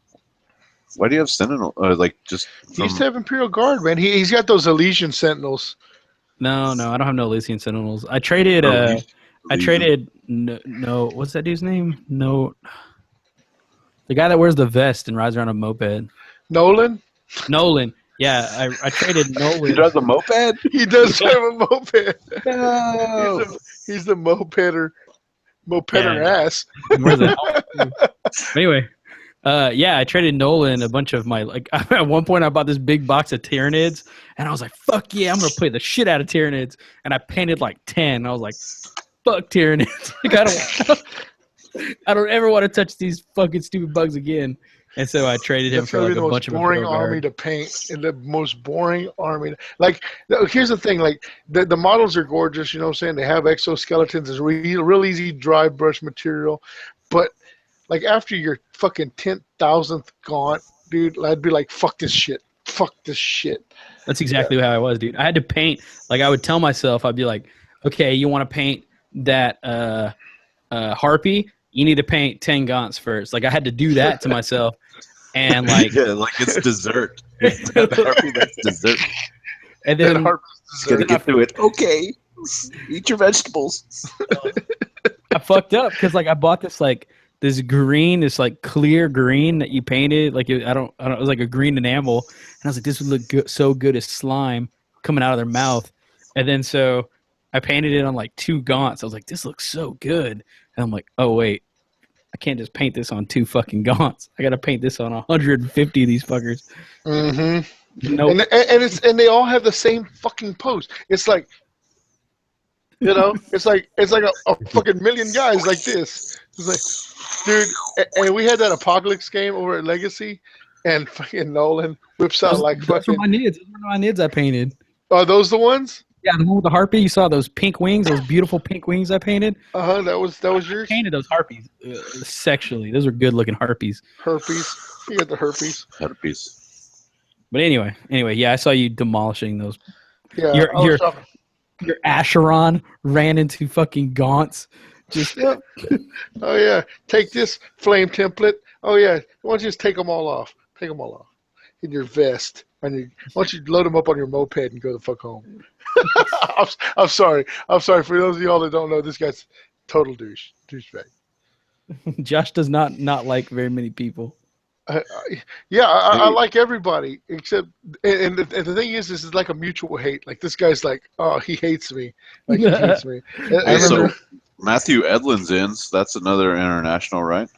Why do you have Sentinel? Like just He from used to have Imperial Guard, man. He's got those Elysian Sentinels. no, I don't have no Elysian Sentinels. I traded. Legion. I traded. No, what's that dude's name? No, the guy that wears the vest and rides around a moped. Nolan? Nolan. Yeah, I traded He Nolan. drives a moped? He does have a moped. No. He's the mopeder Yeah. ass. He wears a helmet too. But anyway, yeah, I traded Nolan a bunch of my like. At one point, I bought this big box of Tyranids, and I was like, "Fuck yeah, I'm gonna play the shit out of Tyranids." And I painted like 10. I was like, "Fuck Tyranids! Like, I don't ever want to touch these fucking stupid bugs again." And so I traded him That's for gonna be like the a bunch most of boring Imperial army Guard. to paint, and the most boring army. Like, here's the thing: like the models are gorgeous. You know what I'm saying? They have exoskeletons. It's real easy dry brush material, but like after your fucking 10,000th gaunt, dude, I'd be like, fuck this shit. Fuck this shit. That's exactly how I was, dude. I had to paint. Like I would tell myself, I'd be like, "Okay, you want to paint that harpy? You need to paint 10 gaunts first." Like I had to do that to myself, and like, Yeah, like it's dessert. That's dessert. and That then harp Just gotta get through it. Okay. Eat your vegetables. I fucked up because like I bought this like this green, this like clear green that you painted. Like I don't, it was like a green enamel, and I was like, this would look good, so good as slime coming out of their mouth. And then so I painted it on like 2 gaunts. I was like, this looks so good, and I'm like, oh wait, I can't just paint this on 2 fucking gaunts. I got to paint this on 150 of these fuckers. Mm-hmm. Nope. And they all have the same fucking pose. It's like, it's like a fucking million guys like this. It's like, dude, and we had that Apocalypse game over at Legacy, and fucking Nolan whips out like Those were fucking. my nids. Those were my nids I painted. Are those the ones? Yeah, the one with the harpy. You saw those pink wings, those beautiful pink wings I painted. That was yours. Painted those harpies sexually. Those are good looking harpies. Herpes. You got the herpes. Herpes. But anyway, yeah, I saw you demolishing those. Yeah. Your Acheron ran into fucking gaunts. Just Yeah. Oh yeah. Take this flame template. Oh yeah. Why don't you just take them all off? Take them all off. In your vest. Why don't you load them up on your moped and go the fuck home? I'm sorry. I'm sorry for those of y'all that don't know. This guy's total douchebag. Josh does not like very many people. I like everybody except, and the thing is, this is like a mutual hate. Like this guy's like, oh, he hates me. Like he hates me. Hey, so Matthew Edlund's in. So that's another international, right?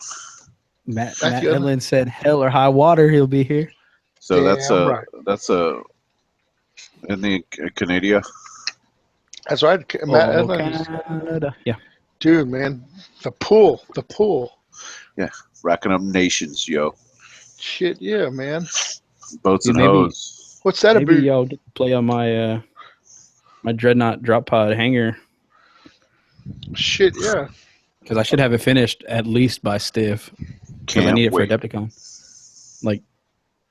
Matt Matthew Edlund said, "Hell or high water, he'll be here." So Damn that's in the Canada. That's right, Matt Edmonds. Canada. Yeah. Dude, man, the pool. Yeah, racking up nations, yo. Shit, yeah, man. Boats Dude, and hoes. What's that Maybe about? y'all get to play on my my dreadnought drop pod hanger Shit, yeah. because I should have it finished at least by Stiff. Because I need it for Adepticon. Like,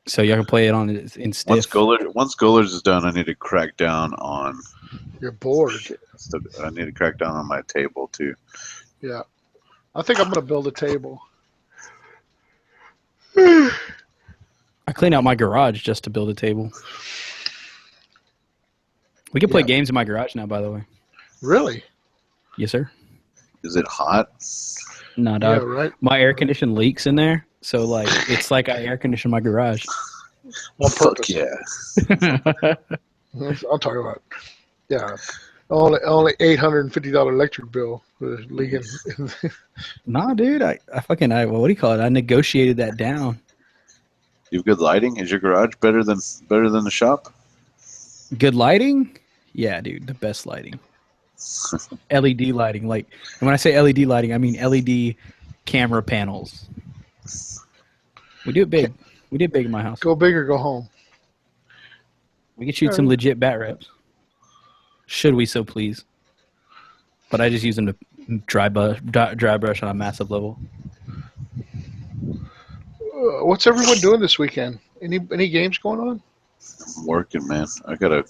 so y'all can play it on in Stiff. Once Gollers is done, I need to crack down on. You're bored. I need to crack down on my table too. Yeah. I think I'm gonna build a table. I cleaned out my garage just to build a table. We can play Yeah. games in my garage now, by the way. Really? Yes, sir. Is it hot? No, Yeah, dog. right. My air condition leaks in there, so like it's like I air condition my garage. On Fuck purpose. yeah. I'm talking about. Yeah. Only $850 electric bill for leaking. Nah, dude. I fucking what do you call it? I negotiated that down. You have good lighting? Is your garage better than the shop? Good lighting? Yeah, dude. The best lighting. LED lighting, like, and when I say LED lighting, I mean LED camera panels. We do it big. We did big in my house. Go big or go home. We could shoot some legit bat reps. Should we so please? But I just use them to dry brush on a massive level. What's everyone doing this weekend? Any games going on? I'm working, man. I gotta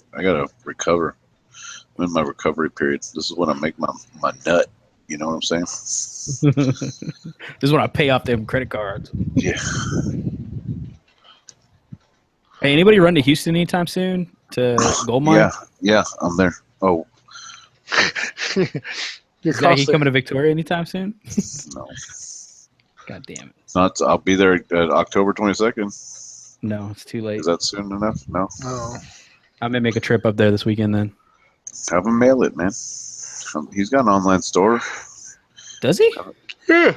recover. I'm in my recovery period. This is when I make my nut. You know what I'm saying? This is when I pay off them credit cards. Yeah. Hey, anybody run to Houston anytime soon to gold mine? Yeah, I'm there. Oh, You're Is he coming to Victoria anytime soon? no. God damn it. Not. I'll be there at October 22nd. No, it's too late. Is that soon enough? No. Oh. I may make a trip up there this weekend then. Have him mail it, man. He's got an online store. Does he? Yeah.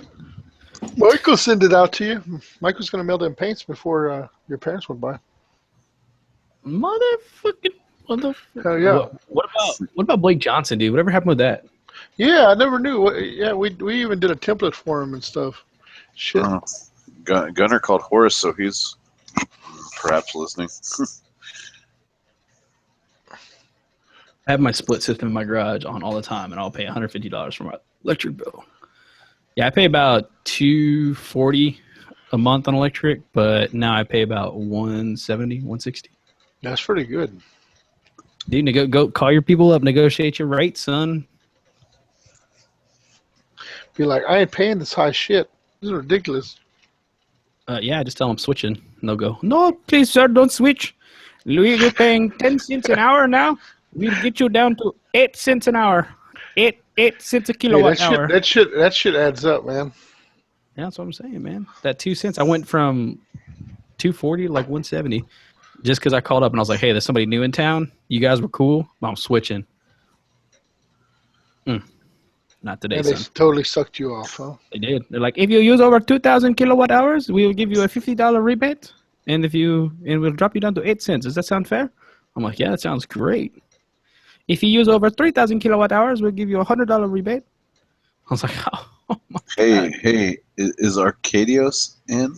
Michael send it out to you. Michael's going to mail them paints before your parents went by. Motherfucking. Hell yeah. What about Blake Johnson, dude? Whatever happened with that? Yeah, I never knew. Yeah, we even did a template for him and stuff. Shit. Gunner called Horace, so he's perhaps listening. I have my split system in my garage on all the time, and I'll pay $150 for my electric bill. Yeah, I pay about $240 a month on electric, but now I pay about $170, $160. That's pretty good. Dude, go call your people up, negotiate your rates, son. Be like, I ain't paying this high shit. This is ridiculous. Yeah, just tell them switching, and they'll go, no, please, sir, don't switch. You're paying 10 cents an hour now. We'll get you down to 8 cents an hour. 8 cents a kilowatt hour. That shit adds up, man. Yeah, that's what I'm saying, man. That 2 cents, I went from 240 to like 170 just because I called up and I was like, hey, there's somebody new in town. You guys were cool. I'm switching. Not today, And they son. totally sucked you off, huh? They did. They're like, if you use over 2,000 kilowatt hours, we will give you a $50 rebate, and we'll drop you down to 8 cents. Does that sound fair? I'm like, yeah, that sounds great. If you use over 3,000 kilowatt hours, we'll give you a $100 rebate. I was like, oh my God. Hey, is Arcadios in?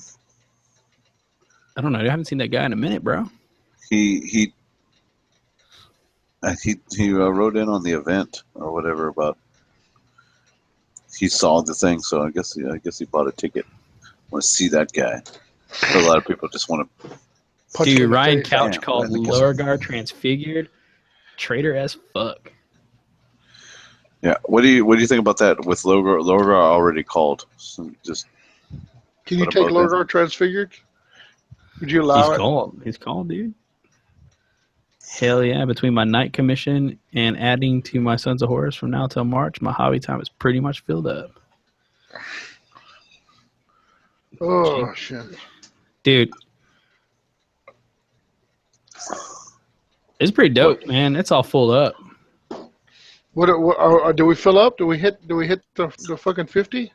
I don't know. I haven't seen that guy in a minute, bro. He wrote in on the event or whatever about. He saw the thing, so I guess he bought a ticket. Want to see that guy? A lot of people just want to. Dude, Ryan Couch Damn, called I think Lurgar transfigured. Traitor as fuck. Yeah, what do you think about that? With Lurgar already called, so just. Can you What take about Lurgar transfigured? Would you allow it? He's called, dude. Hell yeah! Between my night commission and adding to my Sons of Horus from now till March, my hobby time is pretty much filled up. Oh shit! Dude, it's pretty dope, man. It's all full up. What do we fill up? Do we hit the fucking 50?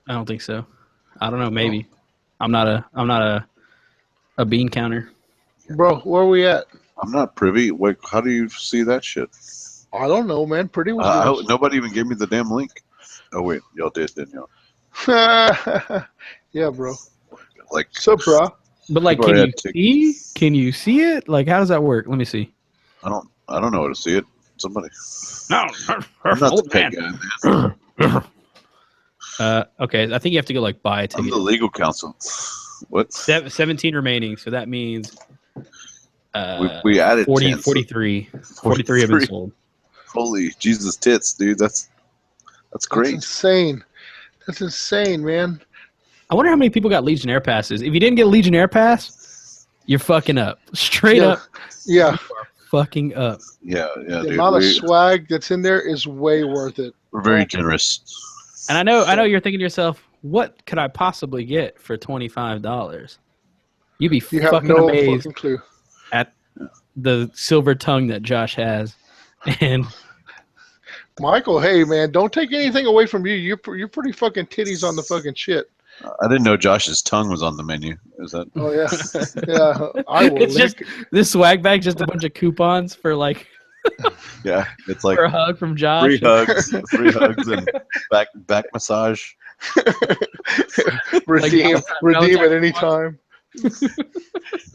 I don't think so. I don't know. Maybe. I'm not a bean counter. Bro, where are we at? I'm not privy. Wait, how do you see that shit? I don't know, man. Pretty was Nobody even gave me the damn link. Oh wait, y'all did, didn't y'all? Yeah, bro. Like, So, bro. But like, People can already you had see? Can you see it? Like, how does that work? Let me see. I don't know how to see it. Somebody. No, I'm not the pet guy, man. Okay, I think you have to go like buy a I'm ticket. the legal counsel. What? 17 remaining, so that means We added 40, 10, so 43 have been sold. Holy Jesus tits, dude! That's That's great. insane. That's insane, man. I wonder how many people got Legionnaire passes. If you didn't get a Legionnaire pass, you're fucking up. Straight Yeah. up, Yeah. you are fucking up. Yeah, The dude. amount of swag that's in there is way worth it. We're very generous. And I know you're thinking to yourself, what could I possibly get for $25? You'd be You have fucking no amazed fucking clue. at the silver tongue that Josh has. And Michael, hey man, don't take anything away from you. You're pretty fucking titties on the fucking shit. I didn't know Josh's tongue was on the menu. Is that? Oh yeah, yeah. I will. it's just this swag bag, just a bunch of coupons for like Yeah, it's like for a hug from Josh. free hugs, and back massage. redeem Valentine's at any time.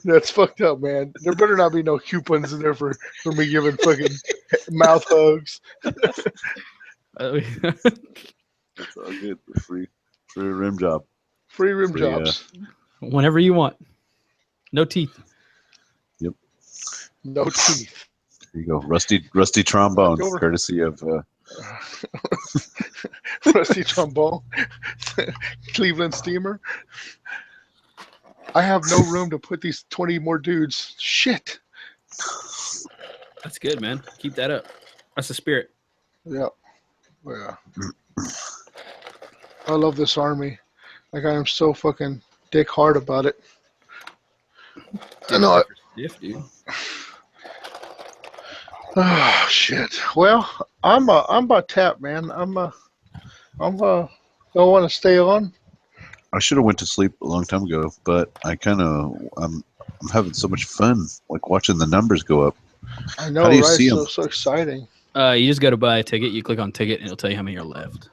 That's fucked up, man. There better not be no coupons in there for me giving fucking mouth hugs. That's all good. Free rim job. Free rim Free, jobs. Whenever you want. No teeth. Yep. No teeth. There you go. Rusty trombone, courtesy of Rusty trombone. Cleveland Steamer. I have no room to put these 20 more dudes. Shit. That's good, man. Keep that up. That's the spirit. Yeah. Yeah. I love this army. Like, I am so fucking dick hard about it. I know. Stiff, dude. Oh shit. Well, I'm about tapped, man. I'm don't want to stay on. I should have went to sleep a long time ago, but I'm having so much fun, like watching the numbers go up. I know, How do you right? see 'em? So exciting. You just go to buy a ticket. You click on ticket, and it'll tell you how many are left.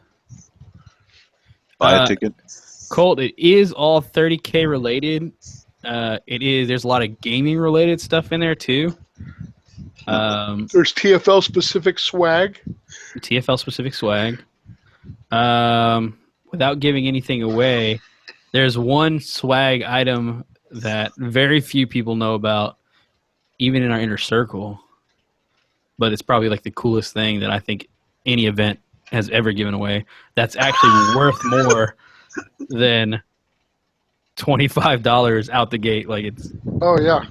Buy a ticket. Colt, it is all 30K related. It is. There's a lot of gaming related stuff in there too. There's TFL specific swag. TFL specific swag. Without giving anything away, there's one swag item that very few people know about, even in our inner circle. But it's probably like the coolest thing that I think any event has ever given away. That's actually worth more than $25 out the gate. Like it's. Oh yeah,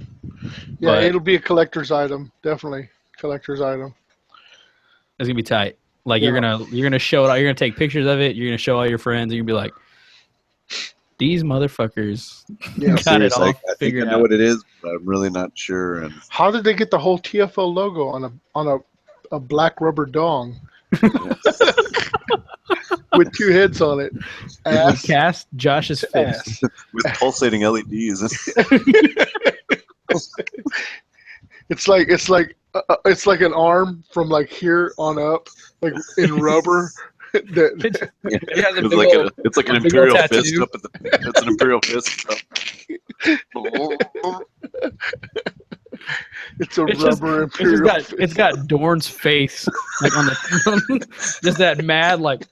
yeah. But- It'll be a collector's item. Definitely collector's item. It's gonna be tight. Like Yeah. you're gonna show it. You're gonna take pictures of it. You're gonna show all your friends. And you're gonna be like, these motherfuckers Yeah. got it Seriously, all I think figured I know out. what it is, but I'm really not sure. And How did they get the whole TFL logo on a black rubber dong with two heads on it? It would Ass. cast Josh's Ass. fist. with pulsating LEDs, It's like an arm from like here on up, like in rubber. That, It has a it's big like old- it's like an a big old imperial fist tattoo. up at the. It's an imperial fist. it's a It's just- rubber imperial. it's got Dorn's face like on the just that mad like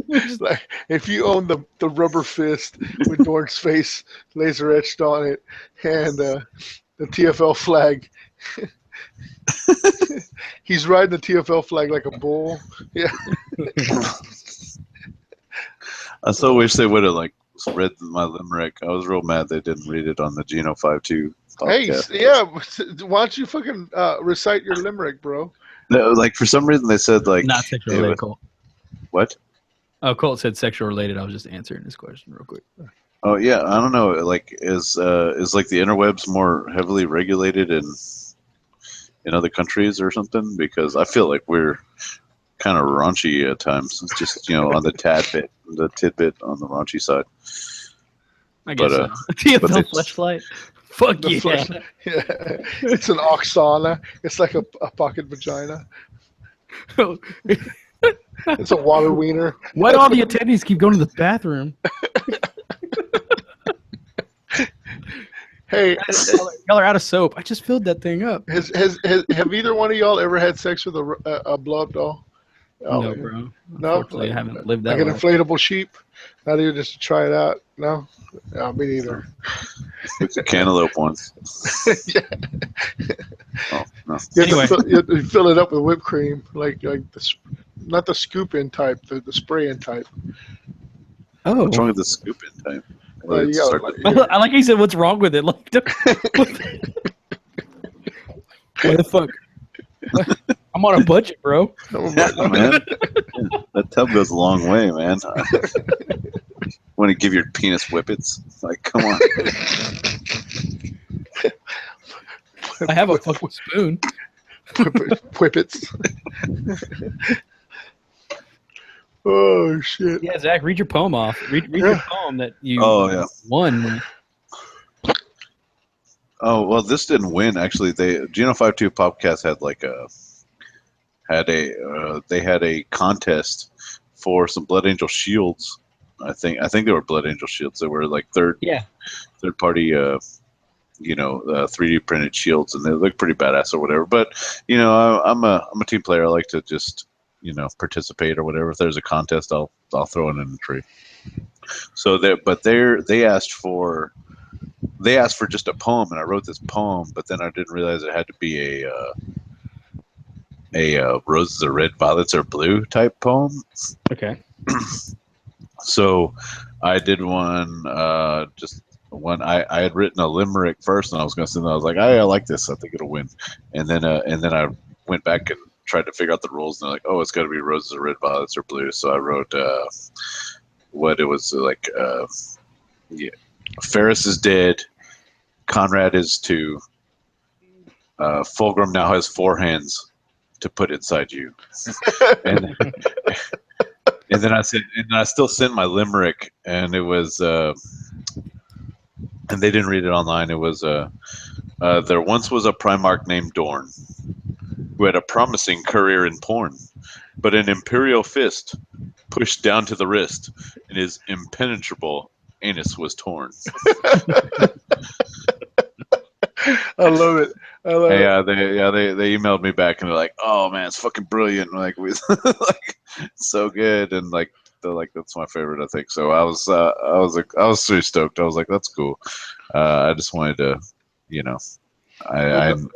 It's like, if you own the rubber fist with Dorn's face laser etched on it and the TFL flag, he's riding the TFL flag like a bull. Yeah, I so wish they would have like read my limerick. I was real mad they didn't read it on the Geno 5.2 hey, podcast. yeah. Why don't you fucking recite your limerick, bro? No, like for some reason they said like not sexual it related. was- Colt. what? Oh, Colt said sexual related. I was just answering his question real quick. Oh yeah, I don't know. Like is like the interwebs more heavily regulated in other countries or something? Because I feel like we're kind of raunchy at times. It's just on the tidbit on the raunchy side. I guess But, so. TFL they- Fleshlight. Fuck The yeah. flesh- Yeah, it's an oxana. It's like a pocket vagina. It's a water wiener. Why do all the attendees keep going to the bathroom? Hey, Y'all are out of soap. I just filled that thing up. have either one of y'all ever had sex with a blow up doll? Oh, No, bro. No? Unfortunately, I haven't lived Like that an life. inflatable sheep? Not even just to try it out? No? No, me neither. It's a cantaloupe once. Yeah. Oh no. Anyway. You have to fill it up with whipped cream, like not the scoop in type, the spray in type. Oh. What's wrong with the scoop in time? You gotta, Start like, the- I like how you said, what's wrong with it? Like, Why the fuck? What? I'm on a budget, bro. Yeah, man. Yeah, that tub goes a long way, man. Want to give your penis whippets? Like, come on. I have a fucking spoon. Whippets. Oh shit! Yeah, Zach, read your poem off. Read Yeah. your poem that you won. Oh well, this didn't win actually. They Geno 52 Podcast had like they had a contest for some Blood Angel shields. I think they were Blood Angel shields. They were like third party 3D printed shields, and they look pretty badass or whatever. But I'm a team player. I like to just participate or whatever. If there's a contest, I'll throw it in the tree. So they asked for just a poem, and I wrote this poem, but then I didn't realize it had to be a roses are red, violets are blue type poem. Okay. So I did one, just one. I had written a limerick first, and I was going to send it. I was like, I like this. I think it'll win. And then I went back and tried to figure out the rules, and they're like, oh, it's got to be roses are red, violets are blue. So I wrote what it was like. Ferris is dead. Conrad is too. Fulgrim now has 4 hands to put inside you. And then I said, and I still sent my limerick, and it was, and they didn't read it online. It was, there once was a Primarch named Dorn, who had a promising career in porn, but an imperial fist pushed down to the wrist, and his impenetrable anus was torn. I love it. I love it. They emailed me back and they're like, "Oh man, it's fucking brilliant! Like we like so good." And like they're like, "That's my favorite, I think." So I was pretty stoked. I was like, "That's cool." I just wanted to, I didn't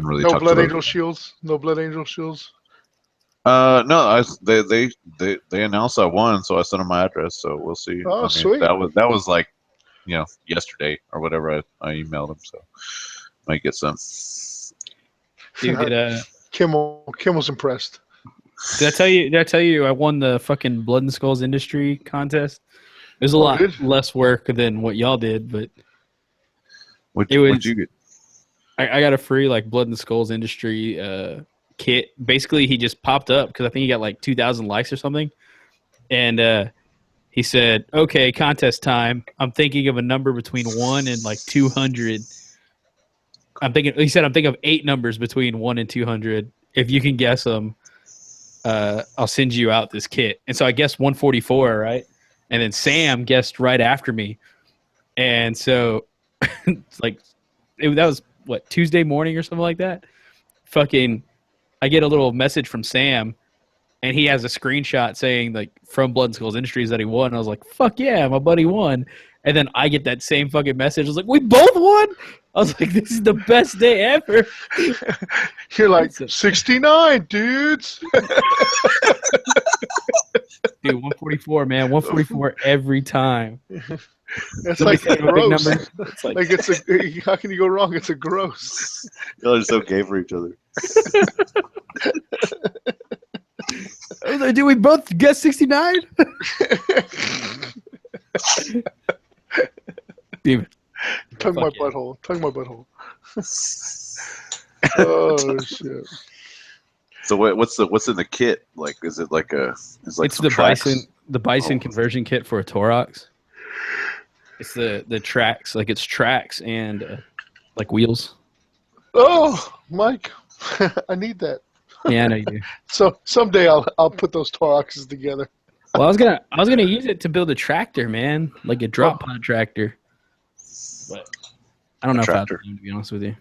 really No talk Blood to Angel shields. No Blood Angel shields. No, they announced I won, so I sent them my address. So we'll see. Oh, sweet. That was like, yesterday or whatever. I emailed them, so might get some. Dude, Kim was impressed. did I tell you I won the fucking Blood and Skulls Industry contest? It was a lot less work than what y'all did, but What'd you get? I got a free like Blood and Skulls Industry kit. Basically, he just popped up because I think he got like 2,000 likes or something, and he said, "Okay, contest time. I'm thinking of a number between 1 and like 200. He said I'm thinking of 8 numbers between 1 and 200. If you can guess them, I'll send you out this kit." And so I guessed 144, right? And then Sam guessed right after me, and so that was what, Tuesday morning or something like that. Fucking, I get a little message from Sam, and he has a screenshot saying like from Blood and Skulls Industries that he won. I was like, "Fuck yeah, my buddy won!" And then I get that same fucking message. I was like, "We both won!" I was like, "This is the best day ever." You're like 69, dudes. Dude, 144, man, 144 every time. That's Somebody like say a big gross. number. It's like, How can you go wrong? It's a gross. Y'all are so gay for each other. I was like, "Did we both guess 69?" Dude, Tongue my Fuck yeah. butthole. Tongue my butthole. Oh shit. So what's in the kit? Like, is it like it's it's some the tracks? bison conversion kit for a Torox. It's the tracks, like it's tracks and like wheels. Oh, Mike, I need that. Yeah, I know you do. So someday I'll put those Toroxes together. Well, I was gonna use it to build a tractor, man, like a drop pod tractor. But I don't know if I have Tractor. time, to be honest with you.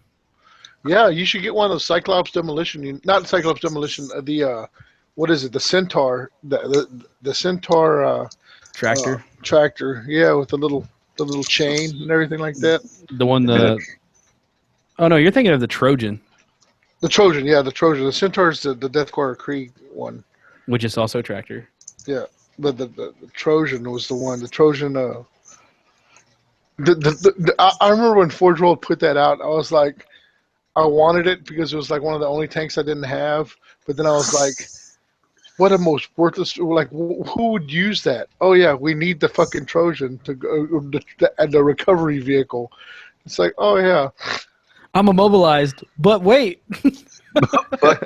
Yeah, you should get one of those Cyclops demolition. Not Cyclops demolition. The what is it? The Centaur. The Centaur Tractor, tractor. Yeah, with the little chain and everything like that. the one Oh no, you're thinking of the Trojan, The Trojan. Yeah, the Trojan. The Centaur is the Deathcore Krieg one. which is also a tractor. Yeah, but the Trojan was the one. The Trojan. I remember when Forge World put that out. I was like, I wanted it because it was like one of the only tanks I didn't have. But then I was like, what a most worthless, like, who would use that? Oh, yeah, we need the fucking Trojan to go, the recovery vehicle. It's like, oh, yeah. I'm immobilized, but wait. But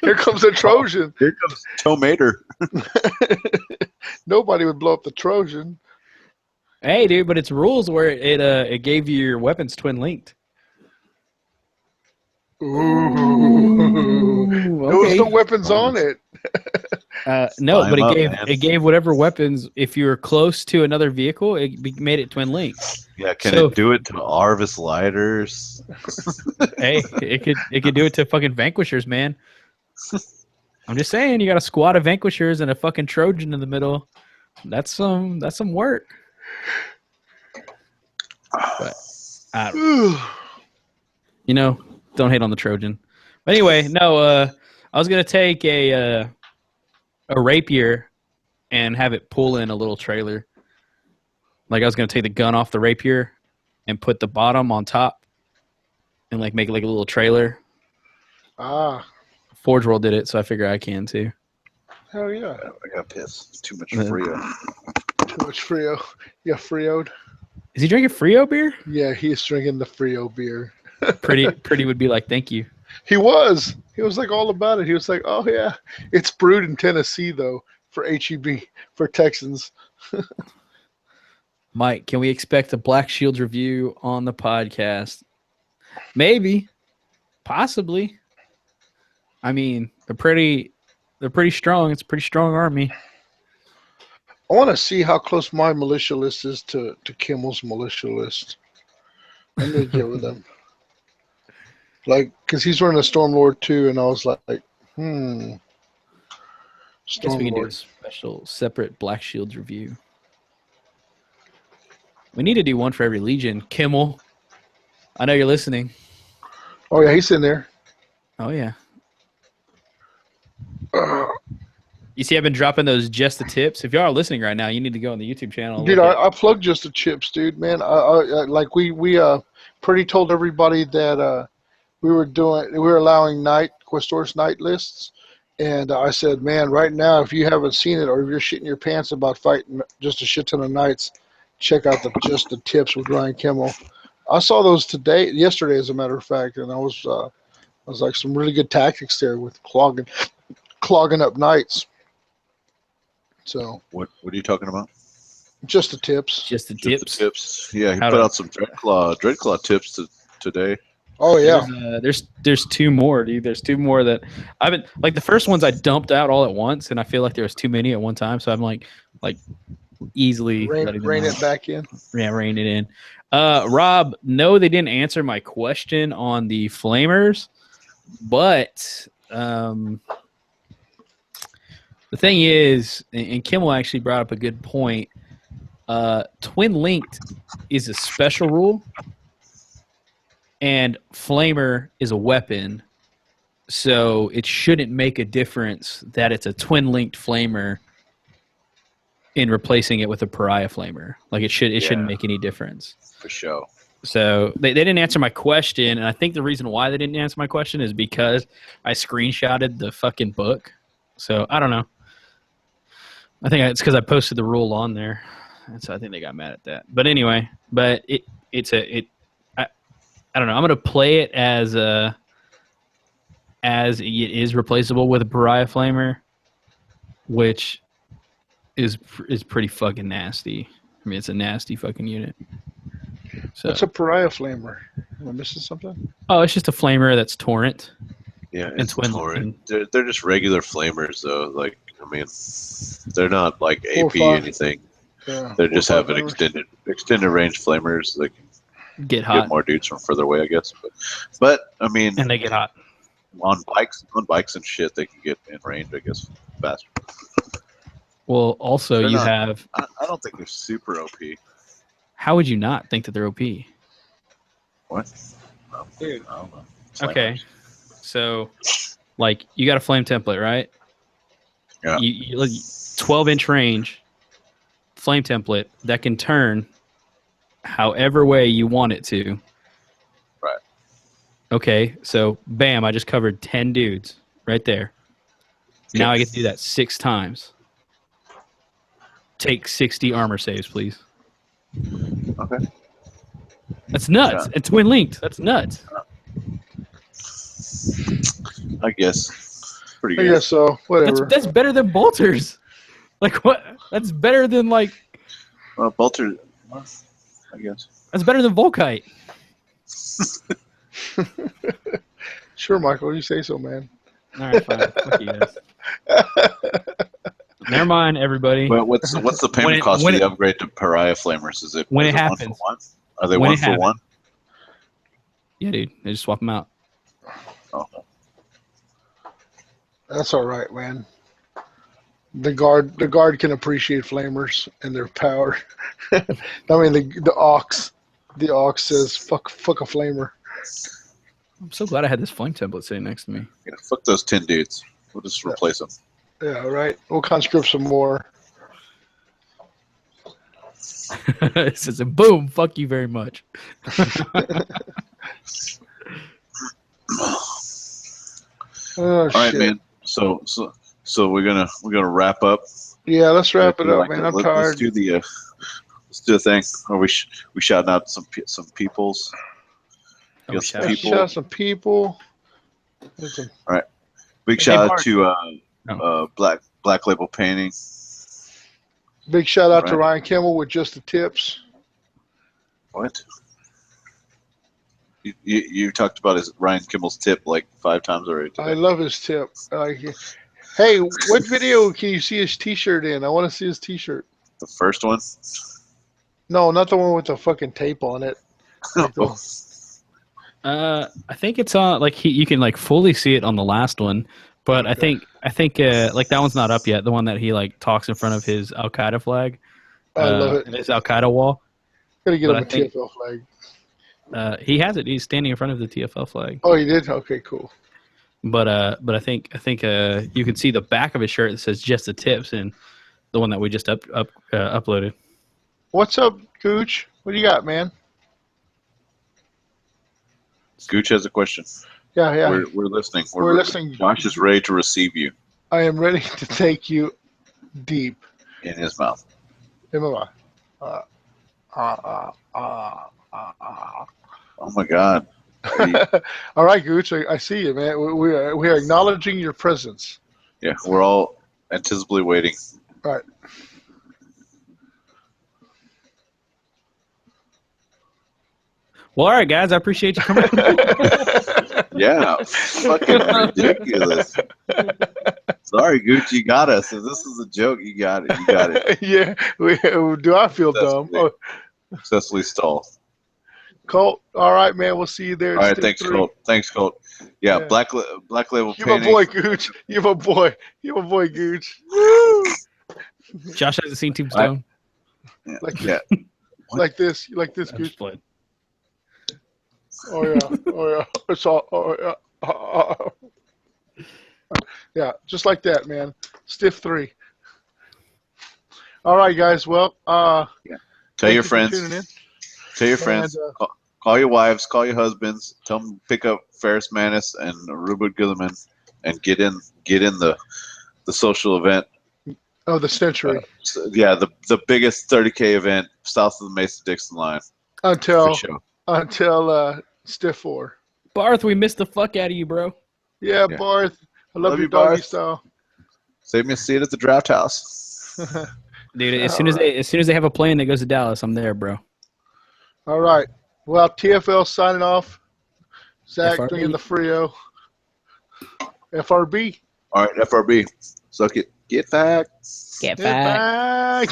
Here comes the Trojan. here comes Tomater. Nobody would blow up the Trojan. Hey, dude, but it's rules where it gave you your weapons twin linked. Ooh. There was okay. no weapons on it. No, Climb but up, it gave whatever weapons. If you were close to another vehicle, made it twin linked. Yeah, can So- it do it to Arvis lighters? Hey, it could do it to fucking vanquishers, man. I'm just saying, you got a squad of vanquishers and a fucking Trojan in the middle. That's some work. But I don't, don't hate on the Trojan. But anyway, no, I was gonna take a rapier and have it pull in a little trailer. Like I was gonna take the gun off the rapier and put the bottom on top and like make it like a little trailer. Forge World did it, so I figure I can too. Hell yeah. I got pissed. Too much Yeah. Frio. Too much Frio. Yeah, Frio'd. Is he drinking Frio beer? Yeah, he's drinking the Frio beer. Pretty would be like, thank you. He was like all about it. He was like, oh, yeah. It's brewed in Tennessee, though, for HEB, for Texans. Mike, can we expect a Black Shields review on the podcast? Maybe. Possibly. I mean, they're pretty strong. It's a pretty strong army. I want to see how close my militia list is to Kimmel's militia list. Let me get with him. Like, because he's running a Stormlord too, and I was like, I guess we can do a Stormlord. special, separate Black Shields review. We need to do one for every Legion. Kimmel, I know you're listening. Oh, yeah, he's in there. Oh, yeah. You see, I've been dropping those just the tips. If y'all are listening right now, you need to go on the YouTube channel. and Dude, look at- I plugged just the chips, dude, man. I like we pretty told everybody that we were allowing Questor's night lists, and I said, man, right now, if you haven't seen it or if you're shitting your pants about fighting just a shit ton of knights, check out just the tips with Ryan Kimmel. I saw those yesterday, as a matter of fact, and I was like some really good tactics there with clogging up knights. So What are you talking about? just the tips. just the Just the tips. tips. Yeah, he How put to- out some Dreadclaw tips today. Oh yeah. There's two more, dude. There's two more that I've been like the first ones I dumped out all at once, and I feel like there was too many at one time, so I'm like easily letting them Rein out. it back in. Yeah, rein it in. Rob, no, they didn't answer my question on the Flamers, but the thing is, and Kimmel actually brought up a good point. Twin linked is a special rule, and Flamer is a weapon, so it shouldn't make a difference that it's a twin linked Flamer in replacing it with a Pariah Flamer. Like it shouldn't make any difference. For sure. So they didn't answer my question, and I think the reason why they didn't answer my question is because I screenshotted the fucking book. So I don't know. I think it's because I posted the rule on there, and so I think they got mad at that. But anyway, I don't know. I'm gonna play it as it is replaceable with a Pariah Flamer, which is pretty fucking nasty. I mean, it's a nasty fucking unit. So What's a Pariah Flamer? Am I missing something? it's just a Flamer that's torrent. Yeah, And it's twin torrent. They're just regular flamers though. Like I mean, they're not like 4 or AP 5. anything. Yeah. They just 4 or have 5 an flamers. extended range flamers. Like Get hot, get more dudes from further away, I guess. But I mean, and they get hot. on bikes and shit, they can get in range, I guess, faster. Well, also They're you not- have. I don't think they're super OP. How would you not think that they're OP? What? No, I don't know. Okay, so like you got a flame template, right? Yeah. You 12-inch range flame template that can turn however way you want it to. Right. Okay, so bam, I just covered 10 dudes right there. Now I get to do that 6 times. Take 60 armor saves, please. Okay. That's nuts. Yeah. It's twin linked. That's nuts. I guess. Pretty I good. guess so. Whatever. That's better than bolters. Like what? That's better than like. Bolter, I guess. That's better than Volkite. Sure, Michael. You say so, man. All right, fine. Fuck you guys. Never mind, everybody. Well, what's the payment cost for the upgrade to Pariah Flamers? Is it when it 1 happens? for 1? Are they When 1 it for happens. 1? Yeah, dude. They just swap them out. Oh. That's all right, man. The guard can appreciate flamers and their power. I mean, the ox says fuck a flamer. I'm so glad I had this flame template sitting next to me. Yeah, fuck those 10 dudes. We'll just replace them. Yeah, right. We'll conscript some more. It says, boom, fuck you very much. Oh, All right, shit. man. So we're gonna wrap up. Yeah, let's wrap it up, Like man. that. I'm tired. Let's do the thing. Or we shouting out some peoples. Oh, Got shout some out. people. Shout out some people. Listen, Big Hey, shout out Mark. to Black Label Painting. big shout out to Right. Ryan Kimmel with just the tips. What? You talked about his Ryan Kimmel's tip like 5 times already I today. love his tip. I like it. Hey, what video can you see his T-shirt in? I want to see his T-shirt. The first one. No, not the one with the fucking tape on it. Like the one- I think it's on like you can like fully see it on the last one, but I think like that one's not up yet. The one that he like talks in front of his Al Qaeda flag, I love it. his Al Qaeda wall. Gotta get but him I a think- TFL flag. He has it. He's standing in front of the TFL flag. Oh, you did? Okay, cool. But I think you can see the back of his shirt that says just the tips, and the one that we just uploaded. What's up, Gooch? What do you got, man? Gooch has a question. Yeah. We're listening. We're listening. Josh is ready to receive you I am ready to take you deep in his mouth. in my mouth. Oh my God. All right, Gooch. I see you, man. We are acknowledging your presence. Yeah, we're all anticipatively waiting. Right. Well, all right, guys. I appreciate you coming. Yeah, fucking ridiculous. Sorry, Gooch, you got us. If this is a joke, you got it. You got it. Yeah. Do I feel dumb? Successfully. Successfully stalled. Colt. All right, man. We'll see you there. All right, Step thanks, 3. Colt. Thanks, Colt. Yeah, Yeah. Black Label You my Painting. boy, Gooch. You my boy. You my boy, Gooch. Woo! Josh hasn't seen Tombstone. Like, Yeah. like this. You like this, I'm Gooch? just playing. Oh yeah. Oh yeah. It's all. Oh yeah. Yeah, just like that, man. Stiff 3. All right, guys. Well, Tell thank your you for friends. tuning in. Tell your friends. And, Call your wives. Call your husbands. Tell them to pick up Ferris Manis and Rupert Gilliman and get in the social event. Oh, the century. Yeah, the biggest 30K event south of the Mason-Dixon line. until For sure. Stiff 4. Barth, we missed the fuck out of you, bro. Yeah, Yeah. Barth. I love Love you, you, doggy Barth. style. Save me a seat at the draft house. Dude, as soon as they have a plane that goes to Dallas, I'm there, bro. All right. Well, TFL signing off. Zach FRB. bringing the Frio. FRB. All right, FRB. Suck it. Get back. Get Get back.